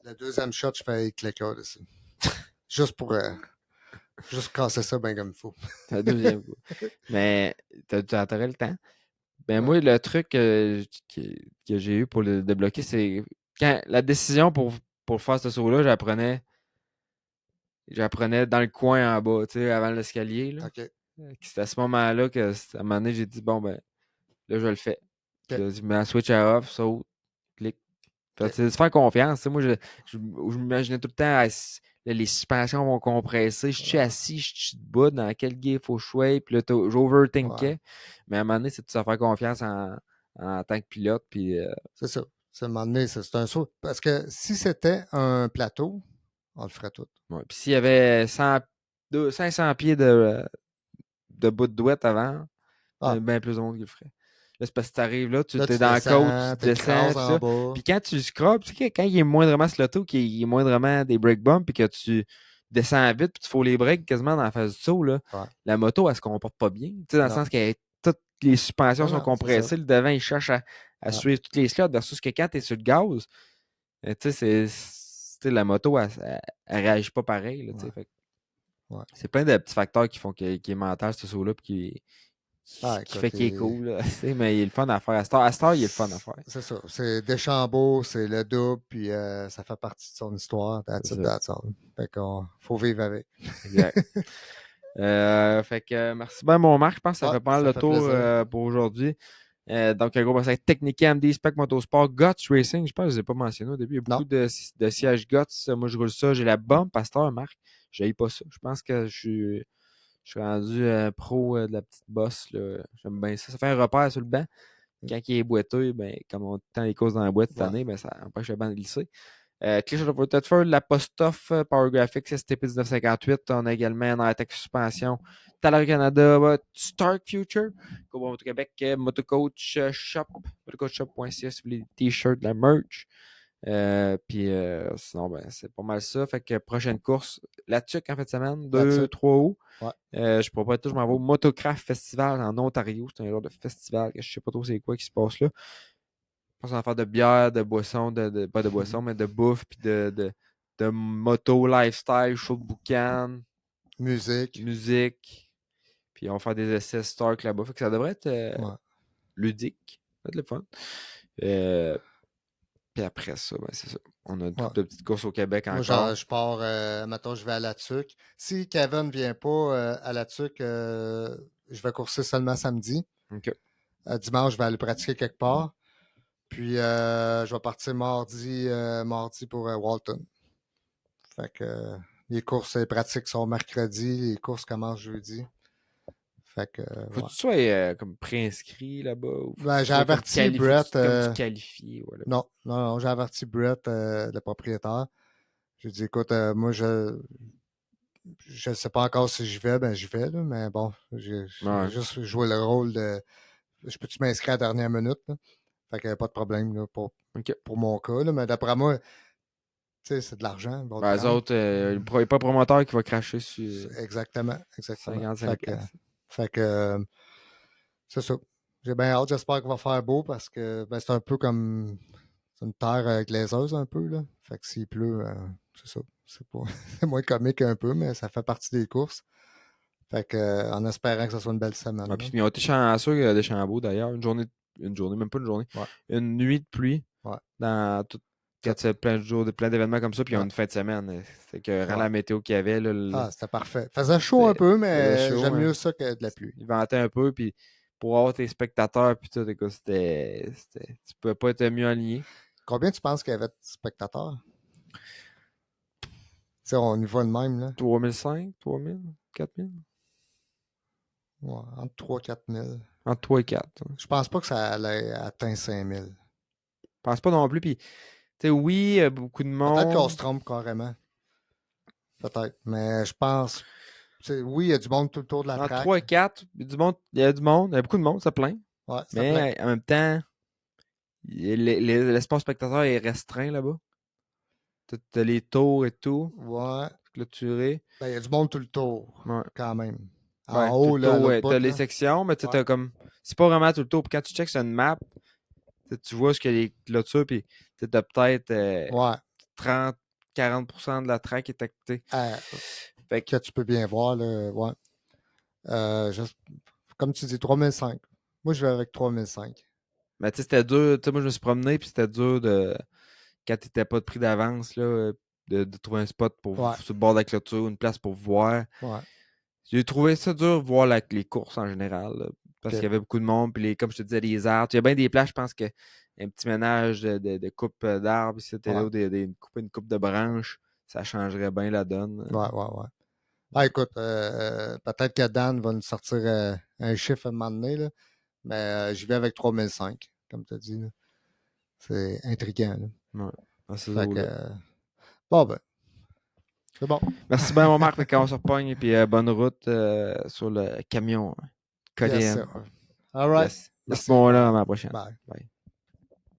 le deuxième shot, je fais avec le cœur dessus. Juste pour juste casser ça bien comme il faut. c'est le deuxième coup. Mais t'aurais le temps. Ben Ouais. moi, le truc que j'ai eu pour le débloquer, c'est quand la décision pour faire ce saut-là, j'apprenais dans le coin en bas, tu sais, avant l'escalier. Là. OK. C'était à ce moment-là à un moment donné, j'ai dit bon ben là je le fais. OK. Je mets la switch à off, saute, clic. Fait que, c'est de se faire confiance. Tu sais, moi, je m'imaginais tout le temps les suspensions vont compresser. Je suis assis, je suis debout, dans quel gear il faut que je sois, puis là, j'overthinkais. Ouais. Mais à un moment donné, c'est de se faire confiance en tant que pilote. Puis, C'est ça. C'est à un moment donné, c'est un saut. Parce que si c'était un plateau, on le ferait tout. ouais. Puis s'il y avait 500 pieds de bout de douette avant, il y Ah, a bien plus de monde qui le ferait. Là, c'est parce que tu arrives là, tu là, es tu dans la côte, descends, tu descends, t'écrases puis en ça. bas. Puis quand tu scrubs, tu sais, quand il est moindrement slotté, qu'il est moindrement des break bumps, puis que tu descends vite, puis tu fous les breaks quasiment dans la phase du saut, là, Ouais. la moto, elle se comporte pas bien. Tu sais, dans le Non. sens que toutes les suspensions Non, sont non, c'est ça. compressées, le devant, il cherche à Ouais. suivre toutes les slots, versus que quand tu es sur le gaz, tu sais, la moto, elle réagit pas pareil. Là, Ouais. fait que Ouais. c'est plein de petits facteurs qui font qu'il est mental, ce saut-là, puis Ah, qui écoute, fait qu'il est cool. Là, mais il est le fun à faire. À Star, il est le fun à faire. c'est ça. C'est Deschambault, c'est le double, puis ça fait partie de son histoire. That's C'est it, ça. that's all. Fait qu'on faut vivre avec. Exact. Fait que merci bien, mon Marc. Je pense que ça Ouais, fait pas mal ça le fait tour plaisir. pour aujourd'hui. Donc, un gros conseil Technica, MD, Spec Motorsport, Guts Racing. Je pense que je ne les ai pas mentionné au début. Il y a Non. beaucoup de sièges Guts. Moi, je roule ça. J'ai la bombe, Pasteur, Marc. Je pas ça. Je pense que je suis rendu pro de la petite bosse. Là. J'aime bien ça. Ça fait un repère sur le banc. Quand il est boiteux, ben, comme on tend les causes dans la boîte cette Ouais. année, ben, ça empêche le banc de glisser. Cliche of Rutherford, la Post-Off, Power Graphics, STP 1958. On a également un Attack Suspension, Talar Canada, Stark Future, Cobra Moto Québec, Motocoach Shop, motocoachshop.ca si vous voulez des t-shirts, de la merch. Puis sinon, ben, c'est pas mal ça. Fait que prochaine course, la TUC en fin de semaine, That's 2, it. 3 août. Ouais. Je pourrais pas être je m'en vais au Motocraft Festival en Ontario. C'est un genre de festival que je sais pas trop c'est quoi qui se passe là. Je pense qu'on va faire de bière, de boisson, pas de boisson, mais de bouffe, puis de moto, lifestyle, show de boucan, Musique. musique. Puis on va faire des essais Stark là-bas. Fait que ça devrait être Ouais. ludique. Ça va être le fun. Euh, puis après ça, ben c'est ça. On a une Ouais. couple de petites courses au Québec Moi, encore. je pars, mettons, je vais à la TUC. Si Kevin ne vient pas à la TUC, je vais courser seulement samedi. OK. Dimanche, je vais aller pratiquer quelque part. Puis, je vais partir mardi pour Walton. Fait que les courses et pratiques sont mercredi, les courses commencent jeudi. Fait que, Faut que ouais. tu sois comme préinscrit là-bas ou faut que Ben, tu j'ai sois comme averti qualifié, Brett. comme tu qualifies. Voilà. Non, j'ai averti Brett, le propriétaire. J'ai dit, écoute, moi, je ne sais pas encore si j'y vais, ben j'y vais, là, mais bon, j'ai Ouais. juste joué le rôle de je peux-tu m'inscrire à la dernière minute? Là? Fait qu'il n'y a pas de problème là, OK. pour mon cas. Là, mais d'après moi, tu sais, c'est de l'argent, ils vont te Ben, eux prendre. autres, il n'y a pas de promoteur qui va cracher sur Exactement, exactement. 55 piastres. Fait que c'est ça. J'ai bien hâte, j'espère qu'il va faire beau parce que ben, c'est un peu comme c'est une terre glaiseuse un peu. Là. Fait que s'il pleut, c'est ça. C'est pas c'est moins comique un peu, mais ça fait partie des courses. Fait que en espérant que ce soit une belle Ouais, semaine. Là. puis ils ont été chanceux des Chambeaux d'ailleurs. Une journée, même pas une journée. Ouais, Une nuit de pluie ouais. dans tout. Quand Ça- tu as plein de jours, plein d'événements comme ça, puis ils ont ouais, une fin de semaine. C'est que rend ouais. la météo qu'il y avait, là, Ah, c'était parfait. Faisait chaud un peu, faisait mais chaud. j'aime Hein. mieux ça que de la pluie. Il ventait un peu, puis pour avoir tes spectateurs, puis tout, écoute, tu pouvais pas être mieux aligné. Combien tu penses qu'il y avait de spectateurs? Tu sais, on y va de même, là. 3005, 3000, 4000? Ouais, entre 3 4 000. Entre 3 et 4. Je pense pas que ça allait atteindre 5 000. Je pense pas non plus, puis, tu sais, oui, beaucoup de Peut-être qu'on monde. se trompe carrément. Peut-être. Mais je pense. Oui, il y a du monde tout autour de la Entre track. 3 et 4, il y a du monde, il y a du monde, il y a beaucoup de monde, ça plaint. Ouais, c'était plein. Mais en même temps, l'espace spectateur est restreint là-bas. T'as les tours et tout, Ouais. clôturé. Ben, il y a du monde tout le tour, Ouais. quand même. En Ouais, tout haut, le là, à tour, l'autre ouais. T'as bout, les là. sections, mais tu sais, Ouais. t'as comme. C'est pas vraiment tout le tour. Puis quand tu checks sur une map, tu vois ce qu'il y a les clôtures, puis t'as peut-être Ouais. 30-40% de la track qui est actée. Euh, Fait que, que tu peux bien voir, là. Ouais. Juste, comme tu dis, 3005. Moi, je vais avec 3005. mais tu sais, c'était dur. Tu sais, moi, je me suis promené, puis c'était dur de. Quand t'étais pas de prix d'avance, là, de trouver un spot Ouais. sur le bord de la clôture, une place pour voir. Ouais. J'ai trouvé ça dur de voir les courses en général, là, parce qu'il OK. y avait beaucoup de monde, puis comme je te disais, les arbres. Il y a bien des places, je pense que un petit ménage de coupe d'arbres, si c'était Ouais. là, ou une coupe de branches, ça changerait bien la donne. Ouais, ouais, ouais. Ah, écoute, peut-être que Dan va nous sortir un chiffre à un moment donné, là, mais j'y vais avec 3005, comme tu as dit. Là. C'est intriguant. Là. Ouais, dans ces Fait que, eaux-là. bon, ben, c'est bon. Merci bien, mon Marc, quand on se repogne, et puis bonne route sur le camion Yes, KTM. sir. All right. Yes. Merci, Merci. bon, là, Bye. à la prochaine. Bye. Bye.